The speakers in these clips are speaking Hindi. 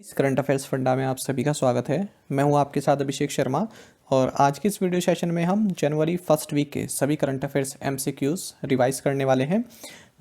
इस करंट अफेयर्स फंडा में आप सभी का स्वागत है। मैं हूं आपके साथ अभिषेक शर्मा और आज की इस वीडियो सेशन में हम जनवरी फर्स्ट वीक के सभी करंट अफेयर्स एमसीक्यूज रिवाइज करने वाले हैं।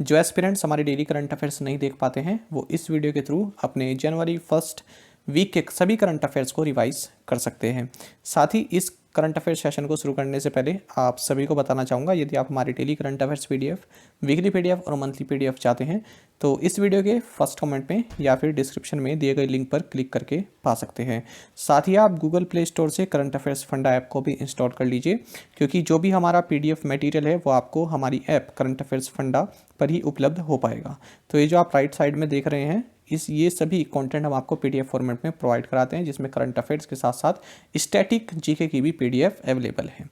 जो एस्पिरेंट्स हमारे डेली करंट अफेयर्स नहीं देख पाते हैं वो इस वीडियो के थ्रू अपने जनवरी फर्स्ट वीक के सभी करंट अफेयर्स को रिवाइज कर सकते हैं। साथ ही इस करंट अफेयर सेशन को शुरू करने से पहले आप सभी को बताना चाहूँगा, यदि आप हमारे daily current affairs PDF, weekly PDF और मंथली पीडीएफ चाहते हैं तो इस वीडियो के फर्स्ट कमेंट में या फिर डिस्क्रिप्शन में दिए गए लिंक पर क्लिक करके पा सकते हैं। साथ ही आप गूगल प्ले स्टोर से करंट अफेयर्स फंडा ऐप को भी इंस्टॉल कर लीजिए, क्योंकि जो भी हमारा पीडीएफ मटेरियल है वो आपको हमारी ऐप करंट अफेयर्स फंडा पर ही उपलब्ध हो पाएगा। तो ये जो आप राइट साइड में देख रहे हैं ये सभी कंटेंट हम आपको पीडीएफ फॉर्मेट में प्रोवाइड कराते हैं, जिसमें करंट अफेयर्स के साथ साथ स्टैटिक जीके की भी पीडीएफ अवेलेबल है।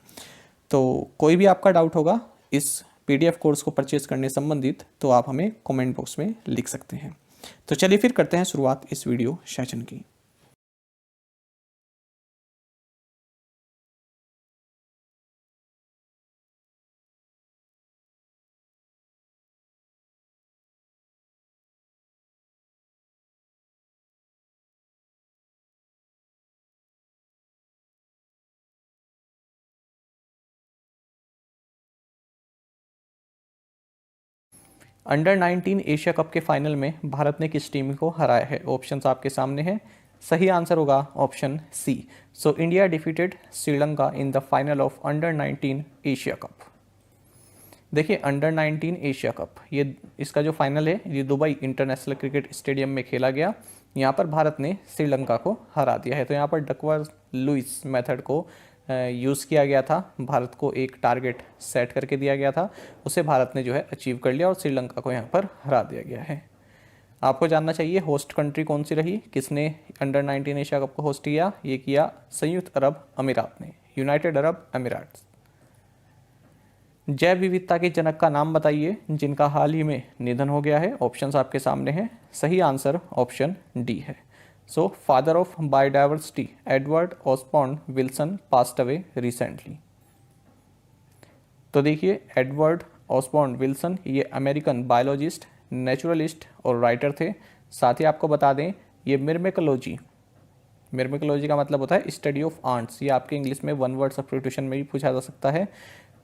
तो कोई भी आपका डाउट होगा इस पीडीएफ कोर्स को परचेज करने संबंधित तो आप हमें कमेंट बॉक्स में लिख सकते हैं। तो चलिए फिर करते हैं शुरुआत इस वीडियो सेशन की। अंडर 19 एशिया कप के फाइनल में भारत ने किस टीम को हराया है? ऑप्शंस आपके सामने हैं। सही आंसर होगा option C. So India defeated Sri Lanka in the final of under 19 Asia cup. देखिए, अंडर 19 एशिया कप ये इसका जो फाइनल है ये दुबई इंटरनेशनल क्रिकेट स्टेडियम में खेला गया। यहाँ पर भारत ने श्रीलंका को हरा दिया है। तो यहाँ पर डकवर्थ लुईस मेथड को यूज़ किया गया था। भारत को एक टारगेट सेट करके दिया गया था, उसे भारत ने जो है अचीव कर लिया और श्रीलंका को यहाँ पर हरा दिया गया है। आपको जानना चाहिए होस्ट कंट्री कौन सी रही, किसने अंडर 19 एशिया कप को होस्ट किया? ये किया संयुक्त अरब अमीरात ने, यूनाइटेड अरब अमीरात। जैव विविधता के जनक का नाम बताइए जिनका हाल ही में निधन हो गया है। ऑप्शंस आपके सामने हैं। सही आंसर ऑप्शन डी है। So father of biodiversity Edward Osborne Wilson passed away recently. तो देखिए, एडवर्ड ऑसबॉर्न विल्सन ये अमेरिकन बायोलॉजिस्ट, नेचुरलिस्ट और राइटर थे। साथ ही आपको बता दें ये मिर्मेकोलॉजी का मतलब होता है स्टडी ऑफ आंट्स। ये आपके इंग्लिश में वन वर्ड सब्स्टिट्यूशन में भी पूछा जा सकता है।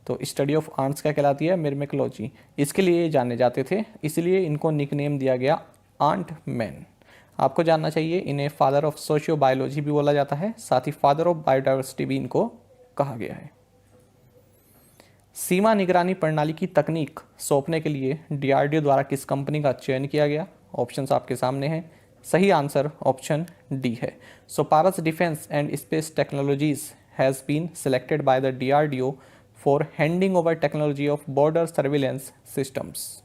तो स्टडी ऑफ आंट्स क्या कहलाती है? मिर्मेकोलॉजी। इसके लिए ये जाने जाते थे, इसलिए इनको निकनेम दिया गया आंट मैन। आपको जानना चाहिए इन्हें फादर ऑफ सोशियो बायोलॉजी भी बोला जाता है, साथ ही फादर ऑफ बायोडाइवर्सिटी भी इनको कहा गया है। सीमा निगरानी प्रणाली की तकनीक सौंपने के लिए डीआरडीओ द्वारा किस कंपनी का चयन किया गया? ऑप्शंस आपके सामने हैं। सही आंसर ऑप्शन डी है। So Paras defence and space technologies has been selected by the DRDO for handing over technology of border surveillance systems.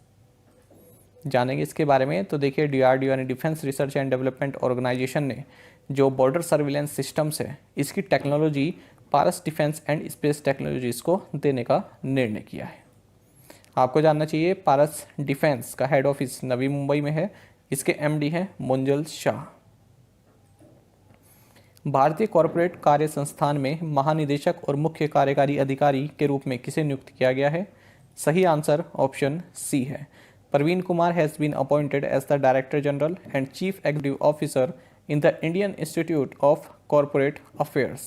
जानेंगे इसके बारे में। तो देखिए, डीआरडीओ यानी defence research and development organisation ने जो बॉर्डर सर्विलेंस सिस्टम्स है इसकी technology Paras defence and space technologies को देने का निर्णय किया है। आपको जानना चाहिए पारस डिफेंस का हेड ऑफिस नवी मुंबई में है। इसके एमडी हैं मुंजल शाह। भारतीय कॉरपोरेट कार्य संस्थान में महानिदेशक और मुख्य कार्यकारी अधिकारी के रूप में किसे नियुक्त किया गया है? सही आंसर ऑप्शन सी है। Praveen Kumar has been appointed as the director general and chief executive officer in the Indian institute of corporate affairs.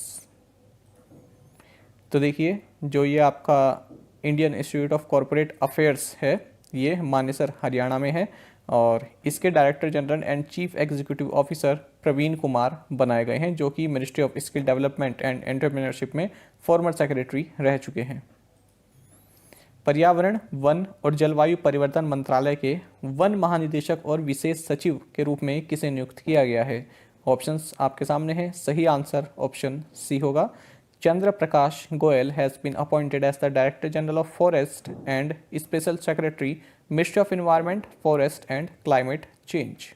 तो देखिए, जो ये आपका Indian institute of corporate affairs है ये मानेसर हरियाणा में है और इसके director general and chief executive officer Praveen Kumar बनाए गए हैं, जो कि ministry of skill development and entrepreneurship में फॉर्मर सेक्रेटरी रह चुके हैं। पर्यावरण, वन और जलवायु परिवर्तन मंत्रालय के वन महानिदेशक और विशेष सचिव के रूप में किसे नियुक्त किया गया है? ऑप्शंस आपके सामने हैं। सही आंसर ऑप्शन सी होगा। Chandra Prakash Goyal has been appointed as the director general of forest and special secretary ministry of environment, forest and climate change.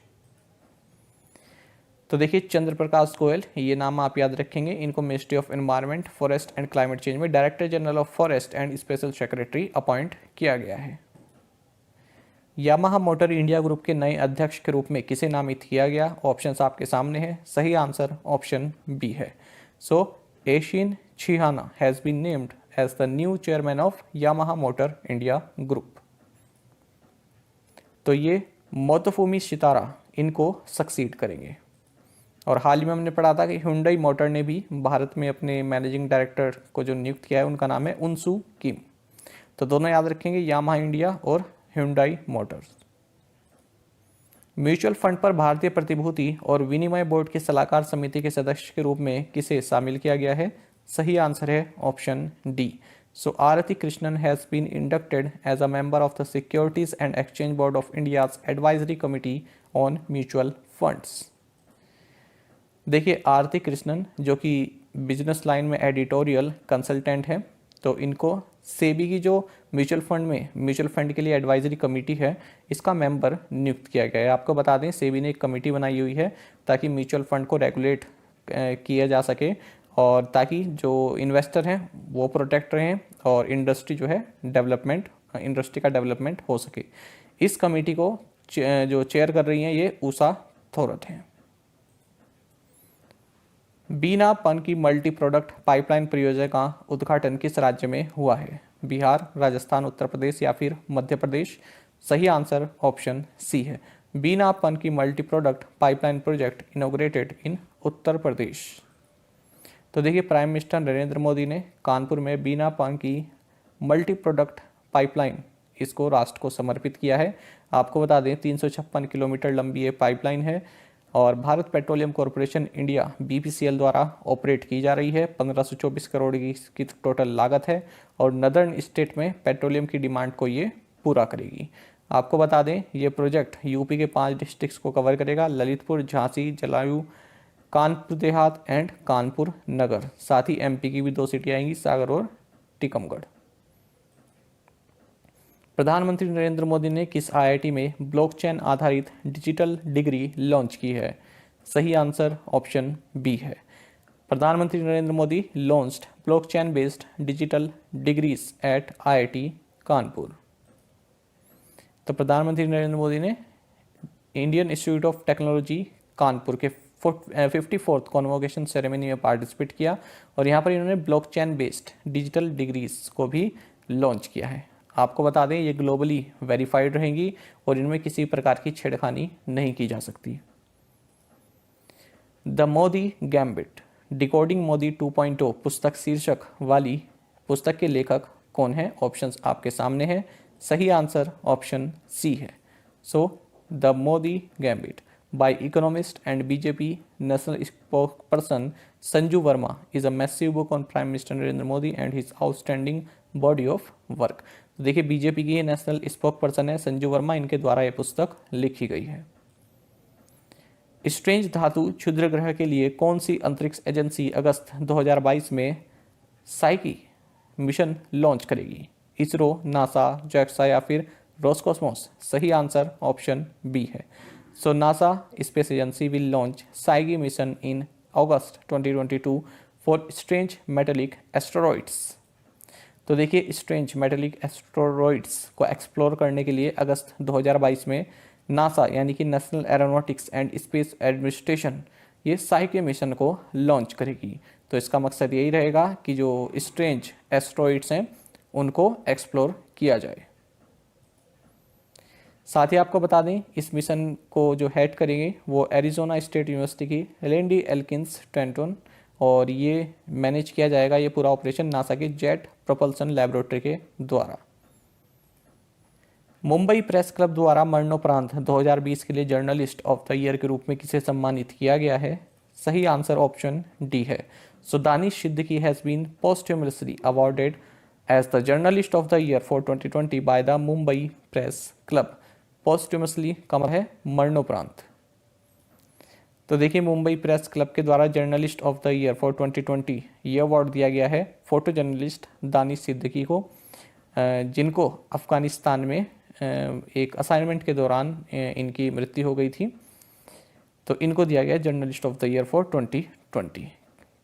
तो देखिए, चंद्र प्रकाश गोयल ये नाम आप याद रखेंगे। इनको ministry of environment, forest and climate change में director general of forest and special secretary appoint किया गया है। यामाहा मोटर इंडिया ग्रुप के नए अध्यक्ष के रूप में किसे नामित किया गया? ऑप्शंस आपके सामने हैं। सही आंसर ऑप्शन बी है। So Eishin Chihana has been named as the new chairman of Yamaha motor India group. तो ये मोतोफुमी सितारा इनको सक्सीड करेंगे। और हाल ही में हमने पढ़ा था कि Hyundai मोटर ने भी भारत में अपने मैनेजिंग डायरेक्टर को जो नियुक्त किया है उनका नाम है उनसू किम। तो दोनों याद रखेंगे, यामाहा इंडिया और Hyundai मोटर्स। म्यूचुअल फंड पर भारतीय प्रतिभूति और विनिमय बोर्ड की सलाहकार समिति के सदस्य के रूप में किसे शामिल किया गया है? सही आंसर है option D. So Aarti Krishnan has been inducted as a member of the securities and exchange board of India's advisory committee on mutual funds. देखिए आरती कृष्णन जो कि बिजनेस लाइन में एडिटोरियल कंसल्टेंट है, तो इनको सेबी की जो म्यूचुअल फंड के लिए एडवाइजरी कमेटी है इसका मेंबर नियुक्त किया गया है। आपको बता दें सेबी ने एक कमेटी बनाई हुई है ताकि म्यूचुअल फंड को रेगुलेट किया जा सके और ताकि जो इन्वेस्टर हैं वो प्रोटेक्ट रहें और इंडस्ट्री का डेवलपमेंट हो सके। इस कमेटी को जो चेयर कर रही हैं ये उषा थोरत हैं। बीना पन की मल्टी प्रोडक्ट पाइपलाइन परियोजना का उद्घाटन किस राज्य में हुआ है? बिहार, राजस्थान, उत्तर प्रदेश या फिर मध्य प्रदेश? सही आंसर ऑप्शन सी है। बीना पन की multi product pipeline project inaugurated in Uttar Pradesh. तो देखिए प्राइम मिनिस्टर नरेंद्र मोदी ने कानपुर में बीना पन की मल्टी प्रोडक्ट पाइपलाइन इसको राष्ट्र को समर्पित किया है। आपको बता दें 356 किलोमीटर लंबी ये पाइपलाइन है और Bharat petroleum corporation India BPCL द्वारा ऑपरेट की जा रही है। 1524 करोड़ की टोटल लागत है और नदर्न स्टेट में पेट्रोलियम की डिमांड को ये पूरा करेगी। आपको बता दें ये प्रोजेक्ट यूपी के 5 डिस्ट्रिक्ट्स को कवर करेगा, ललितपुर, झांसी, जलायू, कानपुर देहात एंड कानपुर नगर। साथ ही MP की भी 2 सिटी आएंगी, सागर और टीकमगढ़। प्रधानमंत्री नरेंद्र मोदी ने किस IIT में ब्लॉकचेन आधारित डिजिटल डिग्री लॉन्च की है? सही आंसर ऑप्शन बी है। प्रधानमंत्री Narendra Modi launched blockchain based digital degrees eight IIT Kanpur. तो प्रधानमंत्री नरेंद्र मोदी ने Indian institute of technology Kanpur के 54th कॉन्वोकेशन सेरेमनी में पार्टिसिपेट किया और यहाँ पर इन्होंने ब्लॉकचेन बेस्ड डिजिटल डिग्रीज को भी लॉन्च किया है। आपको बता दें ये ग्लोबली वेरीफाइड रहेंगी और इनमें किसी प्रकार की छेड़खानी नहीं की जा सकती। The Modi gambit decoding Modi 2.0 पुस्तक शीर्षक वाली पुस्तक के लेखक कौन है? ऑप्शंस आपके सामने है। सही आंसर ऑप्शन सी है। So the Modi gambit by economist and BJP national spokesperson Sanju Verma is a massive book on prime minister Narendra Modi and his outstanding body of work. देखिए BJP की नेशनल स्पोक पर्सन है संजू वर्मा, इनके द्वारा यह पुस्तक लिखी गई है। स्ट्रेंज धातु क्षुद्र ग्रह के लिए कौन सी अंतरिक्ष एजेंसी अगस्त 2022 में साइकी मिशन लॉन्च करेगी? इसरो, नासा, जैक्सा या फिर रोस्कोसमोस? सही आंसर ऑप्शन बी है। सो NASA space agency will launch psyche mission in August 2022 for strange metallic asteroids. तो देखिए स्ट्रेंज मेटेलिक एस्टेरॉइड्स को एक्सप्लोर करने के लिए अगस्त 2022 में नासा यानी कि national aeronautics and space administration ये साइकी मिशन को लॉन्च करेगी। तो इसका मकसद यही रहेगा कि जो स्ट्रेंज एस्टेरॉइड्स हैं उनको एक्सप्लोर किया जाए। साथ ही आपको बता दें इस मिशन को जो हेड करेंगे वो एरिजोना स्टेट यूनिवर्सिटी की लेंडी एल्किंस ट्रेंटन और ये मैनेज किया जाएगा ये पूरा ऑपरेशन नासा के जेट प्रोपल्सन लैबोरेटरी के द्वारा। मुंबई प्रेस क्लब द्वारा मरणोपरांत 2020 के लिए जर्नलिस्ट ऑफ द ईयर के रूप में किसे सम्मानित किया गया है? सही आंसर ऑप्शन डी है। So Danish Siddiqui has been posthumously awarded as the journalist of the year for 2020 by the Mumbai press club. Posthumously का मतलब है मरणोपरांत। तो देखिए मुंबई प्रेस क्लब के द्वारा journalist of the year for 2020 ये अवार्ड दिया गया है फोटो जर्नलिस्ट दानिश सिद्दीकी को, जिनको अफगानिस्तान में एक असाइनमेंट के दौरान इनकी मृत्यु हो गई थी। तो इनको दिया गया journalist of the year for 2020।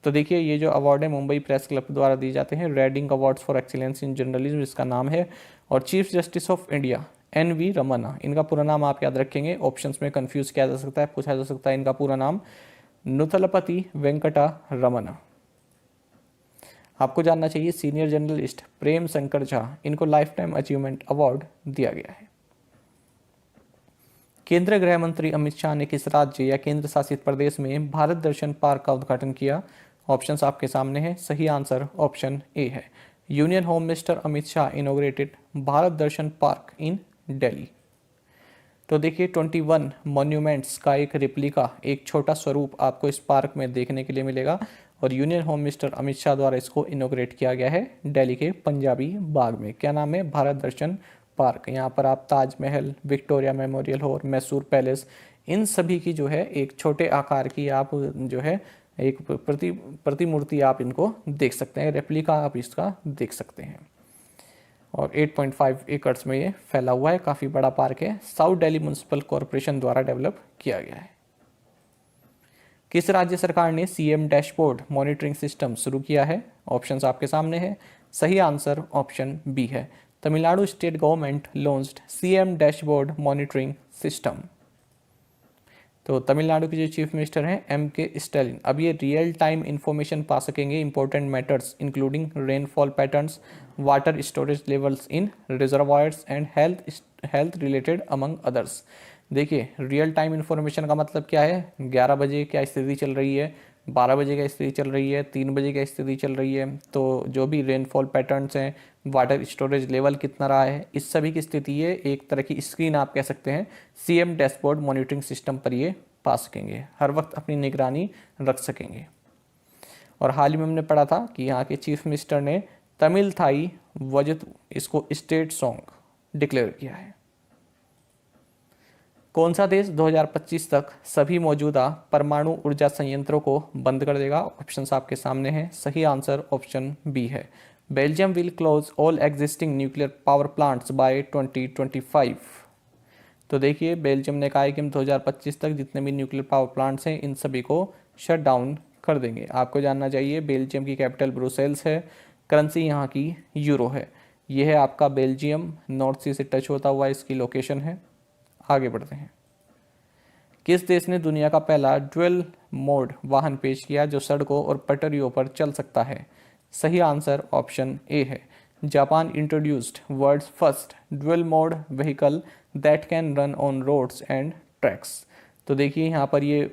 तो देखिए ये जो अवार्ड है मुंबई प्रेस क्लब द्वारा दिए जाते हैं, RedInk awards for excellence in journalism इसका नाम है। और chief justice of India NV Ramana, इनका पूरा नाम आप याद रखेंगे, ऑप्शंस में कंफ्यूज किया जा सकता है, पूछा जा सकता है इनका पूरा नाम नुतलपति वेंकटा रमन्ना। आपको जानना चाहिए सीनियर जर्नलिस्ट प्रेम शंकर झा, इनको लाइफ टाइम अचीवमेंट अवार्ड दिया गया है। केंद्रीय गृह मंत्री अमित शाह ने किस राज्य या केंद्र शासित प्रदेश में भारत दर्शन पार्क का उद्घाटन किया? ऑप्शंस आपके सामने हैं। सही आंसर ऑप्शन ए है। Union home minister Amit Shah inaugurated Bharat Darshan park इन दिल्ली। तो देखिए 21 मॉन्यूमेंट्स का एक रिप्लिका, एक छोटा स्वरूप आपको इस पार्क में देखने के लिए मिलेगा और union home minister Amit Shah द्वारा इसको इनॉग्रेट किया गया है दिल्ली के पंजाबी बाग में। क्या नाम है? भारत दर्शन पार्क। यहाँ पर आप Taj Mahal, Victoria memorial hall, Mysore palace, इन सभी की जो है एक छोटे आकार की आप जो है एक प्रतिमूर्ति आप इनको देख सकते हैं, रेप्लिका आप इसका देख सकते हैं। और 8.5 एकड़्स में ये फैला हुआ है, काफ़ी बड़ा पार्क है। साउथ दिल्ली म्युनिसिपल कॉरपोरेशन द्वारा डेवलप किया गया है। किस राज्य सरकार ने सीएम डैशबोर्ड मॉनिटरिंग सिस्टम शुरू किया है? ऑप्शंस आपके सामने है। सही आंसर ऑप्शन बी है। Tamil Nadu state government launched CM dashboard monitoring system. तो तमिलनाडु के जो चीफ मिनिस्टर हैं एम.के. स्टालिन, अब ये रियल टाइम इंफॉर्मेशन पा सकेंगे important matters including rainfall patterns, water storage levels in reservoirs and health related among others. देखिए रियल टाइम इंफॉर्मेशन का मतलब क्या है? 11 बजे क्या स्थिति चल रही है, 12 बजे क्या स्थिति चल रही है, 3 बजे क्या स्थिति चल रही है, तो जो भी रेनफॉल पैटर्न्स हैं, वाटर स्टोरेज लेवल कितना रहा है, इस सभी की स्थिति ये एक तरह की स्क्रीन आप कह सकते हैं सीएम डैशबोर्ड मॉनिटरिंग सिस्टम पर ये पा सकेंगे, हर वक्त अपनी निगरानी रख सकेंगे। और हाल ही में हमने पढ़ा था कि यहाँ के चीफ मिनिस्टर ने तमिल थाई वजत इसको स्टेट सॉन्ग डिक्लेयर किया है। कौन सा देश 2025 तक सभी मौजूदा परमाणु ऊर्जा संयंत्रों को बंद कर देगा? ऑप्शंस आपके सामने हैं। सही आंसर ऑप्शन बी है। Belgium will close all existing nuclear power plants by 2025। तो देखिए बेल्जियम ने कहा है कि हम 2025 तक जितने भी न्यूक्लियर पावर प्लांट्स हैं इन सभी को शट डाउन कर देंगे। आपको जानना चाहिए बेल्जियम की कैपिटल ब्रुसेल्स है, करेंसी यहाँ की यूरो है। यह है आपका बेल्जियम, नॉर्थ सी से टच होता हुआ इसकी लोकेशन है। आगे बढ़ते हैं। किस देश ने दुनिया का पहला ड्यूल मोड वाहन पेश किया जो सड़कों और पटरियों पर चल सकता है? सही आंसर ऑप्शन ए है। Japan introduced world's first dual mode vehicle that can run on roads and tracks. तो देखिए यहाँ पर ये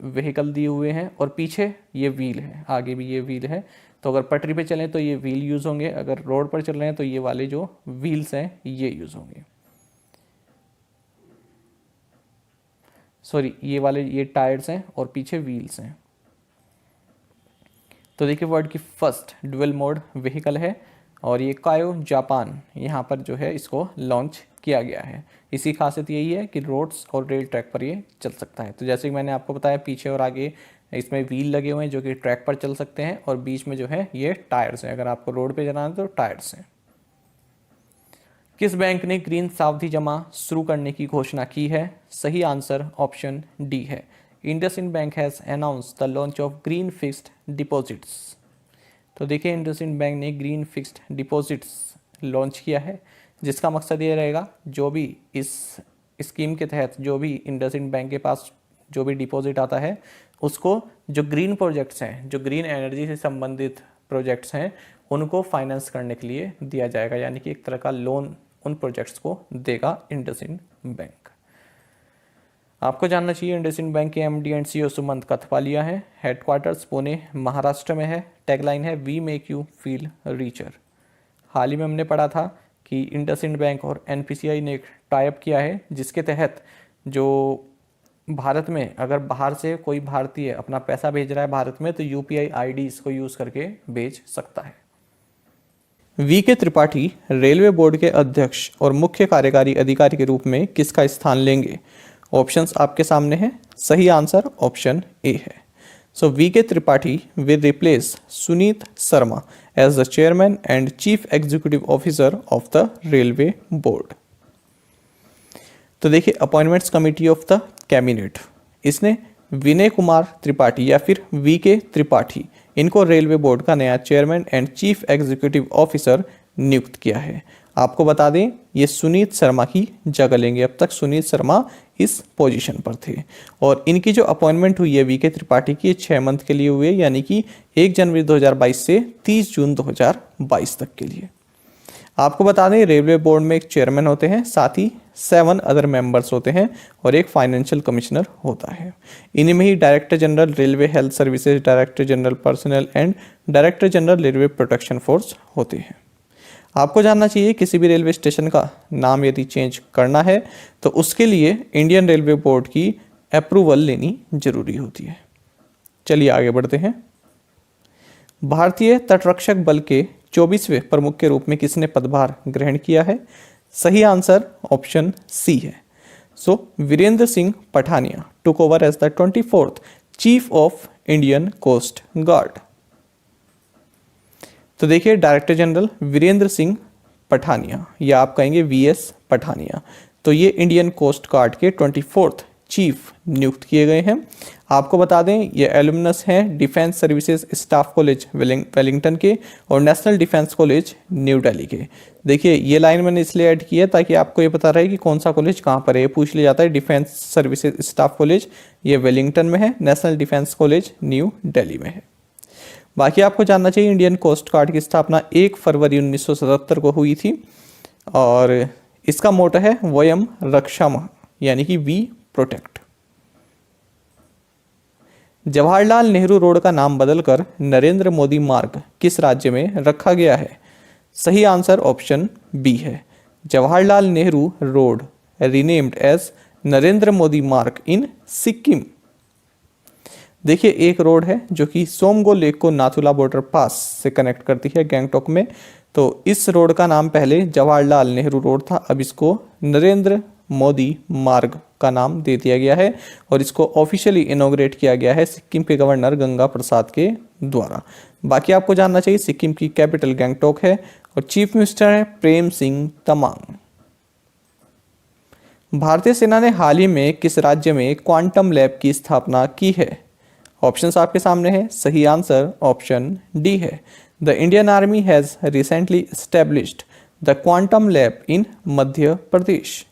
व्हीकल दिए हुए हैं और पीछे ये व्हील है, आगे भी ये व्हील है। तो अगर पटरी पे चलें तो ये व्हील यूज़ होंगे, अगर रोड पर चल रहे हैं तो ये वाले जो व्हील्स हैं ये यूज़ होंगे। सॉरी, ये वाले ये टायर्स हैं और पीछे व्हील्स हैं। तो देखिए वर्ल्ड की फर्स्ट ड्यूल मोड व्हीकल है और ये कायो जापान यहाँ पर जो है इसको लॉन्च किया गया है। इसी खासियत यही है कि रोड्स और रेल ट्रैक पर ये चल सकता है। तो जैसे कि मैंने आपको बताया पीछे और आगे इसमें व्हील लगे हुए हैं जो कि ट्रैक पर चल सकते हैं और बीच में जो है ये टायर्स हैं, अगर आपको रोड पे जाना है तो टायर्स हैं। किस बैंक ने ग्रीन सावधि जमा शुरू करने की घोषणा की है? सही आंसर ऑप्शन डी है। IndusInd bank has announced the launch of green fixed deposits. तो देखिए इंडसइंड बैंक ने ग्रीन फिक्स्ड डिपॉजिट्स लॉन्च किया है जिसका मकसद ये रहेगा जो भी इस स्कीम के तहत जो भी इंडसइंड बैंक के पास जो भी डिपॉजिट आता है उसको जो ग्रीन प्रोजेक्ट्स हैं, जो ग्रीन एनर्जी से संबंधित प्रोजेक्ट्स हैं उनको फाइनेंस करने के लिए दिया जाएगा, यानी कि एक तरह का लोन उन प्रोजेक्ट्स को देगा इंडसइंड बैंक। आपको जानना चाहिए इंडसइंड बैंक के MD and CEO Sumant Kathpalia है। हेडक्वार्टर्स पुणे महाराष्ट्र में है। टैगलाइन है we make you feel richer. हाल ही में हमने पढ़ा था कि इंडसइंड बैंक और एनपीसीआई ने एक टाइप किया है जिसके तहत जो भारत में अगर बाहर से कोई भारतीय अपना पैसा भेज रहा है भारत में तो यूपीआई आईडी इसको यूज़ करके भेज सकता है। वी.के. त्रिपाठी रेलवे बोर्ड के अध्यक्ष और मुख्य कार्यकारी अधिकारी के रूप में किसका स्थान लेंगे? ऑप्शंस आपके सामने हैं। सही आंसर ऑप्शन ए है। So VK. Tripathi will replace Sunit Sharma as the chairman and chief executive officer of the railway board. तो देखिए appointments committee of the cabinet, इसने विनय कुमार त्रिपाठी या फिर वी.के. त्रिपाठी इनको रेलवे बोर्ड का नया chairman and chief executive officer नियुक्त किया है। आपको बता दें ये सुनीत शर्मा की जगह लेंगे। अब तक सुनीत शर्मा इस पोजीशन पर थे और इनकी जो अपॉइंटमेंट हुई है वी.के. त्रिपाठी की 6 मंथ के लिए हुई है, यानी कि 1 जनवरी 2022 से 30 जून 2022 तक के लिए। आपको बता दें रेलवे बोर्ड में एक चेयरमैन होते हैं, साथ ही 7 अदर मेंबर्स होते हैं और एक फाइनेंशियल कमिश्नर होता है। इन्हीं में ही director general railway health services, director general personnel and director general railway protection force होते हैं। आपको जानना चाहिए किसी भी रेलवे स्टेशन का नाम यदि चेंज करना है तो उसके लिए इंडियन रेलवे बोर्ड की अप्रूवल लेनी जरूरी होती है। चलिए आगे बढ़ते हैं। भारतीय तटरक्षक बल के 24वें प्रमुख के रूप में किसने पदभार ग्रहण किया है? सही आंसर ऑप्शन सी है। So Virendra Singh Pathania took over as the 24th chief of Indian coast guard. तो देखिए डायरेक्टर जनरल वीरेंद्र सिंह पठानिया या आप कहेंगे वीएस पठानिया, तो ये इंडियन कोस्ट गार्ड के 24th चीफ नियुक्त किए गए हैं। आपको बता दें ये एलुमनस हैं defence services staff college Wellington के और national defence college new Delhi के। देखिए ये लाइन मैंने इसलिए ऐड की है ताकि आपको ये पता रहे कि कौन सा कॉलेज कहाँ पर है। ये पूछ लिया जाता है डिफेंस सर्विसेज स्टाफ कॉलेज ये वेलिंगटन में है, national defence college new Delhi में है। बाकी आपको जानना चाहिए इंडियन कोस्ट गार्ड की स्थापना 1 फरवरी 1977 को हुई थी और इसका मोटो है वयम रक्षामः यानी कि we protect. Jawaharlal Nehru road का नाम बदलकर नरेंद्र मोदी मार्ग किस राज्य में रखा गया है? सही आंसर ऑप्शन बी है। Jawaharlal Nehru road renamed as Narendra Modi Marg in Sikkim. देखिए एक रोड है जो कि सोमगो लेक को नाथुला बॉर्डर पास से कनेक्ट करती है गैंगटॉक में। तो इस रोड का नाम पहले जवाहरलाल नेहरू रोड था, अब इसको नरेंद्र मोदी मार्ग का नाम दे दिया गया है और इसको ऑफिशियली इनॉग्रेट किया गया है सिक्किम के गवर्नर गंगा प्रसाद के द्वारा। बाकी आपको जानना चाहिए सिक्किम की कैपिटल गैंगटॉक है और चीफ मिनिस्टर है प्रेम सिंह तमांग। भारतीय सेना ने हाल ही में किस राज्य में क्वांटम लैब की स्थापना की है? ऑप्शंस आपके सामने है। सही आंसर ऑप्शन डी है। The Indian army has recently established the quantum lab in Madhya Pradesh.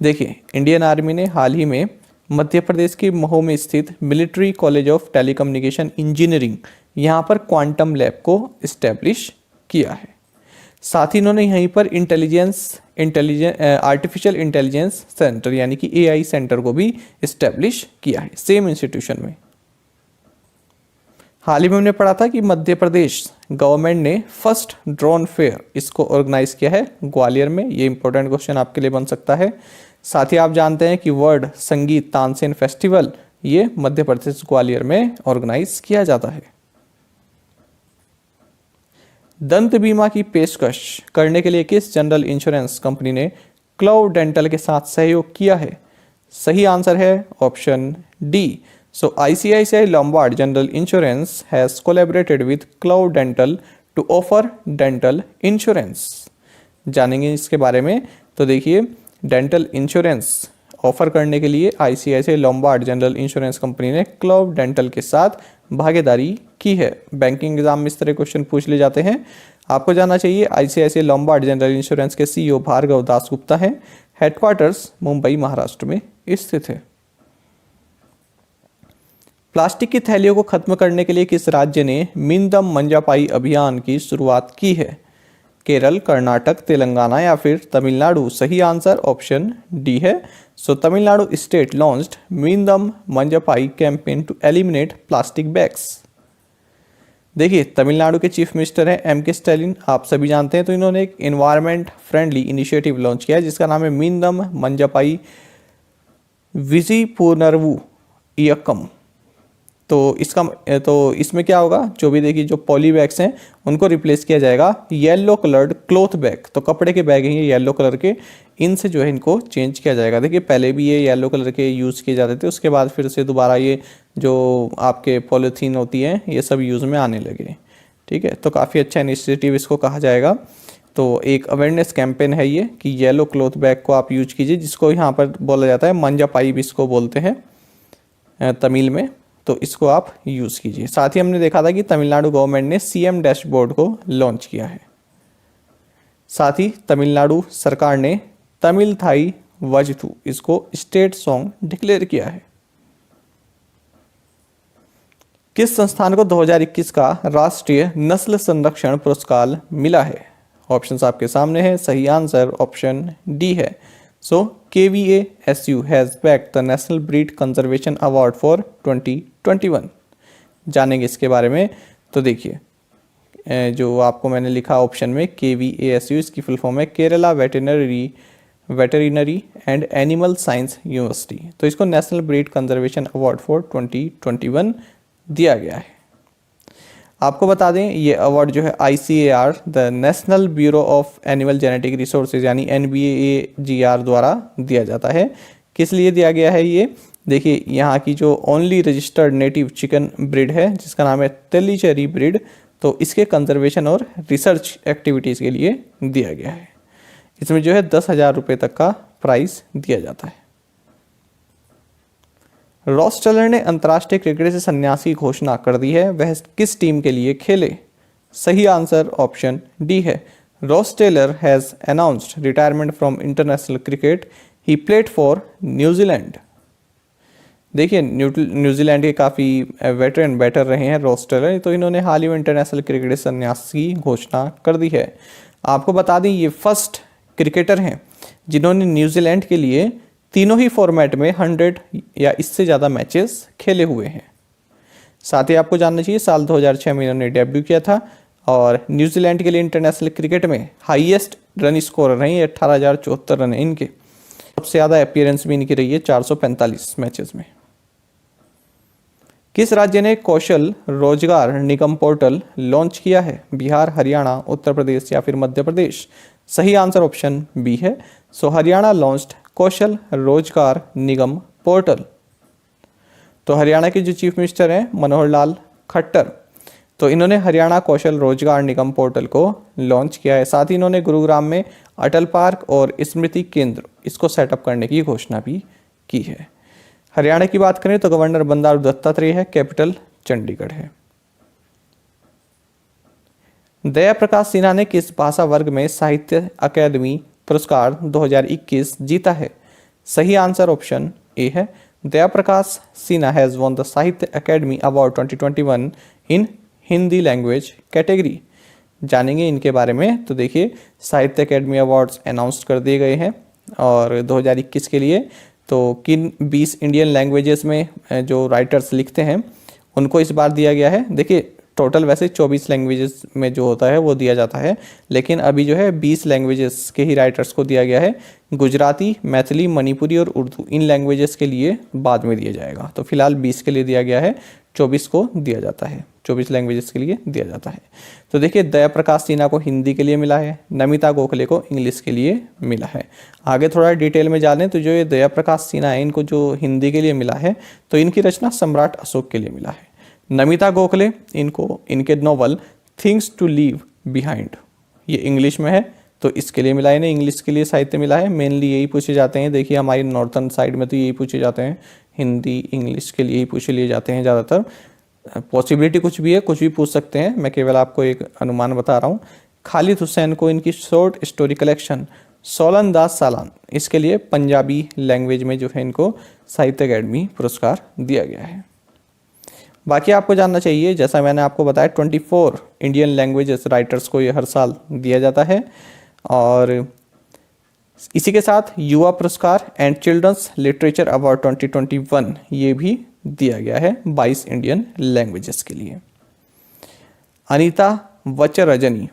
देखिए इंडियन आर्मी ने हाल ही में मध्य प्रदेश के महो में स्थित military college of telecommunication engineering यहाँ पर क्वांटम लैब को इस्टेब्लिश किया है। साथ ही इन्होंने यहीं पर आर्टिफिशियल इंटेलिजेंस सेंटर यानी कि एआई सेंटर को भी इस्टेब्लिश किया है सेम इंस्टीट्यूशन में। हाल ही में हमने पढ़ा था कि मध्य प्रदेश गवर्नमेंट ने फर्स्ट ड्रोन फेयर इसको ऑर्गेनाइज किया है ग्वालियर में। ये इंपॉर्टेंट क्वेश्चन आपके लिए बन सकता है। साथ ही आप जानते हैं कि वर्ल्ड संगीत तानसेन फेस्टिवल ये मध्य प्रदेश ग्वालियर में ऑर्गेनाइज किया जाता है। दंत बीमा की पेशकश करने के लिए किस जनरल इंश्योरेंस कंपनी ने क्लाउड डेंटल के साथ सहयोग किया है? सही आंसर है option D. So ICICI Lombard General Insurance has collaborated with Cloud Dental to offer dental insurance। जानेंगे इसके बारे में। तो देखिए डेंटल इंश्योरेंस ऑफर करने के लिए ICICI Lombard General Insurance company ने क्लाउड डेंटल के साथ भागीदारी की है। बैंकिंग एग्जाम में इस तरह क्वेश्चन पूछ ले जाते हैं। आपको जानना चाहिए ICICI Lombard General Insurance के CEO भार्गव दासगुप्ता हैं। हेडक्वार्टर्स मुंबई महाराष्ट्र में स्थित है। प्लास्टिक की थैलियों को खत्म करने के लिए किस राज्य ने मिंदम मंजापाई अभियान की शुरुआत की है? केरल, कर्नाटक, तेलंगाना या फिर तमिलनाडु? सही आंसर ऑप्शन डी है। So Tamil Nadu state launched Meendum Manjappai campaign to eliminate plastic bags. देखिए तमिलनाडु के चीफ मिनिस्टर हैं MK स्टैलिन, आप सभी जानते हैं। तो इन्होंने एक इन्वायरमेंट फ्रेंडली इनिशिएटिव लॉन्च किया है जिसका नाम है मिंदम मंजापाई विजिपुनर्वु इयक्कम। तो इसमें क्या होगा, जो भी देखिए जो पॉली बैग्स हैं उनको रिप्लेस किया जाएगा येलो कलर्ड क्लॉथ बैग। तो कपड़े के बैग हैं ये येलो कलर के, इनसे जो है इनको चेंज किया जाएगा। देखिए पहले भी ये येलो कलर के यूज़ किए जाते थे, उसके बाद फिर से दोबारा ये जो आपके पॉलीथीन होती है ये सब यूज़ में आने लगे। ठीक है, तो काफ़ी अच्छा इनिशिएटिव इसको कहा जाएगा। तो एक अवेयरनेस कैंपेन है ये कि येलो क्लॉथ बैग को आप यूज कीजिए, जिसको यहाँ पर बोला जाता है मंजापाई भी इसको बोलते हैं तमिल में। तो इसको आप यूज़ कीजिए। साथ ही हमने देखा था कि तमिलनाडु गवर्नमेंट ने CM डैशबोर्ड को लॉन्च किया है। साथ ही तमिलनाडु सरकार ने तमिल थाई वजथू इसको स्टेट सॉन्ग डिक्लेयर किया है। किस संस्थान को 2021 का राष्ट्रीय नस्ल संरक्षण पुरस्कार मिला है? ऑप्शंस आपके सामने हैं। सही आंसर ऑप्शन डी है। सो KVASU has backed the national breed conservation award for 2021। जानेंगे इसके बारे में। तो देखिए जो आपको मैंने लिखा ऑप्शन में KVASU, इसकी फुल फॉर्म है Kerala veterinary and animal science university. तो इसको national breed conservation award for 2021 दिया गया है। आपको बता दें ये अवार्ड जो है ICAR the national bureau of animal genetic resources यानी NBAGR द्वारा दिया जाता है। किस लिए दिया गया है ये? देखिए यहाँ की जो only registered native chicken breed है जिसका नाम है तेलीचेरी ब्रीड, तो इसके कंजर्वेशन और रिसर्च एक्टिविटीज़ के लिए दिया गया है। इसमें जो है 10,000 रुपये तक का प्राइस दिया जाता है। रॉस टेलर ने अंतर्राष्ट्रीय क्रिकेट से संन्यास की घोषणा कर दी है, वह किस टीम के लिए खेले? सही आंसर ऑप्शन डी है। Ross Taylor has announced retirement from international cricket, he played for New Zealand. देखिए न्यूजीलैंड के काफ़ी वेटरन बैटर रहे हैं रॉस टेलर, तो इन्होंने हाल ही में इंटरनेशनल क्रिकेट से संन्यास की घोषणा कर दी है। आपको बता दें ये फर्स्ट क्रिकेटर हैं जिन्होंने न्यूजीलैंड के लिए तीनों ही फॉर्मेट में 100 या इससे ज़्यादा मैचेस खेले हुए हैं। साथ ही आपको जानना चाहिए साल 2006 में इन्होंने डेब्यू किया था और न्यूजीलैंड के लिए इंटरनेशनल क्रिकेट में हाईएस्ट रन स्कोरर रहे हैं, 18,074 रन है इनके। सबसे ज़्यादा अपीयरेंस भी इनकी रही है 445 मैचेस में। किस राज्य ने कौशल रोजगार निगम पोर्टल लॉन्च किया है? बिहार, हरियाणा, उत्तर प्रदेश या फिर मध्य प्रदेश? सही आंसर ऑप्शन बी है। सो हरियाणा लॉन्च्ड कौशल रोजगार निगम पोर्टल। तो हरियाणा के जो चीफ मिनिस्टर हैं मनोहर लाल खट्टर, तो इन्होंने हरियाणा कौशल रोजगार निगम पोर्टल को लॉन्च किया है। साथ ही इन्होंने गुरुग्राम में अटल पार्क और स्मृति केंद्र इसको सेटअप करने की घोषणा भी की है। हरियाणा की बात करें तो गवर्नर बंडारू दत्तात्रेय है, कैपिटल चंडीगढ़ है। दया प्रकाश सिन्हा ने किस भाषा वर्ग में साहित्य अकादमी पुरस्कार 2021 जीता है? सही आंसर ऑप्शन ए है। दया Prakash Sinha has won the साहित्य अकादमी अवार्ड 2021 इन हिंदी लैंग्वेज कैटेगरी। जानेंगे इनके बारे में। तो देखिए साहित्य अकादमी अवार्ड्स अनाउंस कर दिए गए हैं और 2021 के लिए तो किन 20 इंडियन लैंग्वेजेस में जो राइटर्स लिखते हैं उनको इस बार दिया गया है। देखिए टोटल वैसे 24 लैंग्वेजेस में जो होता है वो दिया जाता है, लेकिन अभी जो है 20 लैंग्वेजेस के ही राइटर्स को दिया गया है। गुजराती, मैथिली, मणिपुरी और उर्दू इन लैंग्वेजेस के लिए बाद में दिया जाएगा। तो फिलहाल 20 के लिए दिया गया है, 24 को दिया जाता है, 24 लैंग्वेजेस के लिए दिया जाता है। तो देखिए दया प्रकाश सिन्हा को हिंदी के लिए मिला है, नमिता गोखले को इंग्लिश के लिए मिला है। आगे थोड़ा डिटेल में जानें तो जो ये दया प्रकाश सिन्हा है इनको जो हिंदी के लिए मिला है तो इनकी रचना सम्राट अशोक के लिए मिला है। नमिता गोखले इनको इनके novel things to leave behind ये इंग्लिश में है तो इसके लिए मिला है, इन्हें इंग्लिश के लिए साहित्य मिला है। मेनली यही पूछे जाते हैं, देखिए हमारी नॉर्थन साइड में तो यही पूछे जाते हैं, हिंदी इंग्लिश के लिए ही पूछे लिए जाते हैं ज़्यादातर। पॉसिबिलिटी कुछ भी है, कुछ भी पूछ सकते हैं, मैं केवल आपको एक अनुमान बता रहा हूँ। खालिद हुसैन को इनकी शॉर्ट स्टोरी कलेक्शन सोलन दास सालान इसके लिए पंजाबी लैंग्वेज में जो है इनको साहित्य अकादमी पुरस्कार दिया गया है। बाकी आपको जानना चाहिए, जैसा मैंने आपको बताया 24 इंडियन लैंग्वेजेस राइटर्स को ये हर साल दिया जाता है और इसी के साथ युवा पुरस्कार एंड चिल्ड्रंस लिटरेचर अवार्ड 2021 ये भी दिया गया है 22 इंडियन लैंग्वेजेस के लिए। अनीता वचरजनी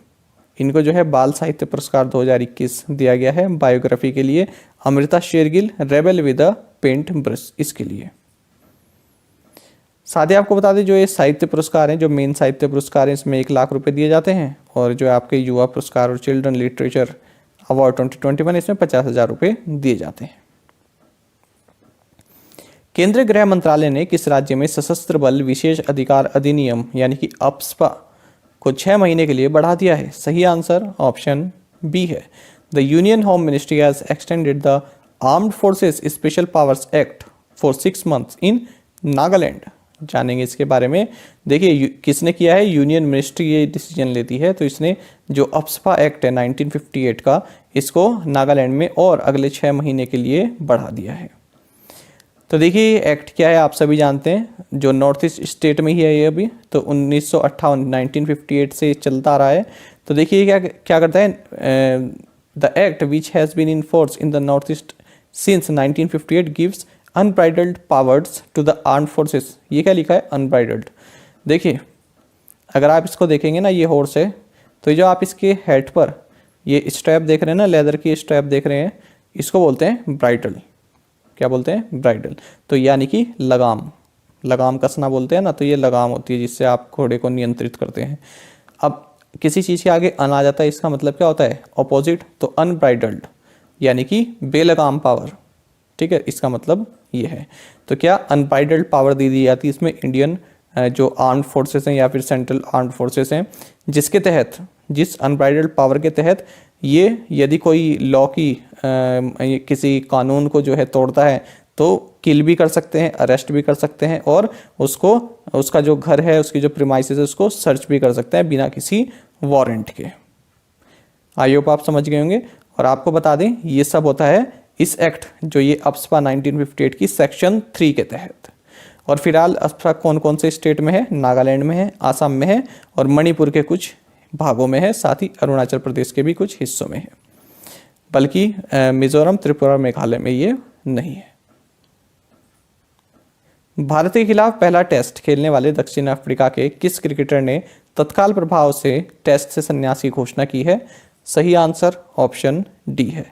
इनको जो है बाल साहित्य पुरस्कार 2021 दिया गया है बायोग्राफी के लिए। Amrita Shergil rebel with a paint brush इसके लिए। साथ ही आपको बता दें जो ये साहित्य पुरस्कार हैं, जो मेन साहित्य पुरस्कार हैं, इसमें 1 लाख रुपए दिए जाते हैं और जो आपके युवा पुरस्कार और चिल्ड्रन लिटरेचर अवार्ड 2021 इसमें 50,000 रुपये दिए जाते हैं। केंद्रीय गृह मंत्रालय ने किस राज्य में सशस्त्र बल विशेष अधिकार अधिनियम यानी कि अप्सपा को 6 महीने के लिए बढ़ा दिया है? सही आंसर ऑप्शन बी है। The union home ministry has extended the armed forces special powers act for 6 months in Nagaland. जानेंगे इसके बारे में। देखिए किसने किया है, यूनियन मिनिस्ट्री ये डिसीजन लेती है, तो इसने जो अप्सपा एक्ट है 1958 का इसको नागालैंड में और अगले 6 महीने के लिए बढ़ा दिया है। तो देखिए ये एक्ट क्या है आप सभी जानते हैं, जो नॉर्थ ईस्ट स्टेट में ही है ये अभी, तो 1958 1958 से चलता आ रहा है। तो देखिए क्या क्या करता है, the act which has been in force in the north east since 1958 gives unbridled powers to the armed forces. ये क्या लिखा है, अनब्राइडल्ड। देखिए अगर आप इसको देखेंगे ना, ये हॉर्स है, तो जो आप इसके हेड पर ये स्ट्रैप देख रहे हैं ना, लेदर की स्ट्रैप देख रहे हैं, इसको बोलते हैं ब्राइडल। क्या बोलते हैं, ब्राइडल। तो यानी कि लगाम, लगाम कसना बोलते हैं ना, तो ये लगाम होती है जिससे आप घोड़े को नियंत्रित करते हैं। अब किसी चीज़ के आगे अन आ जाता है, इसका मतलब क्या होता है, ऑपोजिट। तो अनब्राइडल्ड यानी कि बेलगाम पावर, ठीक है, इसका मतलब ये है। तो क्या अनब्राइडल्ड पावर दे दी जाती है इसमें इंडियन जो आर्म्ड फोर्सेस हैं या फिर सेंट्रल आर्म्ड फोर्सेस हैं, जिसके तहत, जिस अनब्राइडल्ड पावर के तहत ये यदि कोई लॉ की किसी कानून को जो है तोड़ता है तो किल भी कर सकते हैं, अरेस्ट भी कर सकते हैं, और उसको, उसका जो घर है, उसकी जो प्रीमाइसेस है, उसको सर्च भी कर सकते हैं बिना किसी वारंट के। आई होप आप समझ गए होंगे। और आपको बता दें ये सब होता है इस एक्ट, जो ये अप्सपा 1958 की सेक्शन 3 के तहत। और फिलहाल अप्सपा कौन कौन से स्टेट में है, नागालैंड में है, आसाम में है, और मणिपुर के कुछ भागों में है, साथ ही अरुणाचल प्रदेश के भी कुछ हिस्सों में है, बल्कि मिजोरम, त्रिपुरा, मेघालय में ये नहीं है। भारत के खिलाफ पहला टेस्ट खेलने वाले दक्षिण अफ्रीका के किस क्रिकेटर ने तत्काल प्रभाव से टेस्ट से संन्यास की घोषणा की है? सही आंसर ऑप्शन डी है।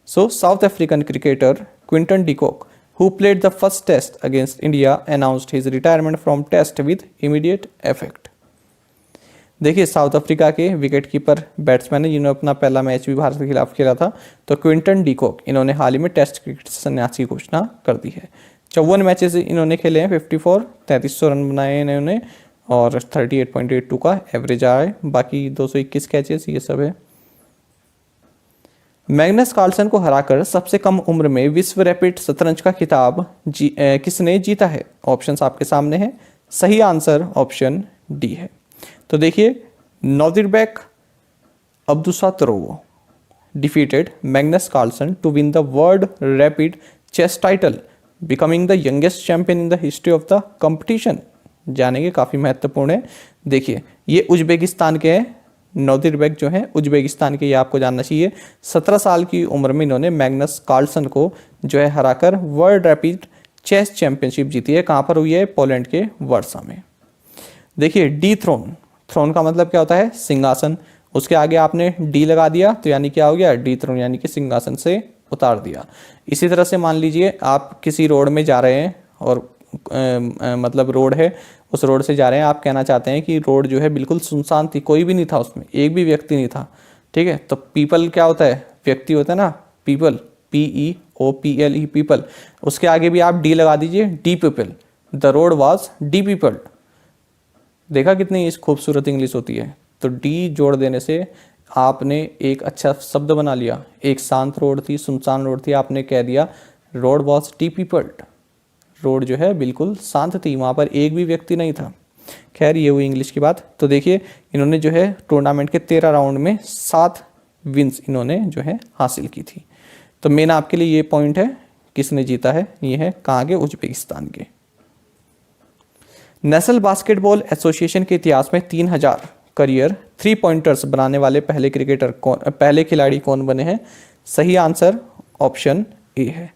So South African cricketer Quinton de Kock who played the first test against India announced his retirement from test with immediate effect। देखिए साउथ अफ्रीका के विकेट कीपर बैट्समैन है जिन्होंने अपना पहला मैच भी भारत के खिलाफ खेला था, तो क्विंटन डिकॉक, इन्होंने हाल ही में टेस्ट क्रिकेट से संन्यास की घोषणा कर दी है। 54 मैचेस इन्होंने खेले हैं, 54 3300 रन बनाए हैं इन्होंने, और 38.82 का एवरेज आया है। बाकी 221 कैचेस ये सब है। मैग्नस कार्लसन को हराकर सबसे कम उम्र में विश्व रैपिड शतरंज का खिताब किसने जीता है? ऑप्शंस आपके सामने हैं। सही आंसर ऑप्शन डी है। तो देखिए Nodirbek Abdusattorov defeated Magnus Carlsen to win the world rapid chess title, becoming the youngest champion in the history of the competition. जानेंगे, काफ़ी महत्वपूर्ण है। देखिए ये उज्बेकिस्तान के हैं, नोदिरबेक जो है उज्बेकिस्तान के, ये आपको जानना चाहिए। 17 साल की उम्र में इन्होंने मैग्नस कार्लसन को जो है हराकर वर्ल्ड रैपिड चेस चैंपियनशिप जीती है। कहाँ पर हुई है? पोलैंड के वर्सा में। देखिए डी थ्रोन, थ्रोन का मतलब क्या होता है? सिंहासन। उसके आगे आपने डी लगा दिया तो यानी क्या हो गया? डी थ्रोन, यानी कि सिंहासन से उतार दिया। इसी तरह से मान लीजिए आप किसी रोड में जा रहे हैं और मतलब रोड है, उस रोड से जा रहे हैं, आप कहना चाहते हैं कि रोड जो है बिल्कुल सुनसान थी, कोई भी नहीं था उसमें, एक भी व्यक्ति नहीं था, ठीक है। तो पीपल क्या होता है? व्यक्ति होता है ना, पीपल, PEOPLE पीपल। उसके आगे भी आप डी लगा दीजिए, D people, the road was D people. देखा कितनी इस खूबसूरत इंग्लिश होती है। तो डी जोड़ देने से आपने एक अच्छा शब्द बना लिया। एक शांत रोड थी, सुनसान रोड थी, आपने कह दिया road was D peopled. Road जो है बिल्कुल शांत थी, वहाँ पर एक भी व्यक्ति नहीं था। खैर ये हुई इंग्लिश की बात। तो देखिए इन्होंने जो है टूर्नामेंट के 13 राउंड में 7 विन्स इन्होंने जो है हासिल की थी। तो मेन आपके लिए ये पॉइंट है, किसने जीता है? ये है कहाँ के? उज्बेकिस्तान के। नेशनल बास्केटबॉल एसोसिएशन के इतिहास में 3000 करियर 3 पॉइंटर्स बनाने वाले पहले खिलाड़ी कौन बने हैं? सही आंसर ऑप्शन ए है।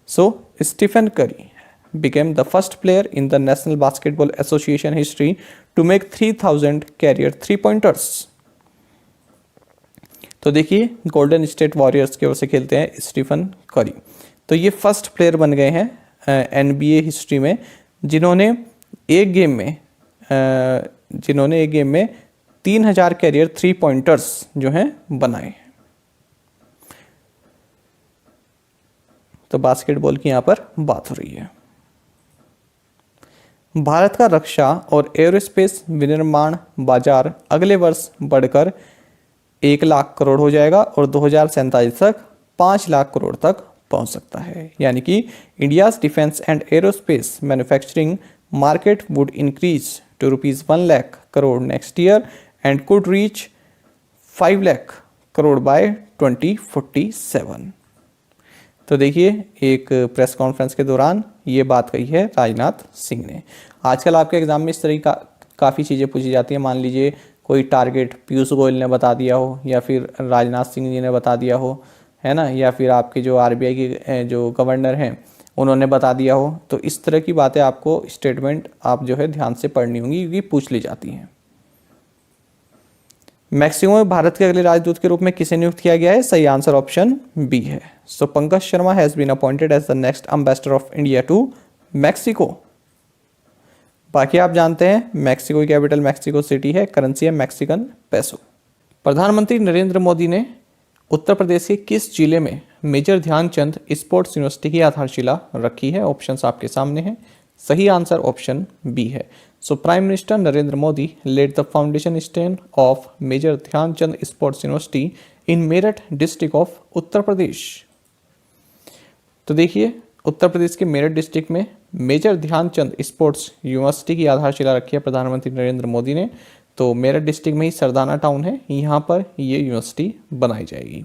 सो स्टीफन करी became the first player in the National Basketball Association history to make 3000 career 3-pointers। तो देखिए गोल्डन स्टेट वॉरियर्स की ओर से खेलते हैं स्टीफन करी। तो ये फर्स्ट प्लेयर बन गए हैं NBA हिस्ट्री में जिन्होंने एक गेम में 3000 कैरियर 3 पॉइंटर्स जो हैं बनाए। तो बास्केटबॉल की यहाँ पर बात हो रही है। भारत का रक्षा और एरोस्पेस विनिर्माण बाजार अगले वर्ष बढ़कर 1 लाख करोड़ हो जाएगा और 2047 तक 5 लाख करोड़ तक पहुंच सकता है। यानी कि India's defence and aerospace manufacturing market would increase to ₹1 lakh crore next year and could reach 5 lakh crore by 2047। तो तो देखिए एक प्रेस कॉन्फ्रेंस के दौरान ये बात कही है राजनाथ सिंह ने। आजकल आपके एग्जाम में इस तरह का काफ़ी चीज़ें पूछी जाती हैं। मान लीजिए कोई टारगेट पीयूष गोयल ने बता दिया हो या फिर राजनाथ सिंह जी ने बता दिया हो, है ना, या फिर आपके जो आरबीआई के जो गवर्नर हैं उन्होंने बता दिया हो, तो इस तरह की बातें आपको स्टेटमेंट आप जो है ध्यान से पढ़नी होंगी क्योंकि पूछ ली जाती हैं। मैक्सिको में भारत के अगले राजदूत के रूप में किसे नियुक्त किया गया है? सही आंसर ऑप्शन बी है। So Pankaj Sharma has been appointed as the next ambassador of India to Mexico. बाकी आप जानते हैं मैक्सिको की कैपिटल मैक्सिको सिटी है, करेंसी है मैक्सिकन पेसो। प्रधानमंत्री नरेंद्र मोदी ने उत्तर प्रदेश के किस जिले में मेजर ध्यानचंद स्पोर्ट्स यूनिवर्सिटी की आधारशिला रखी है? ऑप्शंस आपके सामने हैं। सही आंसर ऑप्शन बी है। So prime minister Narendra Modi laid the foundation stone of major Dhyan Chand sports university in Meerut district of Uttar Pradesh. तो देखिए उत्तर प्रदेश के मेरठ डिस्ट्रिक्ट में मेजर ध्यानचंद स्पोर्ट्स यूनिवर्सिटी की आधारशिला रखी है प्रधानमंत्री नरेंद्र मोदी ने। तो मेरठ डिस्ट्रिक्ट में ही सरदाना टाउन है, यहाँ पर ये यूनिवर्सिटी बनाई जाएगी।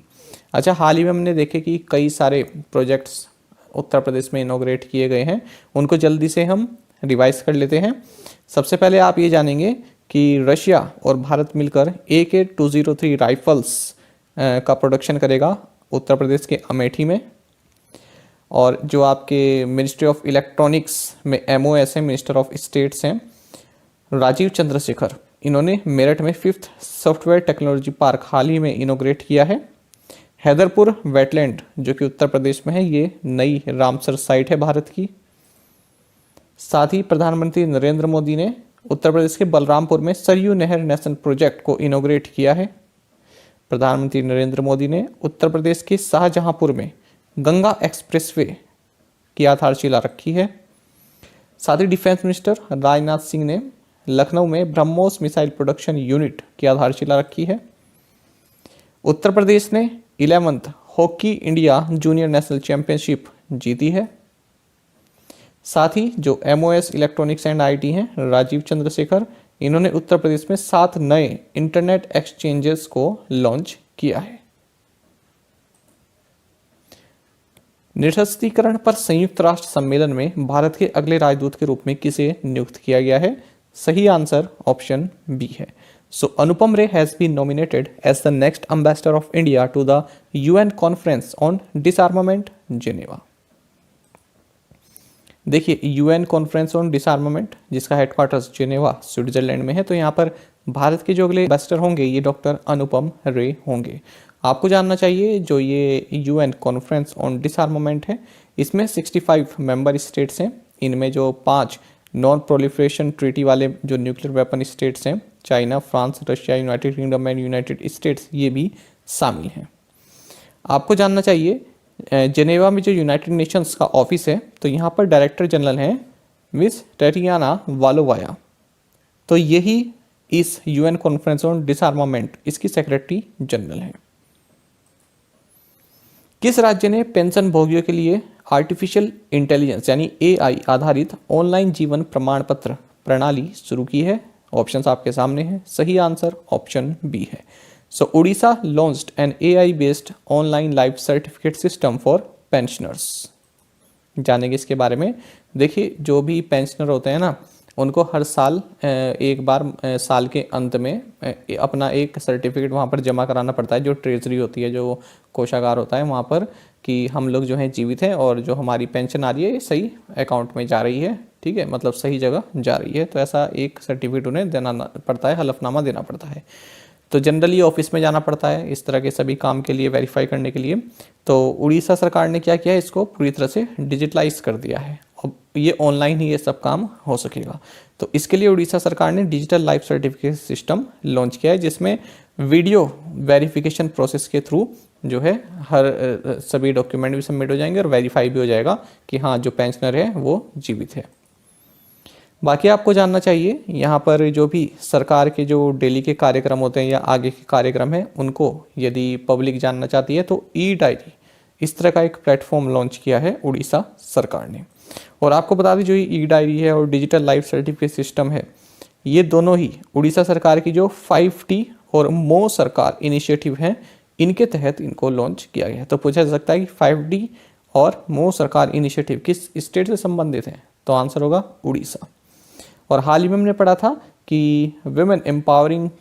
अच्छा, हाल ही में हमने देखे कि कई सारे प्रोजेक्ट्स उत्तर प्रदेश में इनॉग्रेट किए गए हैं, उनको जल्दी से हम रिवाइज कर लेते हैं। सबसे पहले आप ये जानेंगे कि रशिया और भारत मिलकर AK-203 राइफल्स का प्रोडक्शन करेगा उत्तर प्रदेश के अमेठी में। और जो आपके मिनिस्ट्री ऑफ इलेक्ट्रॉनिक्स में MOS है, मिनिस्टर ऑफ स्टेट्स हैं राजीव चंद्रशेखर, इन्होंने मेरठ में 5th सॉफ्टवेयर टेक्नोलॉजी पार्क हाल ही में इनोग्रेट किया है। हैदरपुर वेटलैंड जो कि उत्तर प्रदेश में है, ये नई रामसर साइट है भारत की। साथ ही प्रधानमंत्री नरेंद्र मोदी ने उत्तर प्रदेश के बलरामपुर में सरयू नहर नेशनल प्रोजेक्ट को इनोग्रेट किया है। प्रधानमंत्री नरेंद्र मोदी ने उत्तर प्रदेश के शाहजहांपुर में गंगा एक्सप्रेसवे की आधारशिला रखी है। साथ ही डिफेंस मिनिस्टर राजनाथ सिंह ने लखनऊ में ब्रह्मोस मिसाइल प्रोडक्शन यूनिट की आधारशिला रखी है। उत्तर प्रदेश ने 11th hockey India junior national championship जीती है। साथ ही जो MOS इलेक्ट्रॉनिक्स एंड IT हैं राजीव चंद्रशेखर, इन्होंने उत्तर प्रदेश में 7 नए इंटरनेट एक्सचेंजेस को लॉन्च किया है। निरस्त्रीकरण पर संयुक्त राष्ट्र सम्मेलन में भारत के अगले राजदूत के रूप में किसे नियुक्त किया गया है? सही आंसर ऑप्शन बी है। So Anupam Ray has been nominated as the next ambassador of India to the UN conference on disarmament Geneva. देखिए UN कॉन्फ्रेंस ऑन डिसआर्मामेंट जिसका हेडक्वार्टर्स जेनेवा स्विट्जरलैंड में है, तो यहाँ पर भारत के जो अगले एम्बेसडर होंगे ये डॉक्टर अनुपम रे होंगे। आपको जानना चाहिए जो ये UN कॉन्फ्रेंस ऑन डिसआर्मामेंट है, इसमें 65 मेंबर स्टेट्स हैं। इनमें जो 5 नॉन प्रोलिफरेशन ट्रीटी वाले जो न्यूक्लियर वेपन स्टेट्स हैं, China, France, Russia, United kingdom and United states, ये भी शामिल हैं। आपको जानना चाहिए जेनेवा में जो यूनाइटेड नेशंस का ऑफिस है, तो यहाँ पर डायरेक्टर जनरल हैं मिस टैटियाना वालोवाया। तो यही इस UN कॉन्फ्रेंस ऑन डिसआर्मामेंट इसकी सेक्रेटरी जनरल है। किस राज्य ने पेंशन भोगियों के लिए आर्टिफिशियल इंटेलिजेंस यानी AI आधारित ऑनलाइन जीवन प्रमाण पत्र प्रणाली शुरू की है? ऑप्शंस आपके सामने हैं। सही आंसर ऑप्शन बी है। So Odisha launched an AI based online life certificate system for pensioners. जानेंगे इसके बारे में। देखिए जो भी पेंशनर होते हैं ना, उनको हर साल एक बार साल के अंत में अपना एक सर्टिफिकेट वहाँ पर जमा कराना पड़ता है, जो ट्रेजरी होती है, जो कोषागार होता है वहाँ पर, कि हम लोग जो हैं जीवित हैं और जो हमारी पेंशन आ रही है ये सही अकाउंट में जा रही है, ठीक है, मतलब सही जगह जा रही है। तो ऐसा एक सर्टिफिकेट उन्हें देना पड़ता है, हलफनामा देना पड़ता है। तो जनरली ऑफिस में जाना पड़ता है इस तरह के सभी काम के लिए, वेरीफाई करने के लिए। तो उड़ीसा सरकार ने क्या किया, इसको पूरी तरह से डिजिटलाइज कर दिया है। अब ये ऑनलाइन ही ये सब काम हो सकेगा। तो इसके लिए उड़ीसा सरकार ने digital life certificate system launch किया है, जिसमें वीडियो वेरिफिकेशन प्रोसेस के थ्रू जो है हर सभी डॉक्यूमेंट भी सबमिट हो जाएंगे और वेरीफाई भी हो जाएगा कि हाँ जो पेंशनर है वो जीवित है। बाकी आपको जानना चाहिए यहाँ पर जो भी सरकार के जो डेली के कार्यक्रम होते हैं या आगे के कार्यक्रम हैं, उनको यदि पब्लिक जानना चाहती है तो E-डायरी इस तरह का एक प्लेटफॉर्म लॉन्च किया है उड़ीसा सरकार ने। और आपको बता दें जो ये E-डायरी है और डिजिटल लाइफ सर्टिफिकेट सिस्टम है, ये दोनों ही उड़ीसा सरकार की जो 5T और मो सरकार इनिशिएटिव है, इनके तहत इनको लॉन्च किया गया है। तो पूछा जा सकता है कि 5D और मोह सरकार इनिशिएटिव किस स्टेट से संबंधित है? तो आंसर होगा उड़ीसा। और हाल ही में हमने पढ़ा था कि विमेन एम्पावरमेंट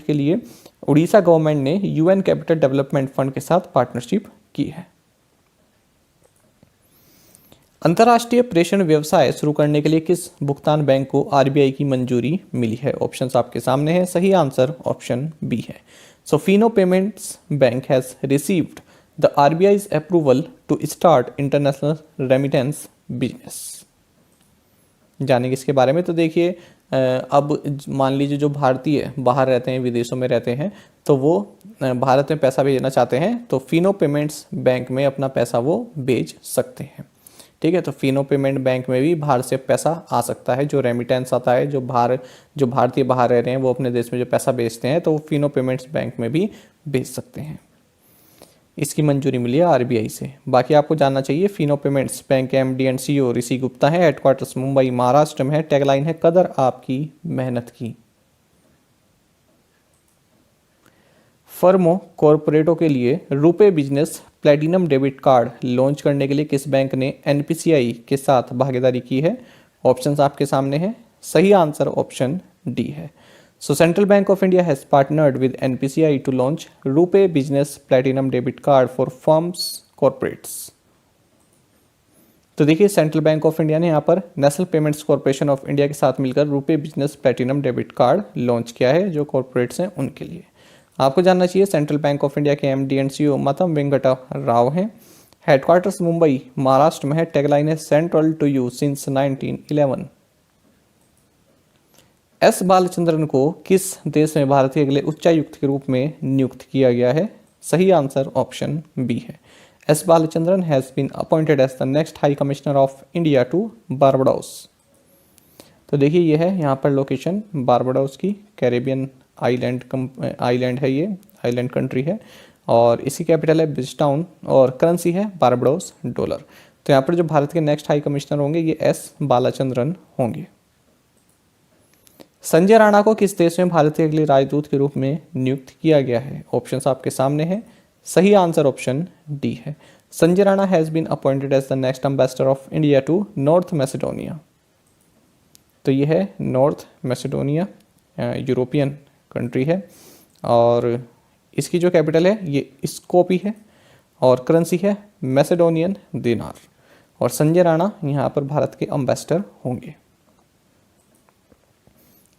के लिए उड़ीसा गवर्नमेंट ने यूएन कैपिटल डेवलपमेंट फंड के साथ पार्टनरशिप की है। अंतर्राष्ट्रीय प्रेषण व्यवसाय शुरू करने के लिए किस भुगतान बैंक को आरबीआई की मंजूरी मिली है? ऑप्शंस आपके सामने है। सही आंसर ऑप्शन बी है। So Fino payments bank has received the RBI's approval to start international remittance business. जानेंगे इसके बारे में। तो देखिए, अब मान लीजिए जो भारतीय बाहर रहते हैं, विदेशों में रहते हैं, तो वो भारत में पैसा भेजना चाहते हैं तो फिनो पेमेंट्स बैंक में अपना पैसा वो भेज सकते हैं। ठीक है, तो फिनो पेमेंट बैंक में भी बाहर से पैसा आ सकता है। जो रेमिटेंस आता है, जो भारतीय बाहर रह रहे हैं वो अपने देश में जो पैसा भेजते हैं तो वो फिनो पेमेंट्स बैंक में भी भेज सकते हैं। इसकी मंजूरी मिली है आरबीआई से। बाकी आपको जानना चाहिए, फिनो पेमेंट्स बैंक के एमडी एंड सीईओ ऋषि गुप्ता है। हेडक्वार्टर्स मुंबई महाराष्ट्र में है। टैगलाइन है कदर आपकी मेहनत की। फर्मों कॉरपोरेटों के लिए RuPay business platinum debit card launch करने के लिए किस बैंक ने एनपीसीआई के साथ भागीदारी की है? ऑप्शंस आपके सामने हैं। सही आंसर ऑप्शन डी है। So central bank of India has partnered with NPCI to launch RuPay business platinum debit card for firms corporates. तो देखिए, सेंट्रल बैंक ऑफ इंडिया ने यहाँ पर national payments corporation of India के साथ मिलकर RuPay business platinum debit card launch किया है जो कॉर्पोरेट्स हैं उनके लिए। आपको जानना चाहिए, सेंट्रल बैंक ऑफ इंडिया के एमडी एंड सीईओ मतम वेंकटा राव हैं। हेडक्वार्टर्स मुंबई महाराष्ट्र में है। टैगलाइन है central to you since 1911। S Balachandran को किस देश में भारत के अगले उच्चायुक्त के रूप में नियुक्त किया गया है? सही आंसर ऑप्शन बी है। S Balachandran has been appointed as the next high commissioner of India to Barbados. तो देखिए, ये है यहाँ पर लोकेशन बारबाडोस की। कैरेबियन आइलैंड है, ये आइलैंड कंट्री है और इसकी कैपिटल है ब्रिजटाउन और करेंसी है बारबाडोस डॉलर। तो यहाँ पर जो भारत के नेक्स्ट हाई कमिश्नर होंगे ये एस बालाचंद्रन होंगे। संजय राणा को किस देश में भारत के अगले राजदूत के रूप में नियुक्त किया गया है? ऑप्शंस आपके सामने है। सही आंसर ऑप्शन डी है। Sanjay Rana has been appointed as the next ambassador of India to north Macedonia. तो ये है नॉर्थ मैसेडोनिया, यूरोपियन कंट्री है और इसकी जो कैपिटल है ये स्कोपी है और करेंसी है मैसेडोनियन दिनार। और संजय राणा यहाँ पर भारत के एम्बेसडर होंगे।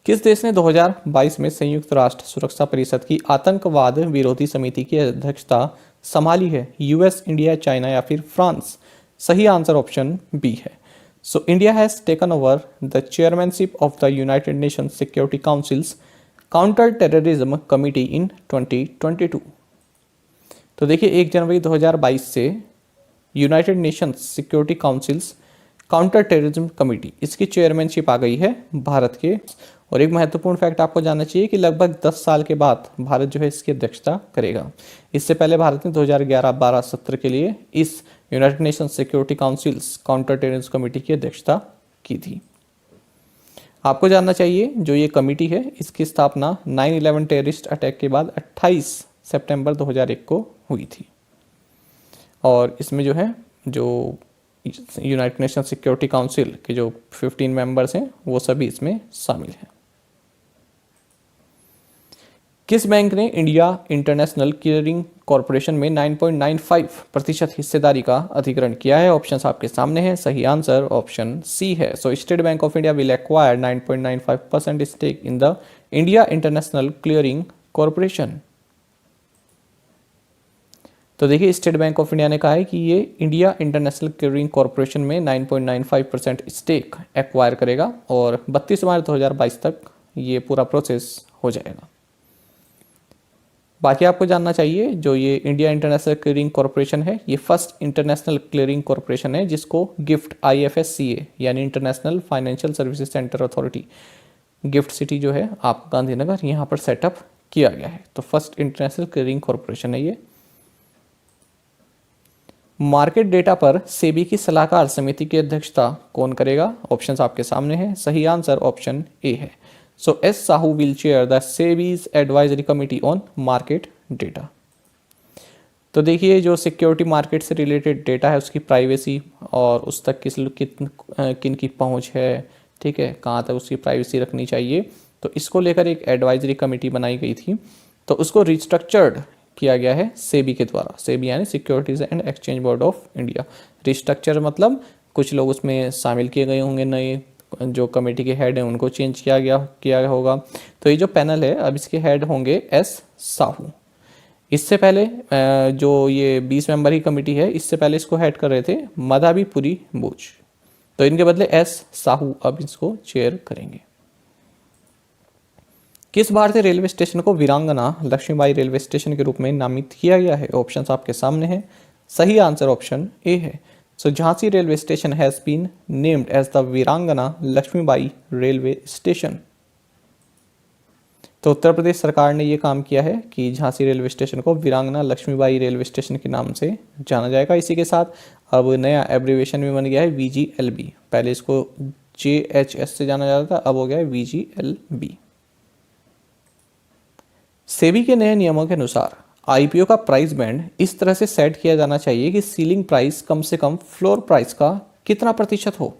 किस देश ने 2022 में संयुक्त राष्ट्र सुरक्षा परिषद की आतंकवाद विरोधी समिति की अध्यक्षता संभाली है? यूएस, इंडिया, चाइना या फिर फ्रांस? सही आंसर ऑप्शन बी है। So India has taken over the chairmanship of the United Nations security councils counter terrorism committee इन 2022। तो देखिए, 1 जनवरी 2022 से United Nations security councils counter terrorism committee इसकी चेयरमैनशिप आ गई है भारत के। और एक महत्वपूर्ण फैक्ट आपको जानना चाहिए कि लगभग 10 साल के बाद भारत जो है इसकी अध्यक्षता करेगा। इससे पहले भारत ने 2011-12 सत्र के लिए इस United Nations security councils counter terrorism committee की अध्यक्षता की थी। आपको जानना चाहिए, जो ये कमेटी है इसकी स्थापना 9/11 टेररिस्ट अटैक के बाद 28 सितंबर 2001 को हुई थी। और इसमें जो है जो यूनाइटेड नेशन सिक्योरिटी काउंसिल के जो 15 मेंबर्स हैं वो सभी इसमें शामिल हैं। किस बैंक ने इंडिया इंटरनेशनल क्लियरिंग कॉरपोरेशन में 9.95% हिस्सेदारी का अधिग्रहण किया है? ऑप्शंस आपके सामने हैं। सही आंसर ऑप्शन सी है। So State Bank of India will acquire 9.95% stake in the India International Clearing Corporation. तो देखिए, स्टेट बैंक ऑफ इंडिया ने कहा है कि ये इंडिया इंटरनेशनल क्लियरिंग कॉरपोरेशन में 9.95% स्टेक एक्वायर करेगा और 32 मार्च 2022 तक ये पूरा प्रोसेस हो जाएगा। बाकी आपको जानना चाहिए, जो ये इंडिया इंटरनेशनल क्लियरिंग कॉरपोरेशन है ये फर्स्ट इंटरनेशनल क्लियरिंग कॉरपोरेशन है जिसको गिफ्ट IFSCA यानी international financial services centre authority gift city जो है आप गांधीनगर यहाँ पर सेटअप किया गया है। तो फर्स्ट इंटरनेशनल क्लियरिंग कॉरपोरेशन है ये। मार्केट डेटा पर सेबी की सलाहकार समिति की अध्यक्षता कौन करेगा? ऑप्शंस आपके सामने हैं। सही आंसर ऑप्शन ए है। So S Sahu will chair the SEBI's advisory committee on market data. तो देखिए जो सिक्योरिटी मार्केट से रिलेटेड डेटा है उसकी प्राइवेसी और उस तक किन की पहुंच है, ठीक है, कहाँ तक उसकी प्राइवेसी रखनी चाहिए, तो इसको लेकर एक एडवाइजरी कमेटी बनाई गई थी। तो उसको रिस्ट्रक्चर्ड किया गया है सेबी के द्वारा। सेबी यानी securities and exchange board of India. Restructure मतलब कुछ लोग उसमें शामिल किए गए होंगे, नए जो कमेटी के हेड हैं उनको चेंज किया होगा। तो ये जो पैनल है अब इसके हेड होंगे एस साहू। इससे पहले जो ये 20 मेंबर की कमेटी है, इससे पहले इसको हेड कर रहे थे मधाबीपुरी बोझ। तो इनके बदले एस साहू अब इसको चेयर करेंगे। किस भारतीय रेलवे स्टेशन को वीरांगना लक्ष्मीबाई रेलवे स्टेशन के रूप में नामित किया गया है? ऑप्शंस आपके सामने हैं। सही आंसर ऑप्शन ए है। So Jhansi railway station has been named as the Veerangana Laxmibai railway station. तो उत्तर प्रदेश सरकार ने ये काम किया है कि झांसी रेलवे स्टेशन को वीरांगना लक्ष्मीबाई रेलवे स्टेशन के नाम से जाना जाएगा। इसी के साथ अब नया एब्रीविएशन भी बन गया है VGLB। पहले इसको JHS से जाना जाता था, अब हो गया है VGLB। सेबी के नए नियमों के अनुसार IPO का प्राइस बैंड इस तरह से सेट किया जाना चाहिए कि सीलिंग प्राइस कम से कम फ्लोर प्राइस का कितना प्रतिशत हो।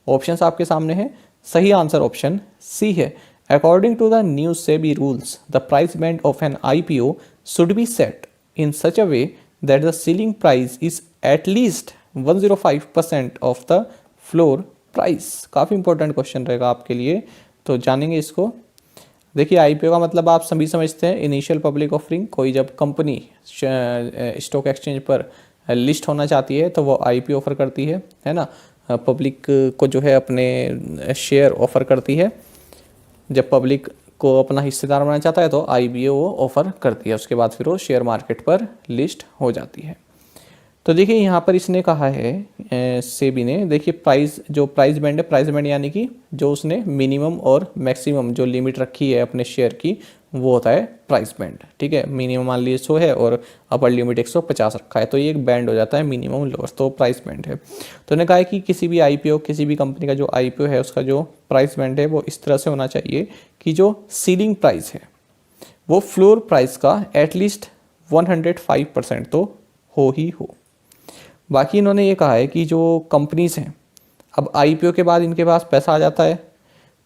ऑप्शंस आपके सामने हैं। सही आंसर ऑप्शन सी है। According to the new SEBI rules, the price band of an IPO should be set in such a way that the ceiling price is at least 105% of the floor price। काफ़ी इंपॉर्टेंट क्वेश्चन रहेगा आपके लिए, तो जानेंगे इसको। देखिए IPO का मतलब आप सभी समझते हैं, इनिशियल पब्लिक ऑफरिंग। कोई जब कंपनी स्टॉक एक्सचेंज पर लिस्ट होना चाहती है तो वो IPO ऑफर करती है ना, पब्लिक को जो है अपने शेयर ऑफर करती है। जब पब्लिक को अपना हिस्सेदार बनाना चाहता है तो IPO वो ऑफर करती है, उसके बाद फिर वो शेयर मार्केट पर लिस्ट हो जाती है। तो देखिए यहाँ पर इसने कहा है सेबी ने, देखिए प्राइस बैंड है, प्राइस बैंड यानी कि जो उसने मिनिमम और मैक्सिमम जो लिमिट रखी है अपने शेयर की वो होता है प्राइस बैंड, ठीक है। मिनिमम मान लीजिए 100 है और अपर लिमिट 150 रखा है, तो ये एक बैंड हो जाता है मिनिमम लोअर, तो प्राइस बैंड है। तो उन्होंने कहा है कि किसी भी IPO, किसी भी कंपनी का जो IPO है उसका जो प्राइस बैंड है वो इस तरह से होना चाहिए कि जो सीलिंग प्राइस है वो फ्लोर प्राइस का एटलीस्ट 105% तो हो ही हो। बाकी इन्होंने ये कहा है कि जो कंपनीज हैं, अब IPO के बाद इनके पास पैसा आ जाता है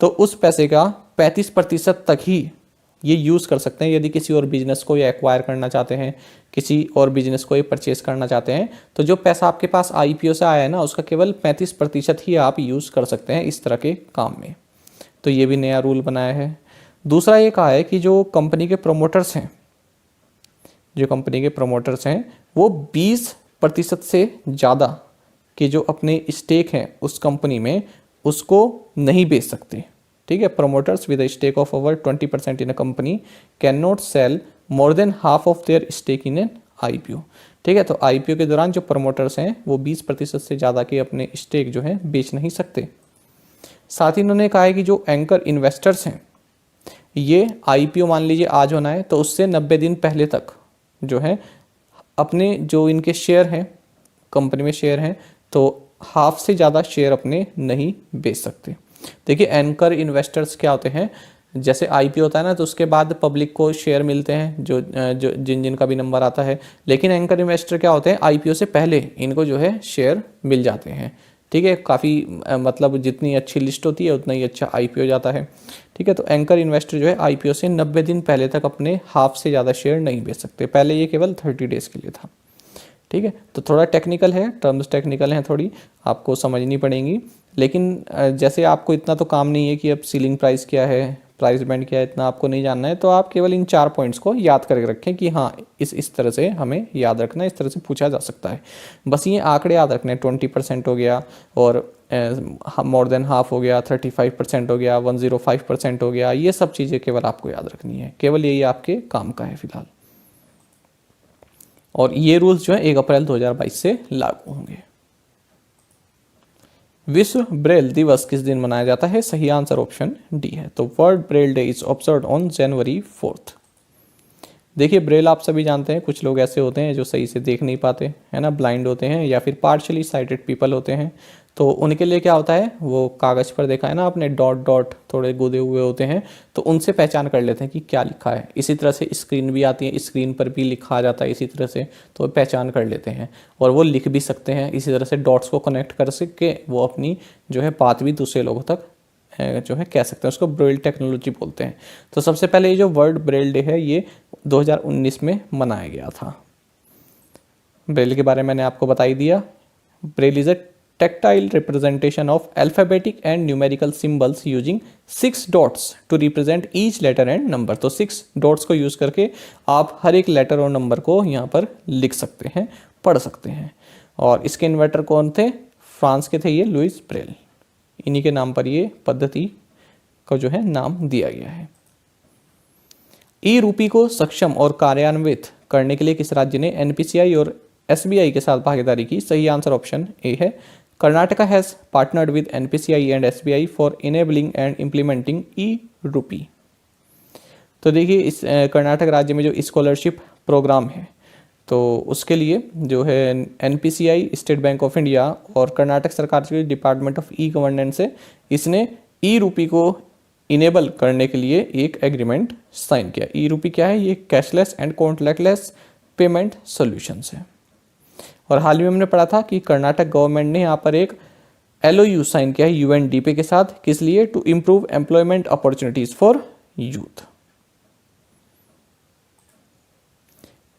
तो उस पैसे का 35% तक ही ये यूज़ कर सकते हैं। यदि किसी और बिजनेस को ये एक्वायर करना चाहते हैं, किसी और बिजनेस को ये परचेज करना चाहते हैं, तो जो पैसा आपके पास IPO से आया है ना उसका केवल 35% ही आप यूज़ कर सकते हैं इस तरह के काम में। तो ये भी नया रूल बनाया है। दूसरा ये कहा है कि जो कंपनी के प्रमोटर्स हैं, वो 20% से ज़्यादा के जो अपने स्टेक हैं उस कंपनी में उसको नहीं बेच सकते, ठीक है। Promoters with stake of over 20% in a company can not sell more than half of their stake in an IPO, ठीक है। तो IPO के दौरान जो प्रमोटर्स हैं वो 20% से ज़्यादा के अपने स्टेक जो है बेच नहीं सकते। साथ ही इन्होंने कहा है कि जो एंकर इन्वेस्टर्स हैं, ये IPO मान लीजिए आज होना है तो उससे 90 दिन पहले तक जो है अपने जो इनके शेयर हैं, कंपनी में शेयर हैं, तो हाफ से ज़्यादा शेयर अपने नहीं बेच सकते। देखिए एंकर इन्वेस्टर्स क्या होते हैं, जैसे IPO होता है ना तो उसके बाद पब्लिक को शेयर मिलते हैं जो जिनका भी नंबर आता है, लेकिन एंकर इन्वेस्टर क्या होते हैं, IPO से पहले इनको जो है शेयर मिल जाते हैं, ठीक है। काफ़ी मतलब जितनी अच्छी लिस्ट होती है उतना ही अच्छा IPO जाता है, ठीक है। तो एंकर इन्वेस्टर जो है IPO से 90 दिन पहले तक अपने हाफ से ज़्यादा शेयर नहीं बेच सकते। पहले ये केवल 30 डेज़ के लिए था, ठीक है। तो थोड़ा टेक्निकल है, टर्म्स टेक्निकल हैं, थोड़ी आपको समझनी पड़ेंगी। लेकिन जैसे आपको इतना तो काम नहीं है कि अब सीलिंग प्राइस क्या है, प्राइस बैंड क्या है, इतना आपको नहीं जानना है, तो आप केवल इन 4 पॉइंट्स को याद करके रखें कि हाँ इस तरह से हमें याद रखना है, इस तरह से पूछा जा सकता है। बस ये आंकड़े याद रखने, 20% हो गया और मोर देन हाफ हो गया, 35% हो गया, 105% हो गया, ये सब चीज़ें केवल आपको याद रखनी है, केवल यही आपके काम का है फिलहाल। और ये रूल्स जो है 1 अप्रैल 2022 से लागू होंगे। विश्व ब्रेल दिवस किस दिन मनाया जाता है? सही आंसर ऑप्शन डी है। तो world Braille day is observed on January 4। देखिए ब्रेल आप सभी जानते हैं, कुछ लोग ऐसे होते हैं जो सही से देख नहीं पाते, है ना, ब्लाइंड होते हैं या फिर पार्शियली साइटेड पीपल होते हैं। तो उनके लिए क्या होता है, वो कागज़ पर देखा है ना आपने, डॉट डॉट थोड़े गुदे हुए होते हैं, तो उनसे पहचान कर लेते हैं कि क्या लिखा है। इसी तरह से स्क्रीन भी आती है, स्क्रीन पर भी लिखा जाता है इसी तरह से, तो पहचान कर लेते हैं और वो लिख भी सकते हैं। इसी तरह से डॉट्स को कनेक्ट कर सके वो अपनी जो है बात भी दूसरे लोगों तक जो है कह सकते हैं, उसको ब्रेल टेक्नोलॉजी बोलते हैं। तो सबसे पहले ये जो वर्ल्ड ब्रेल डे है ये 2019 में मनाया गया था। ब्रेल के बारे में मैंने आपको बता ही दिया। Braille is a tactile representation of alphabetic and numerical symbols using 6 dots to represent each letter and number। तो 6 dots को यूज़ करके आप हर एक लेटर और नंबर को यहाँ पर लिख सकते हैं, पढ़ सकते हैं। और इसके इन्वेंटर कौन थे? फ्रांस के थे ये, लुइस ब्रेल। इन्हीं के नाम पर ये पद्धति का जो है नाम दिया गया है। ई रूपी को सक्षम और कार्यान्वित करने के लिए किस राज्य ने एनपीसीआई और एसबीआई के साथ भागीदारी की? सही आंसर ऑप्शन ए है। Karnataka has partnered with NPCI and SBI for enabling and implementing e rupee. तो देखिए इस कर्नाटक राज्य में जो स्कॉलरशिप प्रोग्राम है, तो उसके लिए जो है NPCI, state Bank of India और कर्नाटक सरकार के डिपार्टमेंट ऑफ ई गवर्नेंस से इसने ई रूपी को इनेबल करने के लिए एक एग्रीमेंट साइन किया। ई रूपी क्या है? ये cashless and contactless payment solutions है। और हाल ही में हमने पढ़ा था कि कर्नाटक गवर्नमेंट ने यहाँ पर एक LOU साइन किया है यूएनडीपी के साथ। किस लिए? To improve employment opportunities for youth.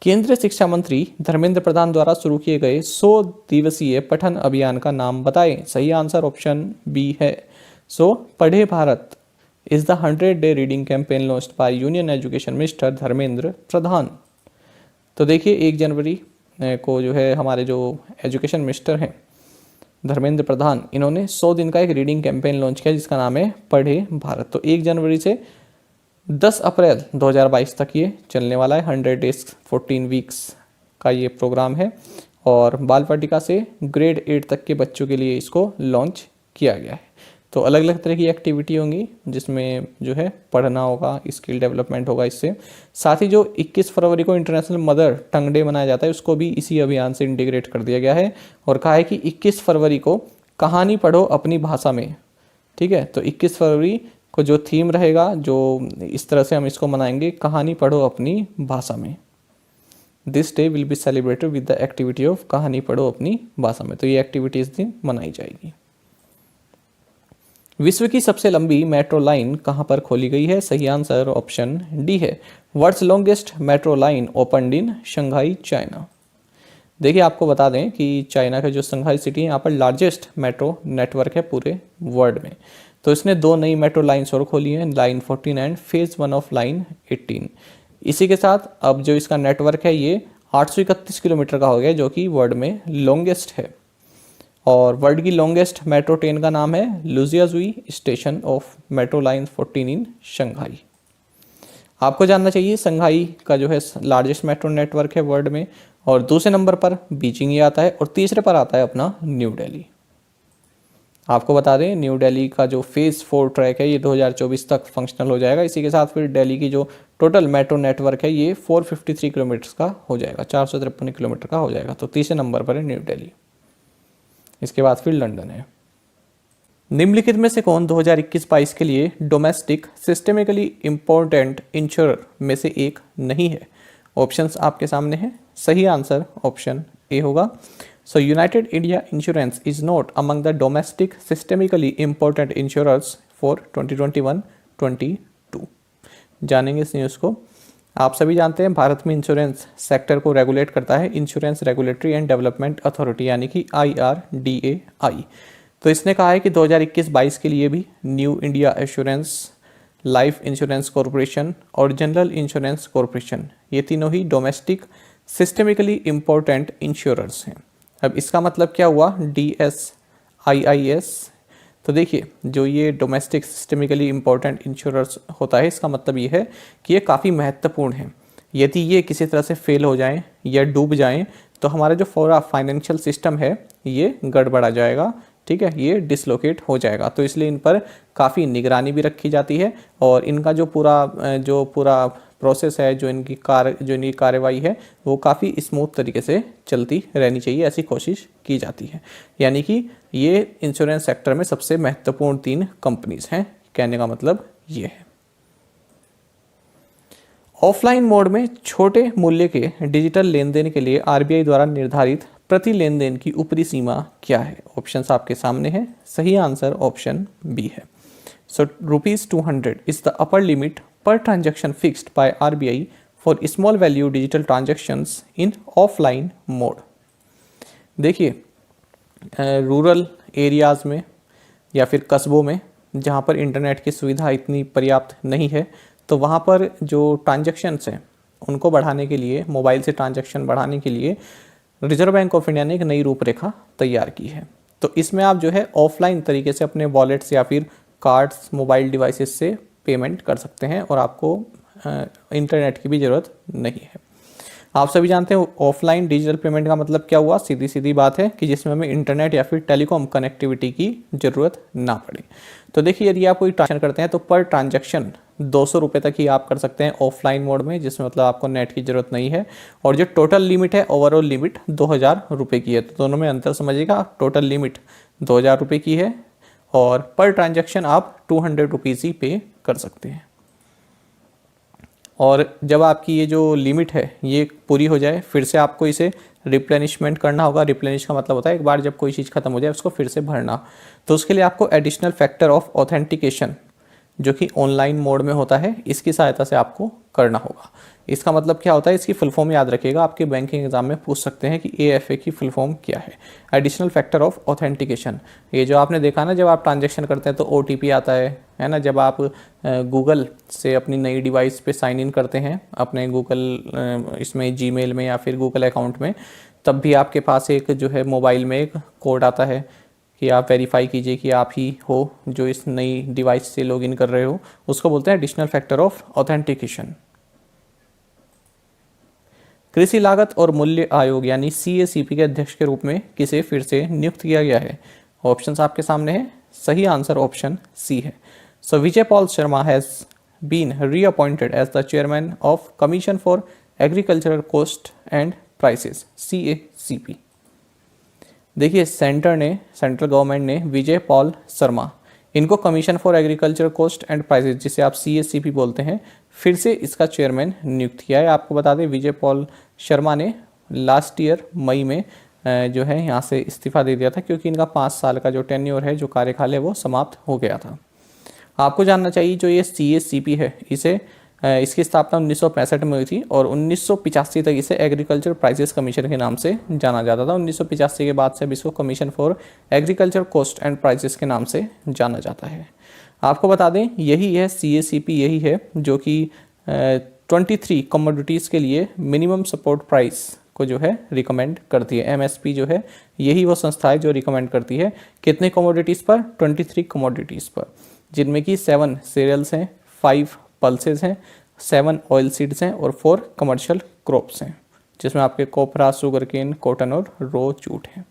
केंद्रीय शिक्षा मंत्री धर्मेंद्र प्रधान द्वारा शुरू किए गए 100 दिवसीय पठन अभियान का नाम बताएं। सही आंसर ऑप्शन बी है। So Padhe Bharat is the 100-day reading campaign launched by union education minister Dharmendra Pradhan. तो देखिए 1 जनवरी को जो है हमारे जो एजुकेशन मिनिस्टर हैं धर्मेंद्र प्रधान, इन्होंने 100 दिन का एक रीडिंग कैंपेन लॉन्च किया जिसका नाम है पढ़े भारत। तो 1 जनवरी से 10 अप्रैल 2022 तक ये चलने वाला है। 100 days 14 वीक्स का ये प्रोग्राम है और बाल वाटिका से ग्रेड 8 तक के बच्चों के लिए इसको लॉन्च किया गया है। तो अलग अलग तरह की एक्टिविटी होंगी जिसमें जो है पढ़ना होगा, स्किल डेवलपमेंट होगा इससे। साथ ही जो 21 फरवरी को इंटरनेशनल मदर टंग डे मनाया जाता है उसको भी इसी अभियान से इंटीग्रेट कर दिया गया है और कहा है कि 21 फरवरी को कहानी पढ़ो अपनी भाषा में। ठीक है, तो 21 फरवरी को जो थीम रहेगा, जो इस तरह से हम इसको मनाएंगे, कहानी पढ़ो अपनी भाषा में। This day will be celebrated with the activity of कहानी पढ़ो अपनी भाषा में। तो ये एक्टिविटी इस दिन मनाई जाएगी। विश्व की सबसे लंबी मेट्रो लाइन कहां पर खोली गई है? सही आंसर ऑप्शन डी है। World's longest metro line opened in Shanghai, China. देखिए आपको बता दें कि चाइना का जो शंघाई सिटी है यहाँ पर लार्जेस्ट मेट्रो नेटवर्क है पूरे वर्ल्ड में। तो इसने 2 नई मेट्रो लाइन्स और खोली हैं, line 14 and phase 1 of line 18। इसी के साथ अब जो इसका नेटवर्क है ये 831 किलोमीटर का हो गया जो कि वर्ल्ड में लॉन्गेस्ट है। और वर्ल्ड की लॉन्गेस्ट मेट्रो ट्रेन का नाम है Lujiazui station of metro line 14 in Shanghai. आपको जानना चाहिए शंघाई का जो है लार्जेस्ट मेट्रो नेटवर्क है वर्ल्ड में, और दूसरे नंबर पर बीजिंग ही आता है और तीसरे पर आता है अपना न्यू दिल्ली। आपको बता दें न्यू दिल्ली का जो फेज़ 4 ट्रैक है ये 2024 तक फंक्शनल हो जाएगा। इसी के साथ फिर दिल्ली की जो टोटल मेट्रो नेटवर्क है ये 453 किलोमीटर का हो जाएगा, 453 किलोमीटर का हो जाएगा। तो तीसरे नंबर पर है न्यू दिल्ली। इसके बाद फिर लंदन है। निम्नलिखित में से कौन 2021-22 के लिए डोमेस्टिक सिस्टेमिकली इम्पोर्टेंट इंश्योरर में से एक नहीं है? ऑप्शंस आपके सामने हैं। सही आंसर ऑप्शन ए होगा। So United India Insurance is not among the domestic systemically important insurers for 2021-22। जानेंगे इस न्यूज़ को। आप सभी जानते हैं भारत में इंश्योरेंस सेक्टर को रेगुलेट करता है insurance regulatory and development authority यानी कि IRDAI। तो इसने कहा है कि 2021-22 के लिए भी new India assurance, life insurance corporation और जनरल इंश्योरेंस कॉरपोरेशन ये तीनों ही डोमेस्टिक सिस्टेमिकली इम्पोर्टेंट इंश्योरर्स हैं। अब इसका मतलब क्या हुआ? DSIIS। तो देखिए जो ये डोमेस्टिक सिस्टेमिकली इम्पोर्टेंट इंश्योरर्स होता है इसका मतलब ये है कि ये काफ़ी महत्वपूर्ण है। यदि ये किसी तरह से फेल हो जाएं या डूब जाएं तो हमारा जो पूरा फाइनेंशियल सिस्टम है ये गड़बड़ा जाएगा। ठीक है, ये डिसलोकेट हो जाएगा। तो इसलिए इन पर काफ़ी निगरानी भी रखी जाती है और इनका जो पूरा प्रोसेस है, जो इनकी कार्यवाही है वो काफ़ी स्मूथ तरीके से चलती रहनी चाहिए, ऐसी कोशिश की जाती है। यानी कि ये इंश्योरेंस सेक्टर में सबसे महत्वपूर्ण 3 कंपनीज हैं, कहने का मतलब ये है। ऑफलाइन मोड में छोटे मूल्य के डिजिटल लेन देन के लिए आरबीआई द्वारा निर्धारित प्रति लेन देन की ऊपरी सीमा क्या है? ऑप्शंस आपके सामने है। सही आंसर ऑप्शन बी है। सो ₹200 is the upper limit per transaction fixed by RBI for small value digital transactions in offline mode। देखिए, रूरल एरियाज़ में या फिर कस्बों में जहाँ पर इंटरनेट की सुविधा इतनी पर्याप्त नहीं है, तो वहाँ पर जो ट्रांजैक्शंस हैं उनको बढ़ाने के लिए, मोबाइल से ट्रांजैक्शन बढ़ाने के लिए रिजर्व बैंक ऑफ इंडिया ने एक नई रूपरेखा तैयार की है। तो इसमें आप जो है ऑफलाइन तरीके से अपने वॉलेट्स या फिर कार्ड्स, मोबाइल डिवाइसेस से पेमेंट कर सकते हैं और आपको इंटरनेट की भी ज़रूरत नहीं है। आप सभी जानते हैं ऑफलाइन डिजिटल पेमेंट का मतलब क्या हुआ? सीधी सीधी बात है कि जिसमें हमें इंटरनेट या फिर टेलीकॉम कनेक्टिविटी की ज़रूरत ना पड़े। तो देखिए, यदि आप कोई ट्रांजेक्शन करते हैं तो पर ट्रांजैक्शन 200 रुपये तक ही आप कर सकते हैं ऑफलाइन मोड में, जिसमें मतलब आपको नेट की ज़रूरत नहीं है। और जो टोटल लिमिट है, ओवरऑल लिमिट 2000 रुपये की है। तो दोनों में अंतर समझिएगा, टोटल लिमिट 2000 रुपये की है और पर ट्रांजैक्शन आप 200 रुपीज़ ही पे कर सकते हैं। और जब आपकी ये जो लिमिट है ये पूरी हो जाए, फिर से आपको इसे रिप्लेनिशमेंट करना होगा। रिप्लेनिश का मतलब होता है एक बार जब कोई चीज़ खत्म हो जाए उसको फिर से भरना। तो उसके लिए आपको एडिशनल फैक्टर ऑफ ऑथेंटिकेशन, जो कि ऑनलाइन मोड में होता है, इसकी सहायता से आपको करना होगा। इसका मतलब क्या होता है, इसकी फुल फॉर्म याद रखिएगा, आपके बैंकिंग एग्जाम में पूछ सकते हैं कि AFA की फुल फॉर्म क्या है? Additional factor of authentication. ये जो आपने देखा ना, जब आप ट्रांजैक्शन करते हैं तो OTP आता है ना। जब आप गूगल से अपनी नई डिवाइस पे साइन इन करते हैं अपने गूगल इसमें जीमेल में या फिर गूगल अकाउंट में, तब भी आपके पास एक जो है मोबाइल में एक कोड आता है कि आप वेरीफाई कीजिए कि आप ही हो जो इस नई डिवाइस से लॉगिन कर रहे हो। उसको बोलते हैं एडिशनल फैक्टर ऑफ ऑथेंटिकेशन। कृषि लागत और मूल्य आयोग यानी CACP के अध्यक्ष के रूप में किसे फिर से नियुक्त किया गया है? ऑप्शंस आपके सामने है। सही आंसर ऑप्शन सी है। So Vijay Paul Sharma has been reappointed as the chairman of commission for agricultural cost and prices, CACP। देखिए, सेंट्रल गवर्नमेंट ने विजय पॉल शर्मा, इनको commission for agriculture cost and prices, जिसे आप CACP बोलते हैं, फिर से इसका चेयरमैन नियुक्त किया है। आपको बता दें, विजय पॉल शर्मा ने लास्ट ईयर मई में जो है यहाँ से इस्तीफा दे दिया था, क्योंकि इनका 5 साल का जो टेन्योर है, जो कार्यकाल है, वो समाप्त हो गया था। आपको जानना चाहिए जो ये CACP है, इसकी स्थापना 1965 में हुई थी और 1985 तक इसे एग्रीकल्चर प्राइसेस कमीशन के नाम से जाना जाता था। 1985 के बाद से अब इसको commission for agriculture cost and prices के नाम से जाना जाता है। आपको बता दें, यही है CACP, यही है जो कि 23 कमोडिटीज़ के लिए मिनिमम सपोर्ट प्राइस को जो है रिकमेंड करती है। MSP जो है, यही वो संस्था है जो रिकमेंड करती है। कितने कमोडिटीज़ पर? 23 कमोडिटीज़ पर, जिनमें कि 7 सीरियल्स हैं, 5 पल्सेस हैं, 7 ऑयल सीड्स हैं और 4 कमर्शियल क्रॉप्स हैं, जिसमें आपके कोपरा, शुगर केन, कॉटन और रो जूट हैं।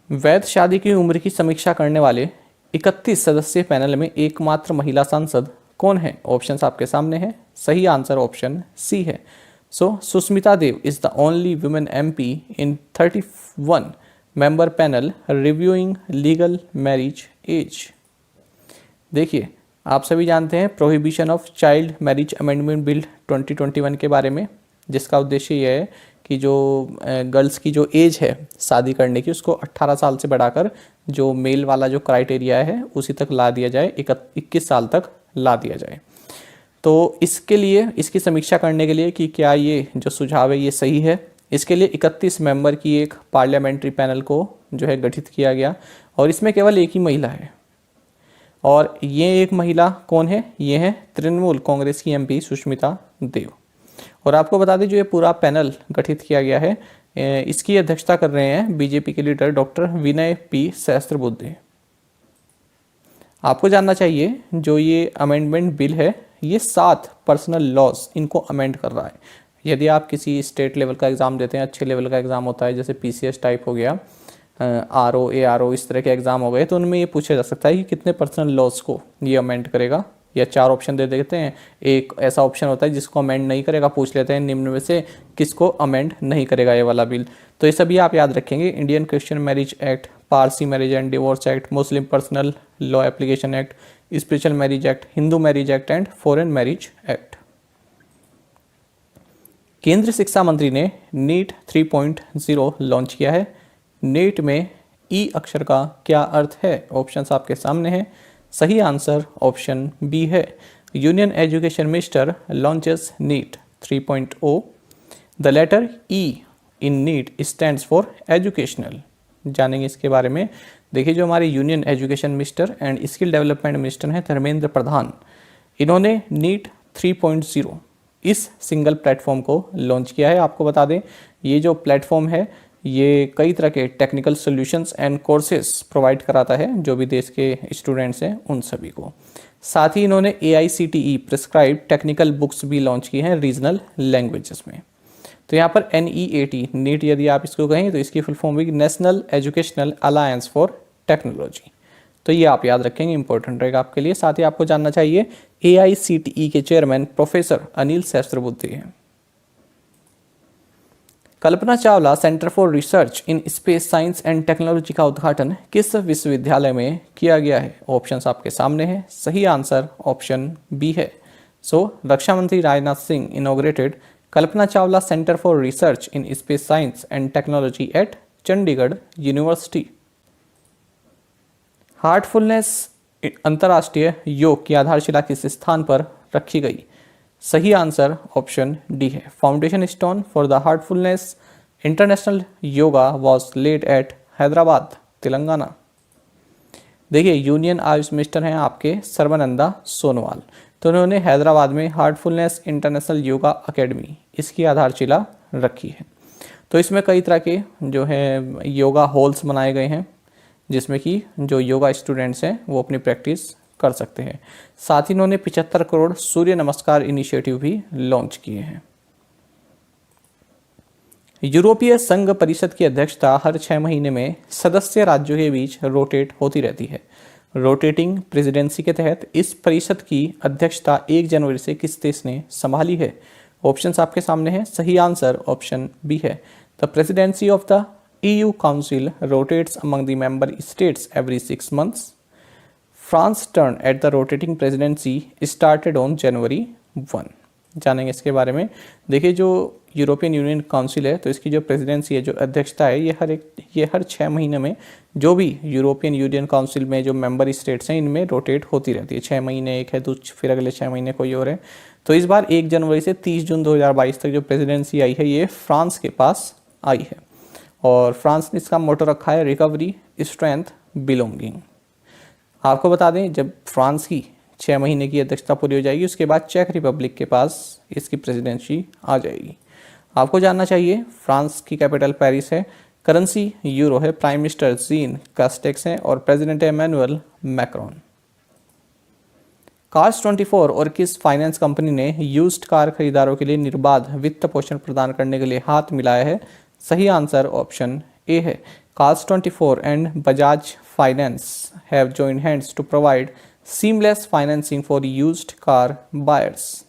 वैध शादी की उम्र की समीक्षा करने वाले 31 सदस्यीय पैनल में एकमात्र महिला सांसद कौन है? ऑप्शंस आपके सामने हैं। सही आंसर ऑप्शन सी है। So Sushmita Dev is the only women MP in 31 member panel reviewing legal marriage age. देखिए, आप सभी जानते हैं prohibition of child marriage amendment bill 2021 के बारे में, जिसका उद्देश्य यह है कि जो गर्ल्स की जो एज है शादी करने की, उसको 18 साल से बढ़ाकर जो मेल वाला जो क्राइटेरिया है उसी तक ला दिया जाए, 21 साल तक ला दिया जाए। तो इसके लिए, इसकी समीक्षा करने के लिए कि क्या ये जो सुझाव है ये सही है, इसके लिए 31 मेंबर की एक पार्लियामेंट्री पैनल को जो है गठित किया गया और इसमें केवल एक ही महिला है। और ये एक महिला कौन है? ये है तृणमूल कांग्रेस की MP सुष्मिता देव। और आपको बता दें, जो ये पूरा पैनल गठित किया गया है, इसकी अध्यक्षता कर रहे हैं BJP के लीडर डॉक्टर विनय P सहस्त्रबुद्धे। आपको जानना चाहिए, जो ये अमेंडमेंट बिल है, ये 7 पर्सनल लॉज इनको अमेंड कर रहा है। यदि आप किसी स्टेट लेवल का एग्ज़ाम देते हैं, अच्छे लेवल का एग्ज़ाम होता है, जैसे PCS टाइप हो गया, RO, ARO, इस तरह के एग्ज़ाम हो गए, तो उनमें ये पूछा जा सकता है कि कितने पर्सनल लॉज को ये अमेंड करेगा। या 4 ऑप्शन दे देते हैं। एक ऐसा ऑप्शन होता है जिसको अमेंड नहीं करेगा, पूछ लेते हैं निम्न में से किसको अमेंड नहीं करेगा ये वाला बिल। तो ये सभी आप याद रखेंगे, Indian Christian marriage act, Parsi marriage and divorce act, Muslim personal law application act, spiritual marriage act, Hindu marriage act and foreign marriage act. केंद्रीय शिक्षा मंत्री ने नीट 3.0 लॉन्च किया है। नीट में ई अक्षर का क्या अर्थ है? ऑप्शंस आपके सामने हैं। सही आंसर ऑप्शन बी है। Union education minister launches NEET 3.0। The letter E in NEET stands for educational. जानेंगे इसके बारे में। देखिए, जो हमारे union education minister and skill development minister हैं धर्मेंद्र प्रधान, इन्होंने नीट 3.0 इस सिंगल प्लेटफॉर्म को लॉन्च किया है। आपको बता दें, ये जो प्लेटफॉर्म है ये कई तरह के technical solutions and courses provide कराता है जो भी देश के स्टूडेंट्स हैं उन सभी को। साथ ही इन्होंने AICTE प्रिस्क्राइब टेक्निकल बुक्स भी लॉन्च की हैं रीजनल लैंग्वेजेस में। तो यहाँ पर NEAT नीट यदि आप इसको कहें तो इसकी फुल फॉर्म होगी national educational alliance for technology. तो ये आप याद रखेंगे, इंपॉर्टेंट रहेगा आपके लिए। साथ ही आपको जानना चाहिए AICTE के चेयरमैन प्रोफेसर अनिल सहस्त्रबुद्धे हैं। Kalpana Chawla centre for research in space science and technology का उद्घाटन किस विश्वविद्यालय में किया गया है? ऑप्शंस आपके सामने हैं। सही आंसर ऑप्शन बी है। रक्षा मंत्री Rajnath Singh inaugurated Kalpana Chawla centre for research in space science and technology at Chandigarh university. Heartfulness अंतर्राष्ट्रीय योग की आधारशिला किस स्थान पर रखी गई? सही आंसर ऑप्शन डी है। Foundation stone for the heartfulness international yoga was laid at Hyderabad Telangana. देखिए, यूनियन आयुष मिनिस्टर हैं आपके सर्बानंदा सोनोवाल, तो उन्होंने हैदराबाद में हार्टफुलनेस इंटरनेशनल योगा अकेडमी इसकी आधारशिला रखी है। तो इसमें कई तरह के जो है योगा हॉल्स बनाए गए हैं जिसमें कि जो योगा स्टूडेंट्स हैं वो अपनी प्रैक्टिस कर सकते हैं। साथ ही इन्होंने 75 करोड़ सूर्य नमस्कार इनिशिएटिव भी लॉन्च किए हैं। यूरोपीय संघ परिषद की अध्यक्षता हर 6 महीने में सदस्य राज्यों के बीच रोटेट होती रहती है। रोटेटिंग प्रेसिडेंसी के तहत इस परिषद की अध्यक्षता 1 जनवरी से किस देश ने संभाली है? ऑप्शंस आपके सामने हैं। सही आंसर ऑप्शन बी है। The presidency of the EU Council rotates among the member states every 6 months. France turn at the rotating presidency started on January 1. जानेंगे इसके बारे में। देखिए, जो यूरोपियन यूनियन काउंसिल है तो इसकी जो प्रेसिडेंसी है, जो अध्यक्षता है, ये हर 6 महीने में जो भी यूरोपियन यूनियन काउंसिल में जो मेंबर स्टेट्स हैं इनमें रोटेट होती रहती है। 6 महीने एक है तो फिर अगले 6 महीने कोई और है। तो इस बार 1 जनवरी से 30 जून 2022 तक जो प्रेसिडेंसी आई है ये फ्रांस के पास आई है और फ्रांस ने इसका मोटो रखा है रिकवरी स्ट्रेंथ बिलोंगिंग। आपको बता दें, जब फ्रांस की 6 महीने की अध्यक्षता पूरी हो जाएगी उसके बाद चेक रिपब्लिक के पास इसकी प्रेसिडेंसी आ जाएगी। आपको जानना चाहिए, फ्रांस की कैपिटल पेरिस है, करेंसी यूरो है, प्राइम मिनिस्टर जीन कास्टेक्स हैं और प्रेसिडेंट है इमैनुअल मैक्रोन। कार्स 24 और किस फाइनेंस कंपनी ने यूज्ड कार खरीदारों के लिए निर्बाध वित्त पोषण प्रदान करने के लिए हाथ मिलाया है? सही आंसर ऑप्शन ए है। Cars 24 and Bajaj Finance have joined hands to provide seamless financing for used car buyers.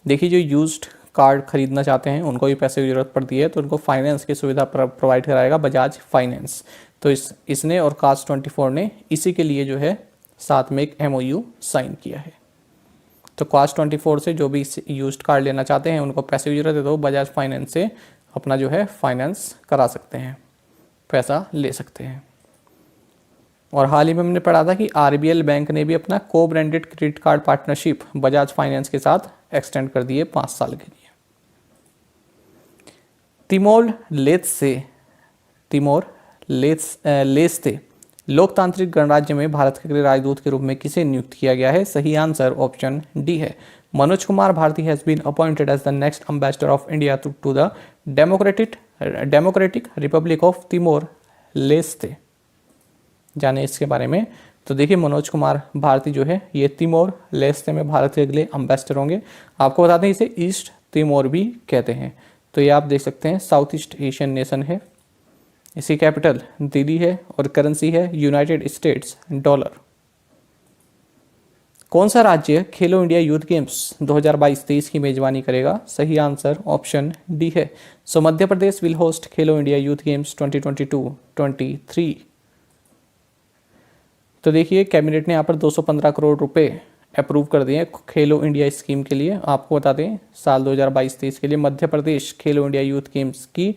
देखिए, जो यूज्ड कार खरीदना चाहते हैं उनको भी पैसे की जरूरत पड़ती है तो उनको फाइनेंस की सुविधा प्रोवाइड कराएगा बजाज फाइनेंस। तो इसने और कार्स 24 ने इसी के लिए जो है साथ में एक MOU साइन किया है। तो कार्स 24 से जो भी यूज्ड कार लेना चाहते हैं उनको पैसे की जरूरत है तो बजाज फाइनेंस से अपना जो है फाइनेंस करा सकते हैं, पैसा ले सकते हैं। और हाल ही में हमने पढ़ा था कि RBL बैंक ने भी अपना को branded credit card partnership Bajaj finance के साथ एक्सटेंड कर दिए 5 साल के लिए। तिमोर लेस्ते लोकतांत्रिक गणराज्य में भारत के राजदूत के रूप में किसे नियुक्त किया गया है? सही आंसर ऑप्शन डी है। Manoj Kumar Bharti has been appointed as the next ambassador of India to the democratic republic of Timor Leste. जाने इसके बारे में। तो देखिए, मनोज कुमार भारती जो है ये तिमोर लेस्ते में भारत के अगले एम्बेसडर होंगे। आपको बता दें इसे ईस्ट तिमोर भी कहते हैं। तो ये आप देख सकते हैं साउथ ईस्ट एशियन नेशन है। इसकी कैपिटल दिल्ली है और करेंसी है यूनाइटेड स्टेट्स डॉलर। कौन सा राज्य खेलो इंडिया यूथ गेम्स 2022-23 की मेजबानी करेगा? सही आंसर ऑप्शन डी है। सो Madhya Pradesh will host Khelo India youth games 2022-23। तो देखिए कैबिनेट ने यहाँ पर 215 करोड़ रुपए अप्रूव कर दिए खेलो इंडिया स्कीम के लिए। आपको बता दें साल 2022-23 के लिए मध्य प्रदेश खेलो इंडिया यूथ गेम्स की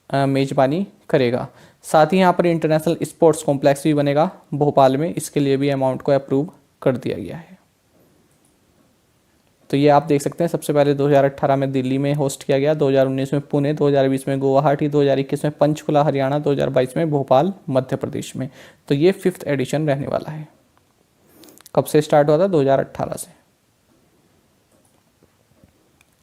मेजबानी करेगा। साथ ही यहाँ पर इंटरनेशनल स्पोर्ट्स कॉम्प्लेक्स भी बनेगा भोपाल में, इसके लिए भी अमाउंट को अप्रूव कर दिया गया है। तो ये आप देख सकते हैं सबसे पहले 2018 में दिल्ली में होस्ट किया गया, 2019 में पुणे, 2020 में गुवाहाटी, 2021 में पंचकुला हरियाणा, 2022 में भोपाल मध्य प्रदेश में। तो ये 5th एडिशन रहने वाला है। कब से स्टार्ट हुआ था? 2018 से।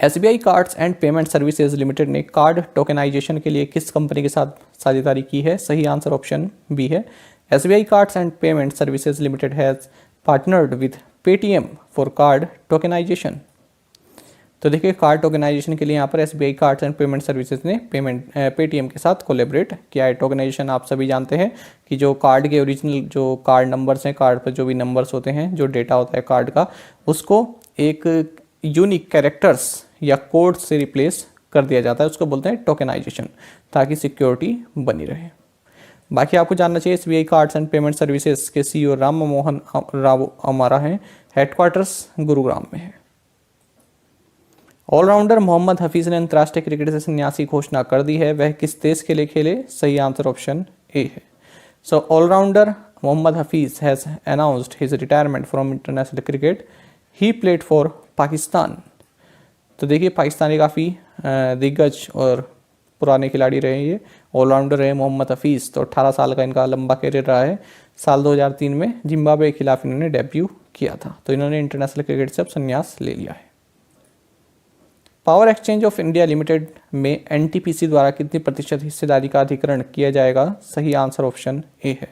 SBI cards and payment services limited ने कार्ड टोकनाइजेशन के लिए किस कंपनी के साथ साझेदारी की है? सही आंसर ऑप्शन बी है। SBI cards and payment services limited has partnered with Paytm for card tokenisation. तो देखिए कार्ड टोकनाइजेशन के लिए यहाँ पर SBI cards and payment services ने पेटीएम के साथ कोलेबरेट किया है। टोकनाइजेशन आप सभी जानते हैं कि जो कार्ड के ओरिजिनल जो कार्ड नंबर्स हैं, कार्ड पर जो भी नंबर्स होते हैं, जो डेटा होता है कार्ड का, उसको एक यूनिक कैरेक्टर्स या कोड से रिप्लेस कर दिया जाता है, उसको बोलते हैं टोकनाइजेशन, ताकि सिक्योरिटी बनी रहे। बाकी आपको जानना चाहिए SBI cards and payment services के CEO राम मोहन राव अमारा हैं, हेडक्वार्टर्स गुरुग्राम में है। ऑलराउंडर मोहम्मद हफीज ने अंतर्राष्ट्रीय क्रिकेट से संन्यास की घोषणा कर दी है, वह किस देश के लिए खेले? सही आंसर ऑप्शन ए है। So allrounder Mohammad Hafeez has announced his retirement from international cricket, he played for Pakistan. तो देखिए पाकिस्तानी काफ़ी दिग्गज और पुराने खिलाड़ी रहे, ये ऑलराउंडर रहे मोहम्मद हफीज़। तो 18 साल का इनका लंबा करियर रहा है। साल 2003 में जिम्बाब्वे के खिलाफ इन्होंने डेब्यू किया था। तो इन्होंने इंटरनेशनल क्रिकेट से अब संन्यास ले लिया है। Power exchange of India limited में NTPC द्वारा कितनी प्रतिशत हिस्सेदारी का अधिग्रहण किया जाएगा? सही आंसर ऑप्शन ए है।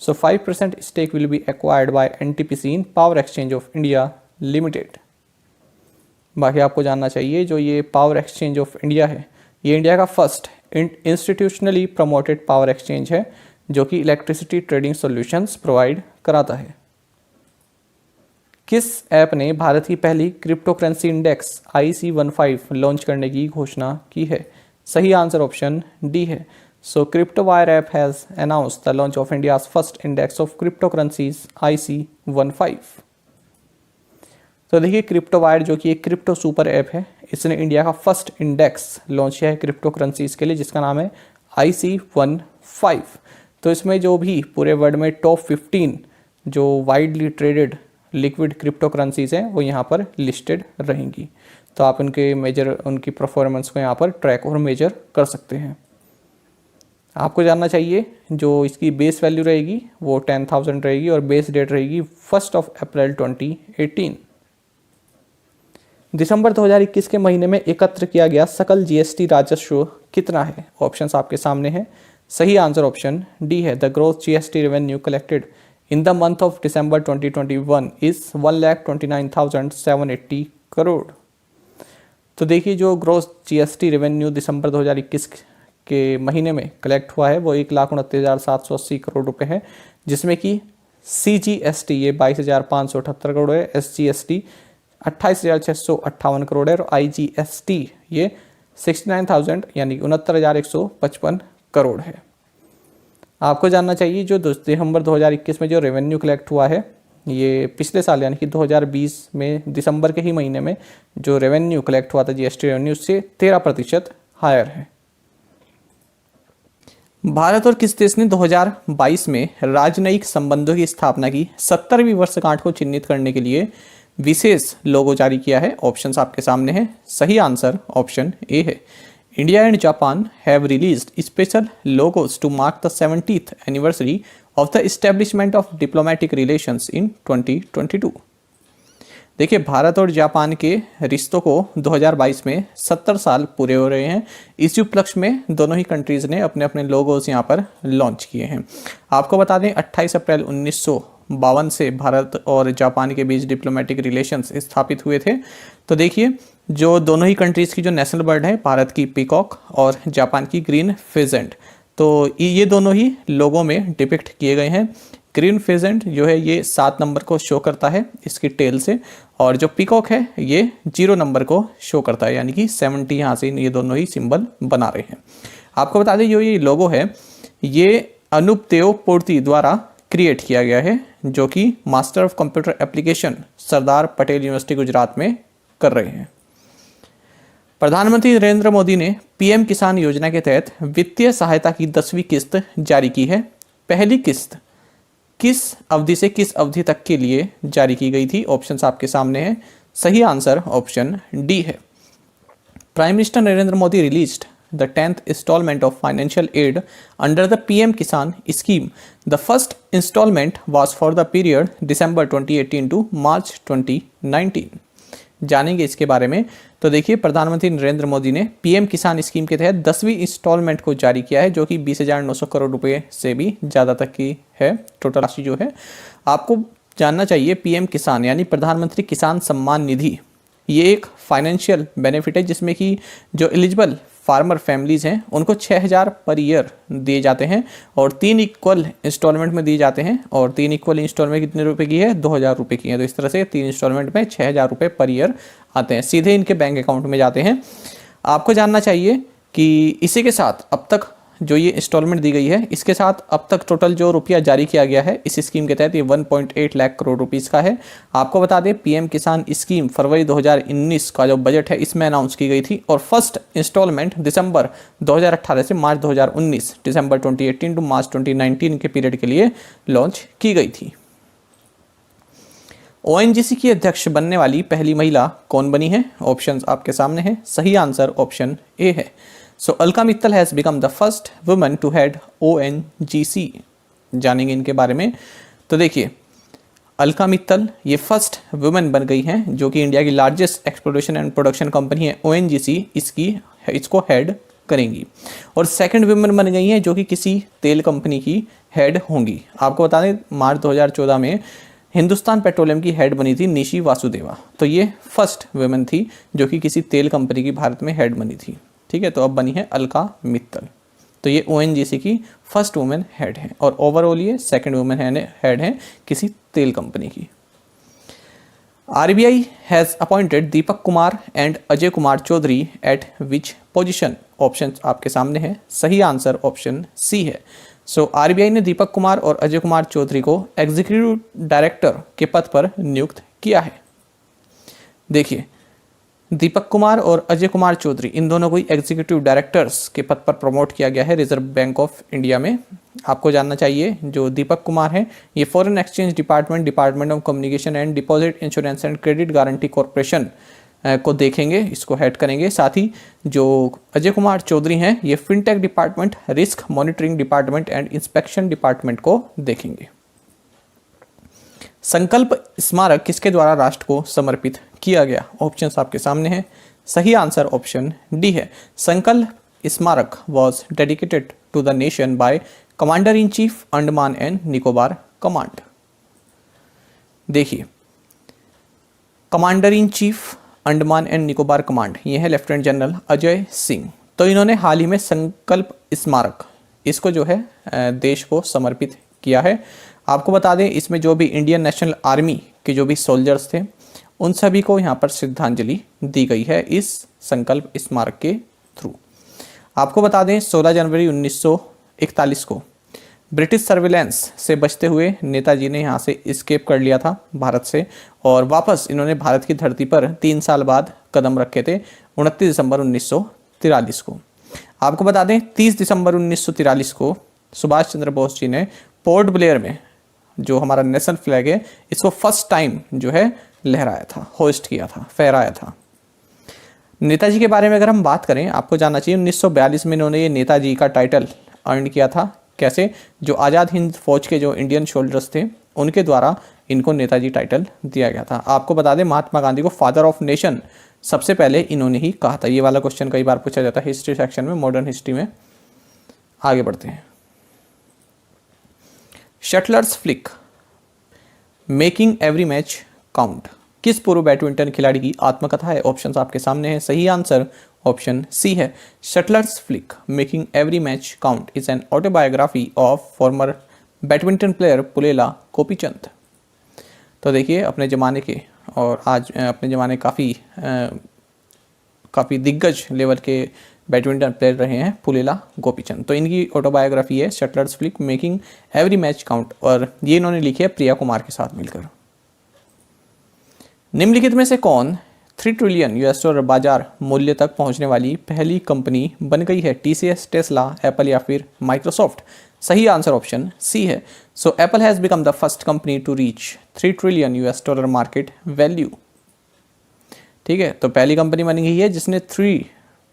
So 5% stake will be acquired by NTPC in power exchange of India limited. बाकी आपको जानना चाहिए जो ये पावर एक्सचेंज ऑफ इंडिया है, ये इंडिया का first institutionally promoted power exchange है जो कि इलेक्ट्रिसिटी ट्रेडिंग सॉल्यूशंस प्रोवाइड कराता है। किस ऐप ने भारत की पहली crypto currency index IC15 launch करने की घोषणा की है? सही आंसर ऑप्शन डी है। So CryptoWire app has announced the launch of India's first index of crypto currencies IC15। तो देखिए क्रिप्टोवायर जो कि एक क्रिप्टो सुपर ऐप है, इसने इंडिया का फर्स्ट इंडेक्स लॉन्च किया है क्रिप्टो करेंसीज के लिए, जिसका नाम है IC15। तो इसमें जो भी पूरे वर्ल्ड में टॉप 15 जो widely traded liquid crypto currencies हैं वो यहाँ पर लिस्टेड रहेंगी। तो आप उनकी परफॉर्मेंस को यहाँ पर ट्रैक और मेजर कर सकते हैं। आपको जानना चाहिए जो इसकी बेस वैल्यू रहेगी वो 10,000 रहेगी और बेस डेट रहेगी 1 अप्रैल 2018। दिसंबर 2021 के महीने में एकत्र किया गया सकल GST राजस्व कितना है? ऑप्शंस आपके सामने हैं। सही आंसर ऑप्शन डी है। The growth GST revenue collected in the month of December 2021 is 1,29,780 crore. तो देखिए जो ग्रोथ GST रेवेन्यू दिसंबर 2021 के महीने में कलेक्ट हुआ है वो 1,29,780 करोड़ रुपए है, जिसमें कि CGST ये 22,578 करोड़ है, SGST 28,658 करोड़ है और IGST ये 69,000 यानी 69,155 करोड़ है। आपको जानना चाहिए जो दिसंबर 2021 में जो रेवेन्यू कलेक्ट हुआ है ये पिछले साल यानी कि 2020 में दिसंबर के ही महीने में जो रेवेन्यू कलेक्ट हुआ था GST रेवेन्यू से 13% हायर है। भारत और किस देश ने 2022 में राजनयिक संबंधों की स्थापना की 70वीं वर्षगांठ को चिन्हित करने के लिए विशेष लोगो जारी किया है? ऑप्शंस आपके सामने हैं। सही आंसर ऑप्शन ए है। India and Japan have released special logos to mark the 70th anniversary of the establishment of diplomatic relations in 2022। देखिए भारत और जापान के रिश्तों को 2022 में 70 साल पूरे हो रहे हैं। इस उपलक्ष्य में दोनों ही कंट्रीज़ ने अपने अपने लोगोस यहाँ पर लॉन्च किए हैं। आपको बता दें 28 अप्रैल 1952 से भारत और जापान के बीच डिप्लोमेटिक रिलेशंस स्थापित हुए थे। तो देखिए जो दोनों ही कंट्रीज़ की जो नेशनल बर्ड है, भारत की पीकॉक और जापान की ग्रीन फिजेंट, तो ये दोनों ही लोगों में डिपिक्ट किए गए हैं। ग्रीन फेजेंट जो है ये 7 नंबर को शो करता है इसकी टेल से, और जो पीकॉक है ये 0 नंबर को शो करता है, यानी कि 70 यहाँ से ये दोनों ही सिंबल बना रहे हैं। आपको बता दें जो ये लोगो है ये अनूप देव पूर्ति द्वारा क्रिएट किया गया है, जो कि master of computer application Sardar Patel university Gujarat में कर रहे हैं। प्रधानमंत्री नरेंद्र मोदी ने पीएम किसान योजना के तहत वित्तीय सहायता की 10वीं किस्त जारी की है। पहली किस्त किस अवधि से किस अवधि तक के लिए जारी की गई थी? ऑप्शंस आपके सामने हैं। सही आंसर ऑप्शन डी है। Prime minister Narendra Modi released the 10th installment of financial aid under the PM Kisan scheme. The first installment was for the period December 2018 to March 2019. जानेंगे इसके बारे में। तो देखिए प्रधानमंत्री नरेंद्र मोदी ने पीएम किसान स्कीम के तहत 10वीं इंस्टॉलमेंट को जारी किया है, जो कि 20,900 करोड़ रुपए से भी ज़्यादा तक की है टोटल राशि जो है। आपको जानना चाहिए पीएम किसान यानी प्रधानमंत्री किसान सम्मान निधि ये एक फाइनेंशियल बेनिफिट है जिसमें कि जो एलिजिबल फार्मर फैमिलीज़ हैं उनको 6,000 पर ईयर दिए जाते हैं और 3 इक्वल इंस्टॉलमेंट में दिए जाते हैं। और 3 इक्वल इंस्टॉलमेंट कितने रुपए की है? 2,000 रुपये की है। तो इस तरह से 3 इंस्टॉलमेंट में 6,000 रुपये पर ईयर आते हैं, सीधे इनके बैंक अकाउंट में जाते हैं। आपको जानना चाहिए कि इसी के साथ अब तक जो ये इंस्टॉलमेंट दी गई है इसके साथ अब तक टोटल जो रुपया जारी किया गया है इस स्कीम के तहत ये 1.8 लाख करोड़ रुपीस का है। आपको बता दें पीएम किसान स्कीम फरवरी 2019 का जो बजट है इसमें अनाउंस की गई थी और फर्स्ट इंस्टॉलमेंट दिसंबर 2018 से मार्च 2019, दिसंबर 2018 टू मार्च 2019 के पीरियड के लिए लॉन्च की गई थी। ओएनजीसी की अध्यक्ष बनने वाली पहली महिला कौन बनी है? ऑप्शंस आपके सामने हैं। सही आंसर ऑप्शन ए है। So Alka Mittal has become the first woman to head ONGC. जानेंगे इनके बारे में। तो देखिए अलका मित्तल ये फर्स्ट वुमेन बन गई हैं जो कि इंडिया की largest exploration and production company है ONGC इसको हेड करेंगी। और सेकंड वुमेन बन गई हैं जो कि किसी तेल कंपनी की हेड होंगी। आपको बता दें मार्च 2014 में हिंदुस्तान पेट्रोलियम की हेड बनी थी निशी वासुदेवा। तो ये फर्स्ट वुमेन थी जो कि किसी तेल कंपनी की भारत में हेड बनी थी। ठीक है, तो अब बनी है अलका मित्तल। तो ये ONGC की फर्स्ट वुमेन हेड है और ओवरऑल ये सेकंड वुमेन हेड है किसी तेल कंपनी की। RBI has appointed Deepak Kumar and Ajay Kumar Chaudhary at which position? Option आपके सामने है। सही आंसर ऑप्शन सी है। सो RBI ने दीपक कुमार और अजय कुमार चौधरी को एग्जीक्यूटिव डायरेक्टर के पद पर नियुक्त किया है। देखिए दीपक कुमार और अजय कुमार चौधरी इन दोनों को एग्जीक्यूटिव डायरेक्टर्स के पद पर प्रमोट किया गया है रिजर्व बैंक ऑफ इंडिया में। आपको जानना चाहिए जो दीपक कुमार हैं ये foreign exchange department, department of communication and deposit insurance and credit guarantee corporation को देखेंगे, इसको हेड करेंगे। साथ ही जो अजय कुमार चौधरी हैं ये fintech department, risk monitoring department and inspection department को देखेंगे। संकल्प स्मारक किसके द्वारा राष्ट्र को समर्पित किया गया? ऑप्शंस आपके सामने हैं। सही आंसर ऑप्शन डी है। Sankalp Smarak was dedicated to the nation by commander in chief Andaman and Nicobar command. देखिए commander in chief Andaman and Nicobar command ये है लेफ्टिनेंट जनरल अजय सिंह। तो इन्होंने हाल ही में संकल्प स्मारक इसको जो है देश को समर्पित किया है। आपको बता दें इसमें जो भी इंडियन नेशनल आर्मी के जो भी सोल्जर्स थे उन सभी को यहाँ पर श्रद्धांजलि दी गई है इस संकल्प स्मारक के थ्रू। आपको बता दें 16 जनवरी 1941 को ब्रिटिश सर्विलेंस से बचते हुए नेताजी ने यहाँ से एस्केप कर लिया था भारत से और वापस इन्होंने भारत की धरती पर 3 साल बाद कदम रखे थे 29 दिसंबर 1943 को। आपको बता दें 30 दिसंबर 1943 को सुभाष चंद्र बोस जी ने पोर्ट ब्लेयर में जो हमारा नेशनल फ्लैग है इसको फर्स्ट टाइम जो है लहराया था, होस्ट किया था, फहराया था। नेताजी के बारे में अगर हम बात करें आपको जानना चाहिए 1942 में इन्होंने ये नेताजी का टाइटल अर्न किया था। कैसे? जो आज़ाद हिंद फौज के जो इंडियन सोल्जर्स थे उनके द्वारा इनको नेताजी टाइटल दिया गया था। आपको बता दें महात्मा गांधी को फादर ऑफ नेशन सबसे पहले इन्होंने ही कहा था। ये वाला क्वेश्चन कई बार पूछा जाता है हिस्ट्री सेक्शन में, मॉडर्न हिस्ट्री में। आगे बढ़ते हैं। Shuttlers flick making every match count किस पूर्व बैडमिंटन खिलाड़ी की आत्मकथा है? ऑप्शंस आपके सामने हैं। सही आंसर ऑप्शन सी है। Shuttlers flick making every match count is an autobiography of former badminton player Pullela Gopichand. तो देखिए अपने ज़माने के और आज अपने ज़माने काफ़ी दिग्गज लेवल के बैडमिंटन प्लेयर रहे हैं पुलेला गोपीचंद। तो इनकी ऑटोबायोग्राफी है shuttlers flick making every match count, और ये इन्होंने लिखी है प्रिया कुमार के साथ मिलकर। निम्नलिखित में से कौन 3 ट्रिलियन $, बाजार मूल्य तक पहुंचने वाली पहली कंपनी बन गई है? TCS, टेस्ला, एप्पल या फिर माइक्रोसॉफ्ट? सही आंसर ऑप्शन सी है। So Apple has become the first company to reach 3 trillion $, market value. ठीक है, तो पहली कंपनी बन गई है जिसने 3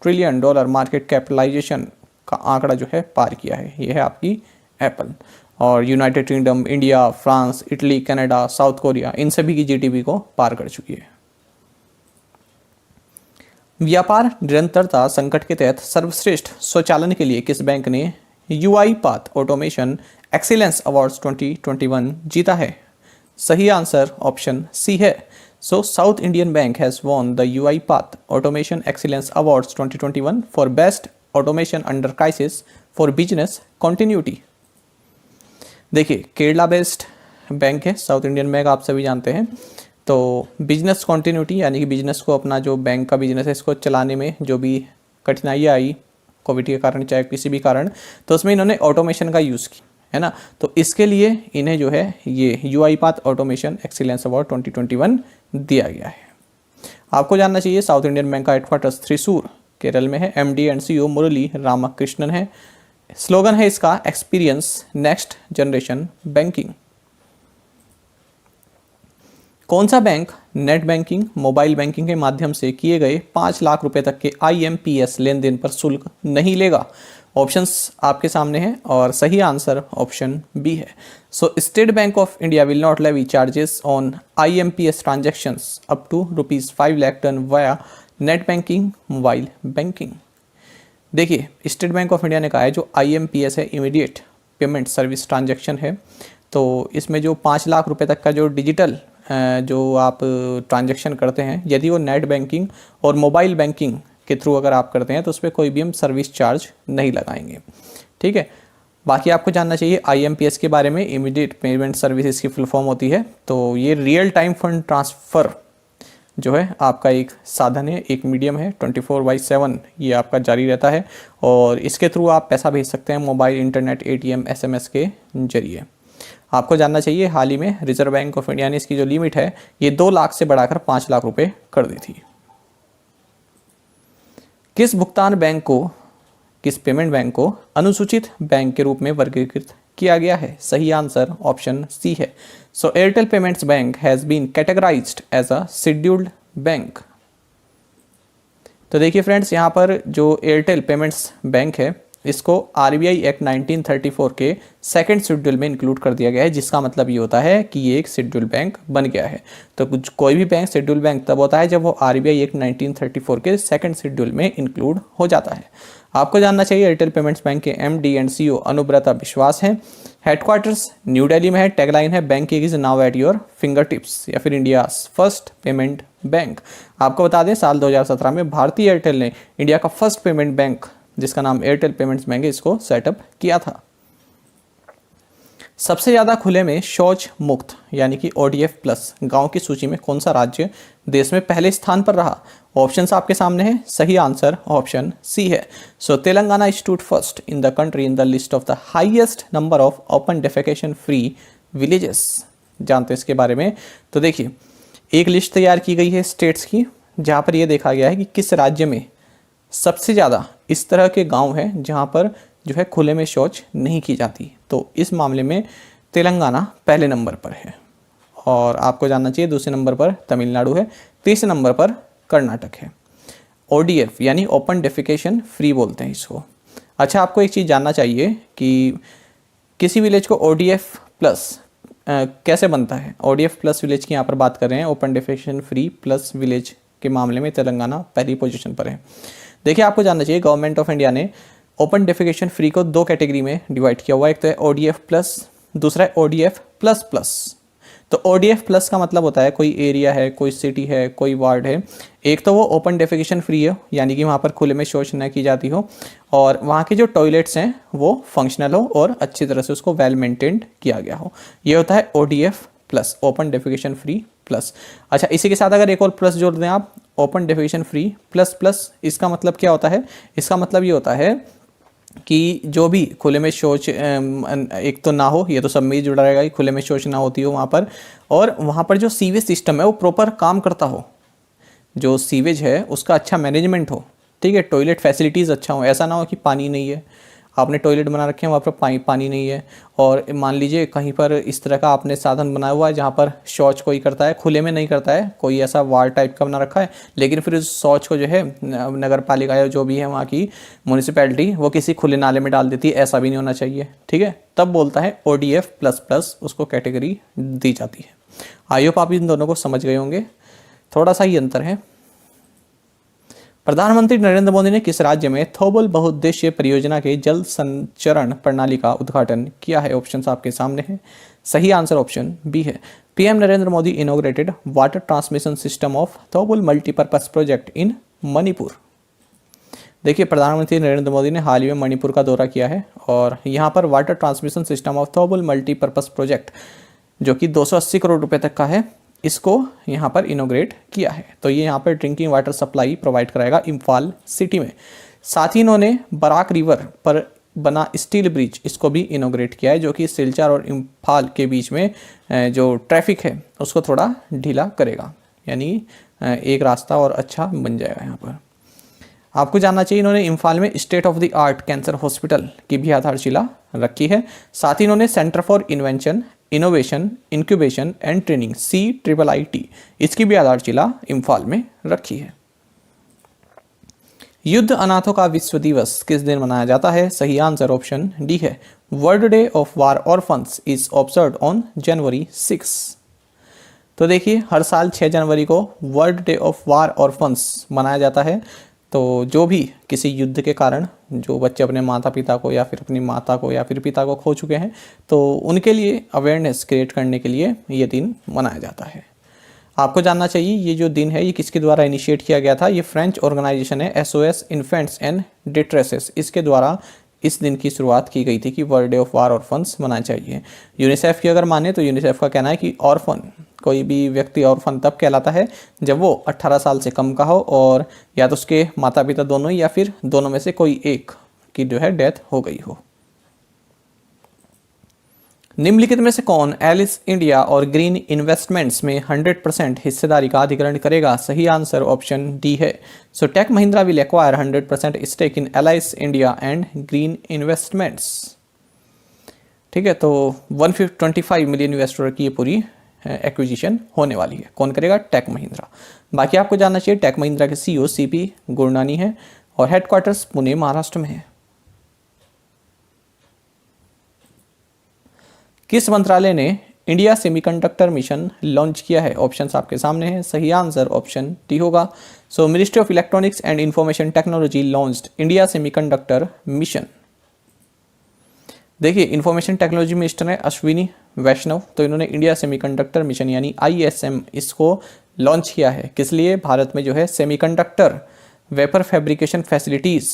ट्रिलियन $, मार्केट कैपिटलाइजेशन का आंकड़ा जो है पार किया है। यह है आपकी एप्पल। और United Kingdom, India, France, Italy, Canada, South Korea, इन सभी की GDP को पार कर चुकी है। व्यापार निरंतरता संकट के तहत सर्वश्रेष्ठ स्वचालन के लिए किस बैंक ने UiPath ऑटोमेशन एक्सीलेंस अवार्ड्स 2021 जीता है? सही आंसर ऑप्शन सी है। So South Indian bank has won the UiPath automation excellence awards 2021 for best automation under crisis for business continuity. देखिए केरला बेस्ड बैंक है साउथ इंडियन बैंक, आप सभी जानते हैं। तो बिजनेस कॉन्टिन्यूटी यानी कि बिजनेस को, अपना जो बैंक का बिजनेस है इसको चलाने में जो भी कठिनाइयाँ आई कोविड के कारण चाहे किसी भी कारण, तो उसमें इन्होंने ऑटोमेशन का यूज़ किया है ना। तो इसके लिए इन्हें जो है ये UiPath ऑटोमेशन एक्सीलेंस अवार्ड 2021 दिया गया है। आपको जानना चाहिए साउथ इंडियन बैंक का हेडक्वार्टर्स थ्रिसूर केरल में है। MD एंड CEO मुरली रामकृष्णन है। स्लोगन है इसका एक्सपीरियंस नेक्स्ट जनरेशन बैंकिंग। कौन सा bank net banking, mobile banking के माध्यम से किए गए 5 लाख रुपए तक के IMPS लेन देन पर शुल्क नहीं लेगा? ऑप्शंस आपके सामने हैं और सही आंसर ऑप्शन बी है। So State Bank of India will not levy charges on IMPS transactions up to ₹5 lakh done via net banking mobile banking. देखिए स्टेट बैंक ऑफ इंडिया ने कहा है जो IMPS है इमीडिएट पेमेंट सर्विस ट्रांजैक्शन है, तो इसमें जो 5 लाख रुपए तक का जो डिजिटल जो आप ट्रांजैक्शन करते हैं, यदि वो नेट बैंकिंग और मोबाइल बैंकिंग के थ्रू अगर आप करते हैं तो उस पर कोई भी हम सर्विस चार्ज नहीं लगाएंगे। ठीक है, बाकी आपको जानना चाहिए IMPS के बारे में। इमीडिएट पेमेंट सर्विसेज की फुल फॉर्म होती है। तो ये रियल टाइम फंड ट्रांसफ़र जो है आपका एक साधन है, एक मीडियम है, 24/7 ये आपका जारी रहता है और इसके थ्रू आप पैसा भेज सकते हैं मोबाइल, इंटरनेट, ATM, SMS के जरिए। आपको जानना चाहिए हाल ही में रिजर्व बैंक ऑफ इंडिया ने इसकी जो लिमिट है ये 2 लाख से बढ़ाकर 5 लाख रुपए कर दी थी। किस पेमेंट बैंक को अनुसूचित बैंक के रूप में वर्गीकृत किया गया है? सही आंसर ऑप्शन सी है। So Airtel payments bank has been categorized as a scheduled bank. तो देखिए फ्रेंड्स, यहाँ पर जो एयरटेल पेमेंट्स बैंक है इसको RBI एक्ट 1934 के सेकंड शेड्यूल में इंक्लूड कर दिया गया है, जिसका मतलब ये होता है कि ये एक शेड्यूल बैंक बन गया है। तो कोई भी बैंक शेड्यूल बैंक तब होता है जब वो RBI एक्ट 1934 के सेकंड शेड्यूल में इंक्लूड हो जाता है। आपको जानना चाहिए एयरटेल पेमेंट्स बैंक के MD एंड CEO अनुब्रता विश्वास हैं। हेडक्वार्टर्स न्यू दिल्ली में है। टैगलाइन है bank is now at your finger tips या फिर इंडिया फर्स्ट पेमेंट बैंक। आपको बता दें साल 2017 में भारतीय एयरटेल ने इंडिया का फर्स्ट पेमेंट बैंक जिसका नाम एयरटेल पेमेंट्स बैंक है इसको सेटअप किया था। सबसे ज़्यादा खुले में शौच मुक्त यानी कि ODF प्लस गाँव की सूची में कौन सा राज्य देश में पहले स्थान पर रहा? ऑप्शंस आपके सामने हैं। सही आंसर ऑप्शन सी है। So Telangana stood first in the country in the list of the highest number of open defecation free villages. जानते हैं इसके बारे में। तो देखिए एक लिस्ट तैयार की गई है स्टेट्स की, जहाँ पर यह देखा गया है कि किस राज्य में सबसे ज़्यादा इस तरह के गांव हैं जहां पर जो है खुले में शौच नहीं की जाती। तो इस मामले में तेलंगाना पहले नंबर पर है और आपको जानना चाहिए दूसरे नंबर पर तमिलनाडु है, तीसरे नंबर पर कर्नाटक है। ODF यानी ओपन डेफिकेशन फ्री बोलते हैं इसको। अच्छा, आपको एक चीज़ जानना चाहिए कि किसी विलेज को ODF प्लस कैसे बनता है। ODF प्लस विलेज की यहाँ पर बात कर रहे हैं। Open defecation free plus village के मामले में तेलंगाना पहली पोजीशन पर है। देखिए आपको जानना चाहिए गवर्नमेंट ऑफ इंडिया ने ओपन डेफिकेशन फ्री को 2 कैटेगरी में डिवाइड किया हुआ है। एक तो है ODF प्लस, दूसरा है ODF प्लस प्लस। तो ODF प्लस का मतलब होता है कोई एरिया है, कोई सिटी है, कोई वार्ड है, एक तो वो ओपन डेफिकेशन फ्री हो, यानी कि वहाँ पर खुले में शौच न की जाती हो, और वहाँ के जो टॉयलेट्स हैं वो फंक्शनल हो और अच्छी तरह से उसको वेल मेंटेन्ड किया गया हो। ये होता है ODF plus, open defecation free plus. अच्छा, इसी के साथ अगर एक और प्लस जोड़ दें आप, open defecation free plus plus, इसका मतलब क्या होता है? इसका मतलब ये होता है कि जो भी खुले में शौच एक तो ना हो, ये तो सब में ही जुड़ा रहेगा कि खुले में शौच ना होती हो वहाँ पर, और वहाँ पर जो सीवेज सिस्टम है वो प्रॉपर काम करता हो, जो सीवेज है उसका अच्छा मैनेजमेंट हो, ठीक है, टॉयलेट फैसिलिटीज़ अच्छा हो, ऐसा ना हो कि पानी नहीं है, आपने टॉयलेट बना रखे हैं वहाँ पर पानी नहीं है, और मान लीजिए कहीं पर इस तरह का आपने साधन बनाया हुआ है जहाँ पर शौच कोई करता है, खुले में नहीं करता है, कोई ऐसा वार्ड टाइप का बना रखा है, लेकिन फिर उस शौच को जो है नगर पालिका या जो भी है वहाँ की म्यूनिसिपैलिटी वो किसी खुले नाले में डाल देती है, ऐसा भी नहीं होना चाहिए, ठीक है। तब बोलता है ODF प्लस प्लस, उसको कैटेगरी दी जाती है। आई होप आप इन दोनों को समझ गए होंगे, थोड़ा सा ही अंतर है। प्रधानमंत्री नरेंद्र मोदी ने किस राज्य में थोबल बहुउद्देशीय परियोजना के जल संचरण प्रणाली का उद्घाटन किया है? ऑप्शंस आपके सामने हैं। सही आंसर ऑप्शन बी है। PM Narendra Modi inaugurated water transmission system of Thoubal multipurpose project in Manipur. देखिए, प्रधानमंत्री नरेंद्र मोदी ने हाल ही में मणिपुर का दौरा किया है और यहाँ पर water transmission system of Thoubal multipurpose project जो कि 280 करोड़ रुपए तक का है, इसको यहाँ पर इनोग्रेट किया है। तो ये यहाँ पर ड्रिंकिंग वाटर सप्लाई प्रोवाइड कराएगा इम्फाल सिटी में। साथ ही इन्होंने बराक रिवर पर बना स्टील ब्रिज, इसको भी इनोग्रेट किया है, जो कि सिलचर और इम्फाल के बीच में जो ट्रैफिक है उसको थोड़ा ढीला करेगा, यानी एक रास्ता और अच्छा बन जाएगा। यहाँ पर आपको जानना चाहिए इन्होंने इम्फाल में state of the art cancer hospital की भी आधारशिला रखी है। साथ ही इन्होंने centre for invention, innovation, incubation and training CIIT, इसकी भी आधारशिला इम्फाल में रखी है। युद्ध अनाथों का विश्व दिवस किस दिन मनाया जाता है? सही आंसर ऑप्शन डी है। World day of war orphans is observed on January 6। तो देखिए, हर साल 6 जनवरी को world day of war orphans मनाया जाता है। तो जो भी किसी युद्ध के कारण जो बच्चे अपने माता पिता को या फिर अपनी माता को या फिर पिता को खो चुके हैं, तो उनके लिए अवेयरनेस क्रिएट करने के लिए ये दिन मनाया जाता है। आपको जानना चाहिए ये जो दिन है ये किसके द्वारा इनिशिएट किया गया था? ये फ्रेंच ऑर्गेनाइजेशन है SOS इन्फेंट्स एंड डिट्रेसेस, इसके द्वारा इस दिन की शुरुआत की गई थी कि world day of war orphans मनाना चाहिए। यूनिसेफ की अगर माने तो यूनिसेफ का कहना है कि ऑर्फन, कोई भी व्यक्ति ऑर्फन तब कहलाता है जब वो 18 साल से कम का हो और या तो उसके माता पिता दोनों या फिर दोनों में से कोई एक की जो है डेथ हो गई हो। निम्नलिखित में से कौन एलिस इंडिया और ग्रीन इन्वेस्टमेंट्स में 100% हिस्सेदारी का अधिग्रहण करेगा? सही आंसर ऑप्शन डी है। So Tech Mahindra will acquire 100% stake in Allyis India and green investments. ठीक है, तो 125 मिलियन इन्वेस्टर की ये पूरी एक्विजिशन होने वाली है। कौन करेगा? टेक महिंद्रा। बाकी आपको जानना चाहिए टेक महिंद्रा के CEO CP गुरनानी है और हेडक्वार्टर्स पुणे महाराष्ट्र में है। किस मंत्रालय ने इंडिया सेमीकंडक्टर मिशन लॉन्च किया है? ऑप्शंस आपके सामने हैं। सही आंसर ऑप्शन डी होगा। सो ministry of electronics and information technology launched India semiconductor mission. देखिए, इंफॉर्मेशन टेक्नोलॉजी मिनिस्टर है अश्विनी वैष्णव, तो इन्होंने इंडिया सेमीकंडक्टर मिशन यानी ISM इसको लॉन्च किया है। किस लिए? भारत में जो है सेमीकंडक्टर वेपर फैब्रिकेशन फैसिलिटीज़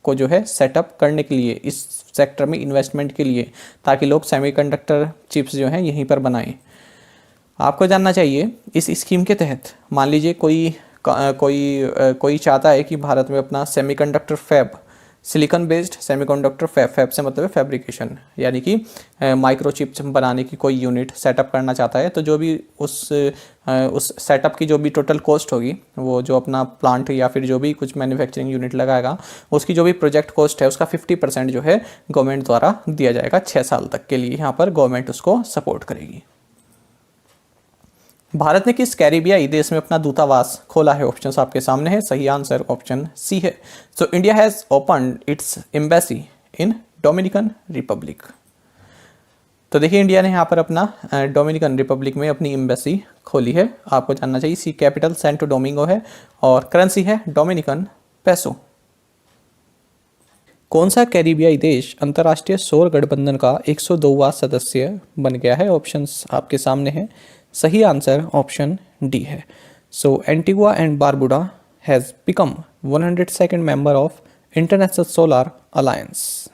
को जो है सेटअप करने के लिए, इस सेक्टर में इन्वेस्टमेंट के लिए, ताकि लोग सेमीकंडक्टर चिप्स जो हैं यहीं पर बनाएं। आपको जानना चाहिए इस स्कीम के तहत मान लीजिए कोई चाहता है कि भारत में अपना semiconductor fab, silicon based semiconductor fab से मतलब है फैब्रिकेशन, यानी कि माइक्रोचिप्स बनाने की कोई यूनिट सेटअप करना चाहता है, तो जो भी उस सेटअप की जो भी टोटल कॉस्ट होगी, वो जो अपना प्लांट या फिर जो भी कुछ मैन्युफैक्चरिंग यूनिट लगाएगा, उसकी जो भी प्रोजेक्ट कॉस्ट है उसका 50% जो है गवर्नमेंट द्वारा दिया जाएगा 6 साल तक के लिए। यहाँ पर गवर्नमेंट उसको सपोर्ट करेगी। भारत ने किस कैरिबियाई देश में अपना दूतावास खोला है? ऑप्शंस आपके सामने है। सही आंसर ऑप्शन सी है। So India has opened it's embassy in Dominican Republic. तो देखिए, इंडिया ने यहाँ पर अपना डोमिनिकन रिपब्लिक में अपनी एम्बेसी खोली है। आपको जानना चाहिए सी कैपिटल सेंटो डोमिंगो है और करेंसी है डोमिनिकन पेसो। कौन सा कैरिबियाई देश अंतर्राष्ट्रीय सौर गठबंधन का 102वां सदस्य बन गया है? ऑप्शंस आपके सामने हैं। सही आंसर ऑप्शन डी है। So Antigua and Barbuda has become 102nd member of international solar alliance.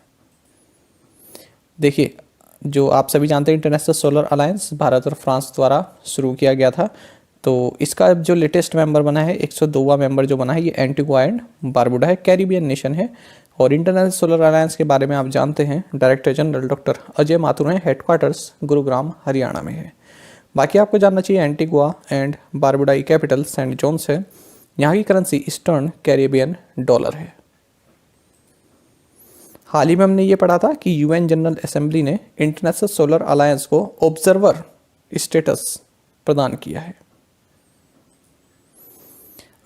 देखिए, जो आप सभी जानते हैं इंटरनेशनल सोलर अलायंस भारत और फ्रांस द्वारा शुरू किया गया था। तो इसका जो लेटेस्ट मेंबर बना है 102वां मेंबर जो बना है ये एंटीगुआ एंड बारबुडा है, कैरिबियन नेशन है। और इंटरनेशनल सोलर अलायंस के बारे में आप जानते हैं director general doctor Ajay Mathur हैं, हेडक्वार्टर्स गुरुग्राम हरियाणा में है। बाकी आपको जानना चाहिए एंटीगुआ एंड बारबुडा की कैपिटल सेंट जोन्स है। यहाँ की करेंसी ईस्टर्न कैरिबियन डॉलर है। हाल ही में हमने ये पढ़ा था कि यूएन जनरल असेंबली ने इंटरनेशनल सोलर अलायंस को ऑब्जर्वर स्टेटस प्रदान किया है।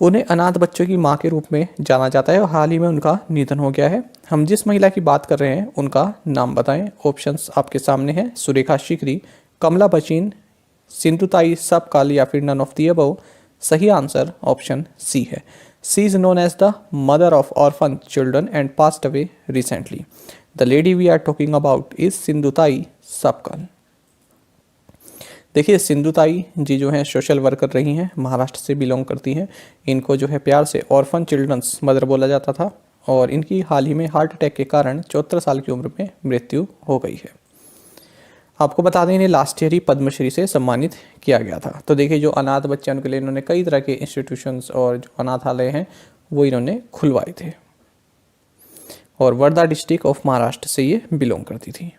उन्हें अनाथ बच्चों की मां के रूप में जाना जाता है और हाल ही में उनका निधन हो गया है। हम जिस महिला की बात कर रहे हैं उनका नाम बताएं। ऑप्शंस आपके सामने हैं। सुरेखा शिकरी, कमला बचीन, सिंधुताई सबकाल या फिर नन ऑफ द अबव। सही आंसर ऑप्शन सी है। C is known as the mother of orphan children and passed away recently. The lady we are talking about is Sindhutai Sapkal. देखिए, सिंधुताई जी जो हैं सोशल वर्कर रही हैं, महाराष्ट्र से बिलोंग करती हैं। इनको जो है प्यार से ऑर्फन चिल्ड्रंस मदर बोला जाता था और इनकी हाल ही में हार्ट अटैक के कारण 74 साल की उम्र में मृत्यु हो गई है। आपको बता दें इन्हें लास्ट ईयर ही पद्मश्री से सम्मानित किया गया था। तो देखिए, जो अनाथ बच्चे उनके लिए इन्होंने कई तरह के इंस्टीट्यूशंस और जो अनाथालय हैं वो इन्होंने खुलवाए थे और वर्धा डिस्ट्रिक्ट ऑफ महाराष्ट्र से ये बिलोंग करती थी।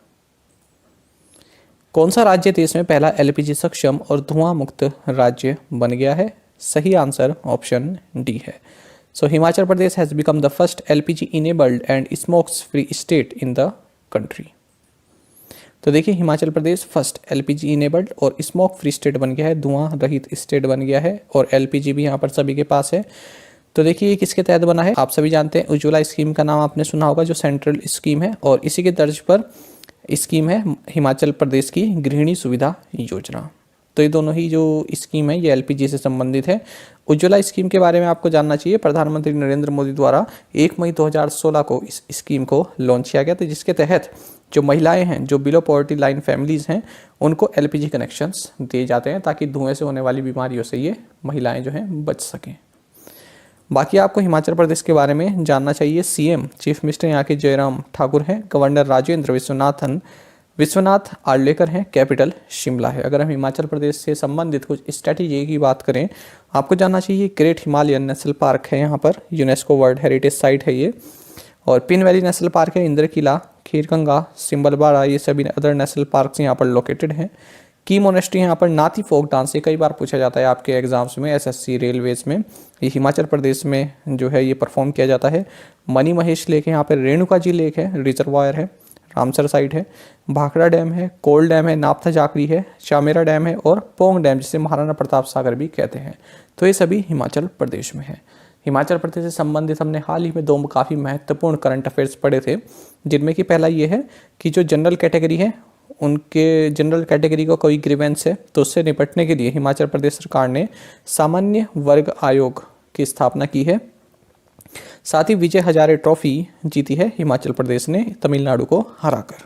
कौन सा राज्य देश में पहला एलपीजी सक्षम और धुआं मुक्त राज्य बन गया है? सही आंसर ऑप्शन डी है। So Himachal Pradesh has become the first LPG enabled and smokes free state in the country. तो देखिए, Himachal Pradesh first LPG enabled और स्मोक फ्री स्टेट बन गया है, धुआं रहित स्टेट बन गया है और एलपीजी भी यहाँ पर सभी के पास है। तो देखिए, ये किसके तहत बना है? आप सभी जानते हैं उज्ज्वला स्कीम का नाम आपने सुना होगा, जो सेंट्रल स्कीम है और इसी के तर्ज पर स्कीम है हिमाचल प्रदेश की गृहिणी सुविधा योजना। तो ये दोनों ही जो स्कीम है ये एलपीजी से संबंधित है। उज्ज्वला स्कीम के बारे में आपको जानना चाहिए। प्रधानमंत्री नरेंद्र मोदी द्वारा 1 मई 2016 को इस स्कीम को लॉन्च किया गया था, जिसके तहत जो महिलाएं हैं, जो बिलो पॉवर्टी लाइन फैमिलीज हैं, उनको एलपीजी कनेक्शंस दिए जाते हैं ताकि धुएं से होने वाली बीमारियों से ये महिलाएं जो हैं बच सकें। बाकी आपको हिमाचल प्रदेश के बारे में जानना चाहिए। सीएम चीफ मिनिस्टर यहाँ के जयराम ठाकुर हैं। गवर्नर राजेंद्र विश्वनाथ आर्लेकर हैं। कैपिटल शिमला है। अगर हम हिमाचल प्रदेश से संबंधित कुछ स्ट्रैटेजी की बात करें, आपको जानना चाहिए ग्रेट हिमालयन नेशनल पार्क है यहाँ पर, यूनेस्को वर्ल्ड हेरिटेज साइट है ये। और पिन वैली नेशनल पार्क है, इंद्र किला, खीरगंगा, सिम्बलबाड़ा, ये सभी अदर नेशनल पार्क यहाँ पर लोकेटेड हैं। की मोनेस्ट्री यहाँ पर नाती फोक डांस, ये कई बार पूछा जाता है आपके एग्जाम्स में, एसएससी रेलवेज में। ये हिमाचल प्रदेश में जो है ये परफॉर्म किया जाता है। मनी महेश लेक है यहाँ पर, रेणुका जी लेक है, रिजर्वायर है, रामसर साइट है, भाखड़ा डैम है, कोल डैम है, नापथा जाकरी है, चामेरा डैम है और पोंग डैम, जिसे महाराणा प्रताप सागर भी कहते हैं। तो ये सभी हिमाचल प्रदेश में है। हिमाचल प्रदेश से संबंधित हमने हाल ही में 2 काफ़ी महत्वपूर्ण करंट अफेयर्स पढ़े थे, जिनमें कि पहला ये है कि जो जनरल कैटेगरी है, उनके जनरल कैटेगरी को कोई ग्रीवेंस है तो उससे निपटने के लिए हिमाचल प्रदेश सरकार ने सामान्य वर्ग आयोग की स्थापना की है। साथ ही विजय हजारे ट्रॉफी जीती है हिमाचल प्रदेश ने तमिलनाडु को हराकर।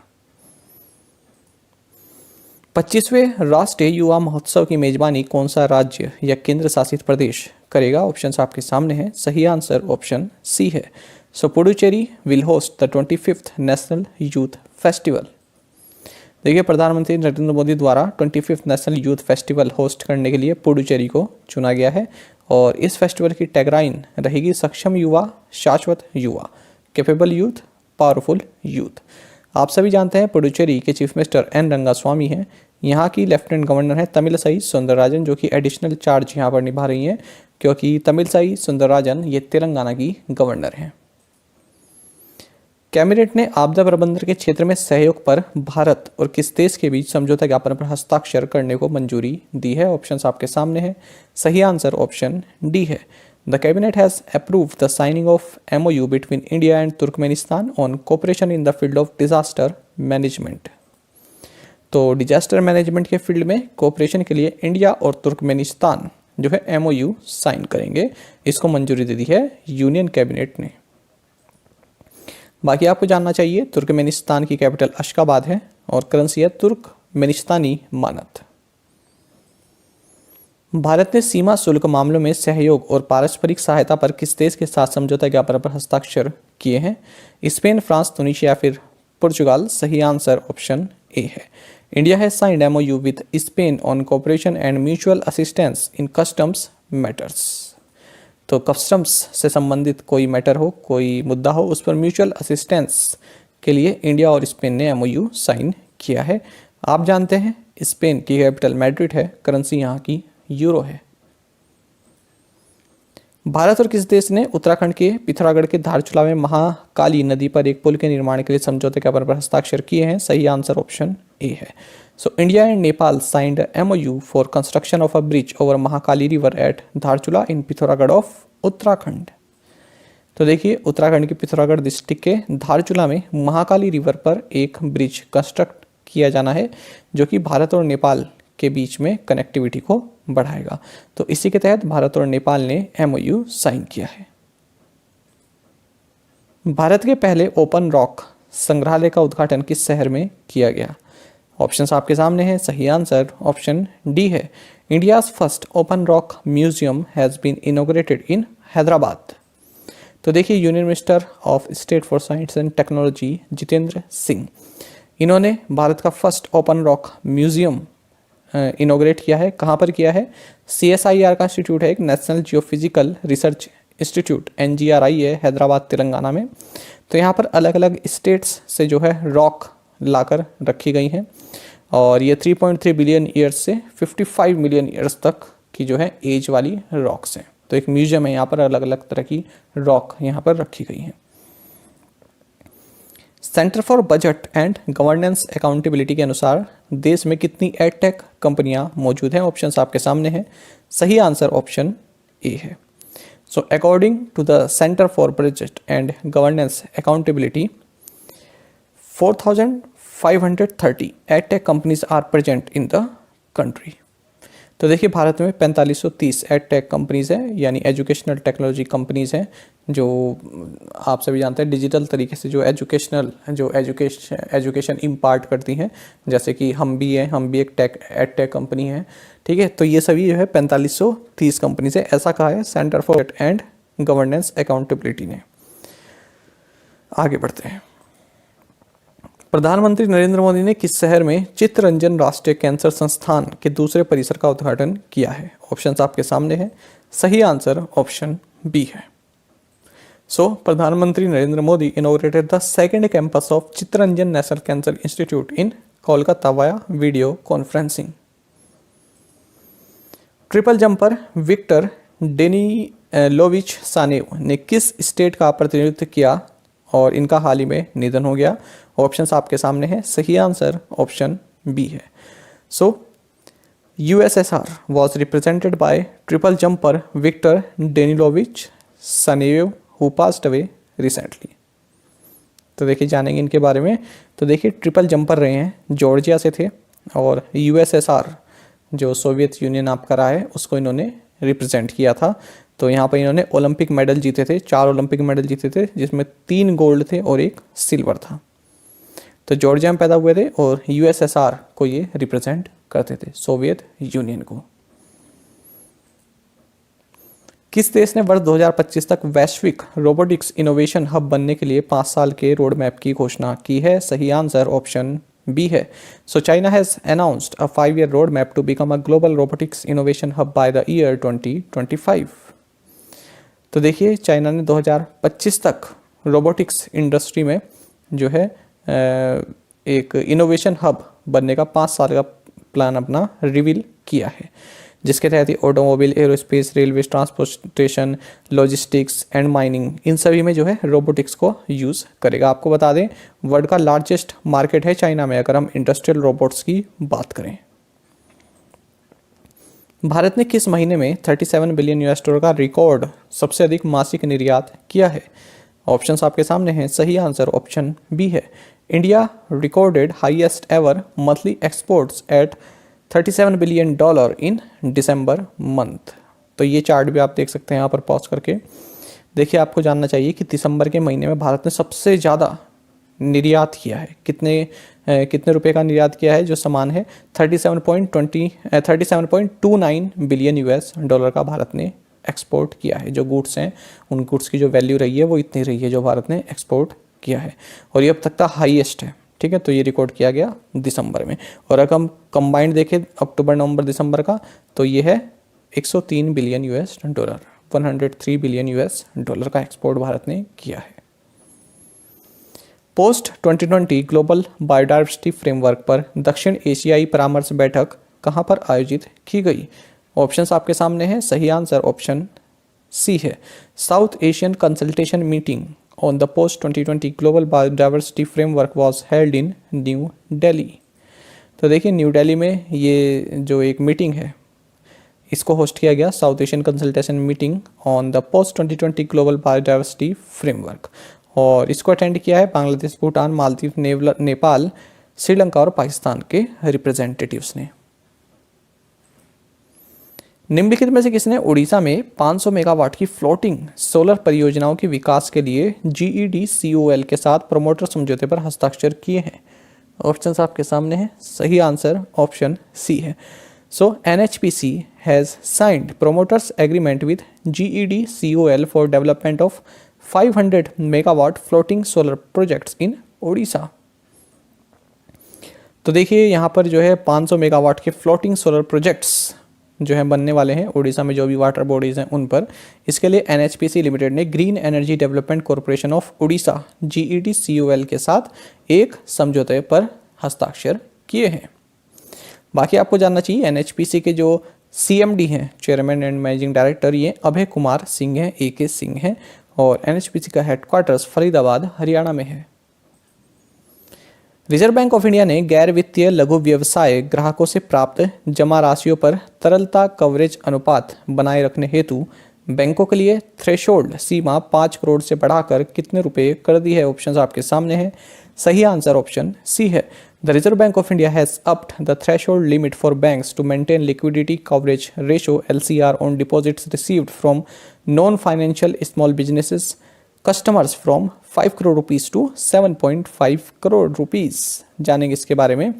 25वें राष्ट्रीय युवा महोत्सव की मेजबानी कौन सा राज्य या केंद्र शासित प्रदेश करेगा? ऑप्शंस आपके सामने हैं। सही आंसर ऑप्शन सी है। So Puducherry will host the 25th national youth festival. देखिए, प्रधानमंत्री नरेंद्र मोदी द्वारा 25th national youth festival host करने के लिए पुडुचेरी को चुना गया है और इस फेस्टिवल की टैगलाइन रहेगी सक्षम युवा, शाश्वत युवा, कैपेबल यूथ, पावरफुल यूथ। आप सभी जानते हैं पुडुचेरी के चीफ मिनिस्टर एन रंगास्वामी हैं। यहाँ की लेफ्टिनेंट गवर्नर है तमिलसाई सुंदरराजन, जो कि एडिशनल चार्ज यहाँ पर निभा रही हैं, क्योंकि तमिलसाई सुंदरराजन ये तेलंगाना की गवर्नर हैं। कैबिनेट ने आपदा प्रबंधन के क्षेत्र में सहयोग पर भारत और किस देश के बीच समझौता ज्ञापन पर हस्ताक्षर करने को मंजूरी दी है? ऑप्शंस आपके सामने हैं। सही आंसर ऑप्शन डी है। The cabinet has approved the signing off MOU between India and Turkmenistan on cooperation in the field of disaster management. तो डिजास्टर मैनेजमेंट के फील्ड में कोऑपरेशन के लिए इंडिया और तुर्कमेनिस्तान जो है MOU साइन करेंगे। इसको मंजूरी दे दी है यूनियन कैबिनेट ने। बाकी आपको जानना चाहिए तुर्कमेनिस्तान की कैपिटल अशगाबाद है और करेंसी है तुर्कमेनिस्तानी मानत। भारत ने सीमा शुल्क मामलों में सहयोग और पारस्परिक सहायता पर किस देश के साथ समझौता ज्ञापन पर हस्ताक्षर किए हैं? स्पेन, फ्रांस, तुनिशिया या फिर पुर्तगाल? सही आंसर ऑप्शन ए है। India has signed MOU with Spain on cooperation and mutual assistance in customs matters. तो कस्टम्स से संबंधित कोई मैटर हो, कोई मुद्दा हो, उस पर म्यूचुअल असिस्टेंस के लिए इंडिया और स्पेन ने MOU साइन किया है। आप जानते हैं स्पेन की कैपिटल मैड्रिड है, करेंसी यहाँ की यूरो है। भारत और किस देश ने उत्तराखंड के पिथौरागढ़ के धारचूला में महाकाली नदी पर एक पुल के निर्माण के लिए समझौते ज्ञापन पर हस्ताक्षर किए हैं? सही आंसर ऑप्शन ए है। So India and Nepal signed MOU for construction of a bridge over Mahakali river eight Dharchula in Pithoragarh of Uttarakhand. तो देखिए उत्तराखंड के पिथौरागढ़ डिस्ट्रिक्ट के धारचूला में महाकाली रिवर पर एक ब्रिज कंस्ट्रक्ट किया जाना है जो कि भारत और नेपाल के बीच में कनेक्टिविटी को बढ़ाएगा। तो इसी के तहत भारत और नेपाल ने MOU साइन किया है। भारत के पहले ओपन रॉक संग्रहालय का उद्घाटन किस शहर में किया गया? ऑप्शंस आपके सामने हैं। सही आंसर ऑप्शन डी है। India's first open rock museum has been inaugurated in Hyderabad. तो देखिए union minister of state for science and technology Jitendra Singh, इन्होंने भारत का first open rock museum inaugurate किया है। कहाँ पर किया है? CSIR का इंस्टीट्यूट है, एक national geophysical research institute NGRI है, हैदराबाद तेलंगाना में। तो यहाँ पर अलग अलग स्टेट्स से जो है रॉक लाकर रखी गई हैं और ये 3.3 बिलियन ईयर्स से 55 मिलियन ईयर्स तक की जो है एज वाली रॉक्स हैं। तो एक म्यूजियम है, यहाँ पर अलग अलग तरह की रॉक यहाँ पर रखी गई हैं। Centre for budget and governance accountability के अनुसार देश में कितनी एडटेक कंपनियां मौजूद हैं? ऑप्शंस आपके सामने हैं। सही आंसर ऑप्शन ए है। So according to the centre for budget and governance accountability 4,530 edtech companies are present in the country. तो देखिए भारत में 4530 एडटेक कंपनीज हैं, यानी एजुकेशनल टेक्नोलॉजी कंपनीज हैं, जो आप सभी जानते हैं डिजिटल तरीके से जो एजुकेशन इम्पार्ट करती हैं। जैसे कि हम भी एक एडटेक कंपनी है, ठीक है। तो ये सभी जो है 4530 कंपनीज है, ऐसा कहा है centre for budget and governance accountability ने। आगे बढ़ते हैं। प्रधानमंत्री नरेंद्र मोदी ने किस शहर में चित्तरंजन राष्ट्रीय कैंसर संस्थान के दूसरे परिसर का उद्घाटन किया है? ऑप्शंस आपके सामने हैं। सही आंसर ऑप्शन बी है। सो प्रधानमंत्री Narendra Modi inaugurated the second campus of Chittaranjan national cancer institute in Kolkata via video conferencing. Triple jumper Viktor Danilovich Saneyev ने किस स्टेट का प्रतिनिधित्व किया और इनका हाल ही में निधन हो गया? ऑप्शंस आपके सामने हैं। सही आंसर ऑप्शन बी है। सो USSR was represented by triple jumper Victor Danilovich Sanev who passed away recently। तो देखिए जानेंगे इनके बारे में। तो देखिए ट्रिपल जंपर रहे हैं, जॉर्जिया से थे और USSR जो सोवियत यूनियन आपका रहा है उसको इन्होंने रिप्रेजेंट किया था। तो यहाँ पर इन्होंने ओलंपिक मेडल जीते थे, 4 ओलंपिक मेडल जीते थे, जिसमें 3 गोल्ड थे और 1 सिल्वर था। तो जॉर्जिया में पैदा हुए थे और USSR को ये रिप्रेजेंट करते थे, सोवियत यूनियन को। किस देश ने वर्ष 2025 तक वैश्विक रोबोटिक्स इनोवेशन हब बनने के लिए 5 साल के रोड मैप की घोषणा की है? सही आंसर ऑप्शन बी है। So China has announced a 5-year road map to become a global robotics innovation hub by the year 2025। तो देखिए चाइना ने 2025 तक रोबोटिक्स इंडस्ट्री में जो है एक इनोवेशन हब बनने का 5 साल का प्लान अपना रिवील किया है, जिसके तहत ही automobile, aerospace, railway, transportation, logistics and mining, इन सभी में जो है रोबोटिक्स को यूज़ करेगा। आपको बता दें वर्ल्ड का लार्जेस्ट मार्केट है चाइना में अगर हम इंडस्ट्रियल रोबोट्स की बात करें। भारत ने किस महीने में $37 बिलियन का रिकॉर्ड सबसे अधिक मासिक निर्यात किया है? ऑप्शंस आपके सामने हैं। सही आंसर ऑप्शन बी है। India recorded highest ever monthly exports at $37 billion in December month. तो ये चार्ट भी आप देख सकते हैं यहाँ पर पॉज करके। देखिए आपको जानना चाहिए कि दिसंबर के महीने में भारत ने सबसे ज़्यादा निर्यात किया है। कितने रुपए का निर्यात किया है? जो सामान है 37.29 बिलियन यूएस डॉलर का भारत ने एक्सपोर्ट किया है। जो गुड्स हैं उन गुड्स की जो वैल्यू रही है वो इतनी रही है जो भारत ने एक्सपोर्ट किया है, और ये अब तक का हाईएस्ट है। ठीक है, तो ये रिकॉर्ड किया गया दिसंबर में। और अगर हम कंबाइंड देखें अक्टूबर नवंबर दिसंबर का, तो ये है 103 billion US dollar, 103 billion US dollar का एक्सपोर्ट भारत ने किया है। पोस्ट 2020 ग्लोबल बायोडाइवर्सिटी फ्रेमवर्क पर दक्षिण एशियाई परामर्श बैठक कहाँ पर आयोजित की गई? ऑप्शंस आपके सामने हैं। सही आंसर ऑप्शन सी है, south Asian consultation meeting on the post 2020 global biodiversity framework was held in new Delhi. तो देखिए न्यू दिल्ली में ये जो एक मीटिंग है इसको होस्ट किया गया, south Asian consultation meeting on the post 2020 global biodiversity framework, और इसको अटेंड किया है बांग्लादेश, भूटान, मालदीव, नेपाल, श्रीलंका और पाकिस्तान के रिप्रेजेंटेटिव्स ने। निम्नलिखित में से किसने उड़ीसा में 500 मेगावाट की फ्लोटिंग सोलर परियोजनाओं के विकास के लिए GEDCOL के साथ प्रोमोटर समझौते पर हस्ताक्षर किए हैं? ऑप्शंस आपके सामने हैं। सही आंसर ऑप्शन सी है। सो NHPC has signed promoters agreement with GEDCOL for development of 500 megawatt floating solar projects in Orissa. तो देखिए यहाँ पर जो है 500 मेगावाट के फ्लोटिंग सोलर प्रोजेक्ट्स जो है बनने वाले हैं उड़ीसा में, जो भी वाटर बॉडीज़ हैं उन पर। इसके लिए NHPC लिमिटेड ने green energy development corporation of Orissa GEDCOL के साथ एक समझौते पर हस्ताक्षर किए हैं। बाकी आपको जानना चाहिए NHPC के जो CMD हैं, चेयरमैन एंड मैनेजिंग डायरेक्टर, ये अभय कुमार सिंह हैं, AK सिंह हैं, और NHPC का हेडक्वार्टर्स फरीदाबाद हरियाणा में है। रिजर्व बैंक ऑफ इंडिया ने गैर वित्तीय लघु व्यवसाय ग्राहकों से प्राप्त जमा राशियों पर तरलता कवरेज अनुपात बनाए रखने हेतु बैंकों के लिए थ्रेशोल्ड सीमा 5 करोड़ से बढ़ाकर कितने रुपए कर दी है? ऑप्शंस आपके सामने हैं। सही आंसर ऑप्शन सी है। The reserve bank of India has upped the threshold limit for banks to maintain liquidity coverage ratio LCR on deposits received from non financial small businesses customers from 5 crore rupees to 7.5 crore rupees. जानेंगे इसके बारे में।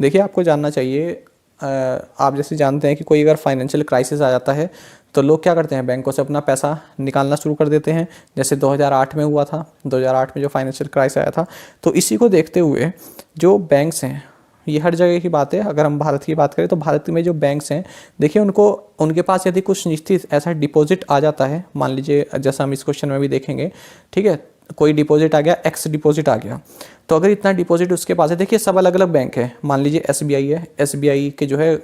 देखिए आपको जानना चाहिए, आप जैसे जानते हैं कि कोई अगर फाइनेंशियल क्राइसिस आ जाता है तो लोग क्या करते हैं, बैंकों से अपना पैसा निकालना शुरू कर देते हैं। जैसे 2008 में हुआ था, 2008 में जो फाइनेंशियल क्राइसिस आया था, तो इसी को देखते हुए जो बैंक्स हैं, ये हर जगह की बात है, अगर हम भारत की बात करें तो भारत में जो बैंक्स हैं, देखिए उनके पास यदि कुछ निश्चित ऐसा डिपॉजिट आ जाता है, मान लीजिए जैसा हम इस क्वेश्चन में भी देखेंगे, ठीक है, कोई डिपॉजिट आ गया, X डिपॉजिट आ गया, तो अगर इतना डिपॉजिट उसके पास है, देखिए सब अलग अलग बैंक है, मान लीजिए SBI है, SBI के जो है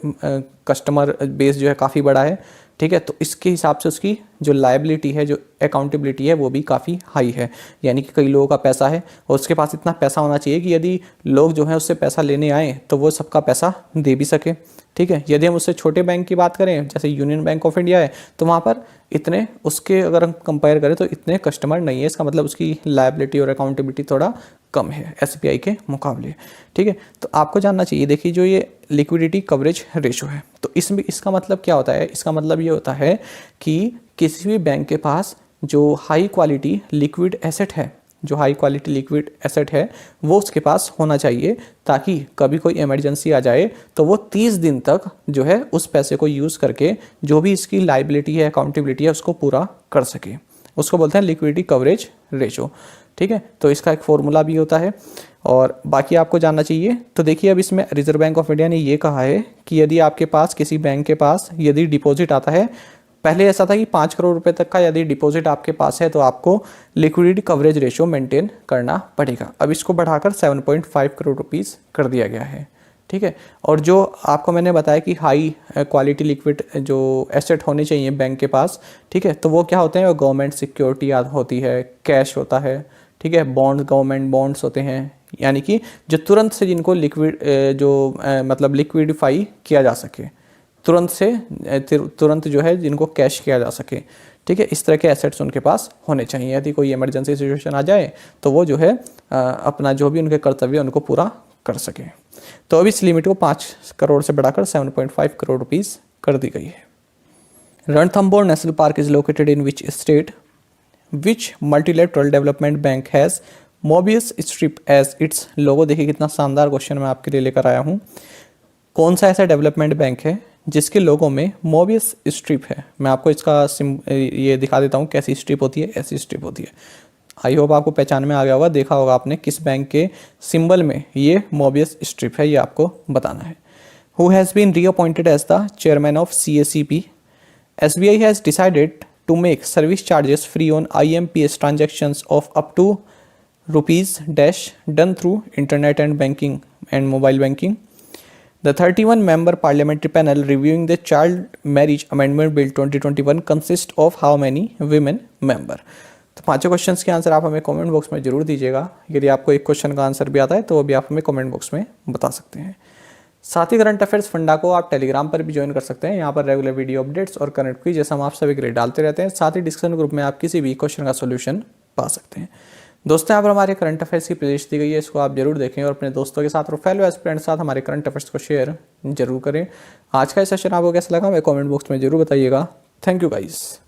कस्टमर बेस जो है काफ़ी बड़ा है, ठीक है, तो इसके हिसाब से उसकी जो लायबिलिटी है, जो अकाउंटेबिलिटी है, वो भी काफ़ी हाई है। यानी कि कई लोगों का पैसा है और उसके पास इतना पैसा होना चाहिए कि यदि लोग जो है उससे पैसा लेने आए तो वो सबका पैसा दे भी सके। ठीक है, यदि हम उससे छोटे बैंक की बात करें, जैसे यूनियन बैंक ऑफ इंडिया है, तो वहाँ पर इतने उसके अगर हम कंपेयर करें तो इतने कस्टमर नहीं है। इसका मतलब उसकी लायबिलिटी और अकाउंटेबिलिटी थोड़ा कम है SBI के मुकाबले। ठीक है, तो आपको जानना चाहिए, देखिए जो ये लिक्विडिटी कवरेज रेशो है, तो इसमें इसका मतलब क्या होता है? इसका मतलब ये होता है कि किसी भी बैंक के पास जो हाई क्वालिटी लिक्विड एसेट है, जो हाई क्वालिटी लिक्विड एसेट है, वो उसके पास होना चाहिए, ताकि कभी कोई इमरजेंसी आ जाए तो वो 30 दिन तक जो है उस पैसे को यूज़ करके जो भी इसकी लायबिलिटी है, अकाउंटेबिलिटी है, उसको पूरा कर सके। उसको बोलते हैं लिक्विडिटी कवरेज रेशो। ठीक है, तो इसका एक फॉर्मूला भी होता है और बाकी आपको जानना चाहिए। तो देखिए अब इसमें रिजर्व बैंक ऑफ इंडिया ने ये कहा है कि यदि आपके पास किसी बैंक के पास यदि डिपॉजिट आता है, पहले ऐसा था कि 5 करोड़ रुपए तक का यदि डिपॉजिट आपके पास है तो आपको लिक्विडिटी कवरेज रेशो मेंटेन करना पड़ेगा। अब इसको बढ़ाकर 7.5 करोड़ रुपीज़ कर दिया गया है। ठीक है, और जो आपको मैंने बताया कि हाई क्वालिटी लिक्विड जो एसेट होने चाहिए बैंक के पास, ठीक है, तो वो क्या होते हैं? वो गवर्नमेंट सिक्योरिटी होती है, कैश होता है, ठीक है, बॉन्ड, गवर्नमेंट बॉन्ड्स होते हैं, यानी कि जो तुरंत से जिनको लिक्विड मतलब लिक्विडिफाई किया जा सके, तुरंत जो है जिनको कैश किया जा सके। ठीक है, इस तरह के एसेट्स उनके पास होने चाहिए। यदि कोई इमरजेंसी सिचुएशन आ जाए तो वो जो है अपना जो भी उनके कर्तव्य उनको पूरा कर सके। तो अब इस लिमिट को 5 करोड़ से बढ़ाकर 7.5 करोड़ रुपीज़ कर दी गई है। Ranthambore national park is located in which state? Which multilateral development bank has Mobius strip as its logo. देखिए कितना शानदार क्वेश्चन मैं आपके लिए लेकर आया हूँ। कौन सा ऐसा डेवलपमेंट बैंक है जिसके लोगों में मोबियस स्ट्रिप है। मैं आपको इसका ये दिखा देता हूँ कैसी स्ट्रिप होती है। ऐसी स्ट्रिप होती है। आई होप आपको पहचान में आ गया होगा, देखा होगा आपने किस बैंक के सिंबल में ये मोबियस स्ट्रिप है, ये आपको बताना है। Who has been reappointed as the chairman of CACP। SBI has decided to make service charges free on IMPS transactions of up to rupees dash done through internet and banking and mobile banking. The 31 member parliamentary panel reviewing the Child Marriage Amendment Bill 2021 consists of how many women member। तो पांचों क्वेश्चंस के आंसर आप हमें कमेंट बॉक्स में जरूर दीजिएगा। यदि आपको एक क्वेश्चन का आंसर भी आता है तो वो भी आप हमें कमेंट बॉक्स में बता सकते हैं। साथ ही करंट अफेयर्स फंडा को आप टेलीग्राम पर भी ज्वाइन कर सकते हैं। यहाँ पर रेगुलर वीडियो अपडेट्स और करंट क्विज जैसा हम आप सभी के लिए डालते रहते हैं। साथ ही डिस्कशन ग्रुप में आप किसी भी क्वेश्चन का सोल्यूशन पा सकते हैं। दोस्तों, यहाँ पर हमारे करंट अफेयर्स की प्लेलिस्ट दी गई है, इसको आप जरूर देखें और अपने दोस्तों के साथ और फेलो एस्पिरेंट्स के साथ हमारे करंट अफेयर्स को शेयर जरूर करें। आज का सेशन आपको कैसा लगा हमें कमेंट बॉक्स में जरूर बताइएगा। Thank you guys.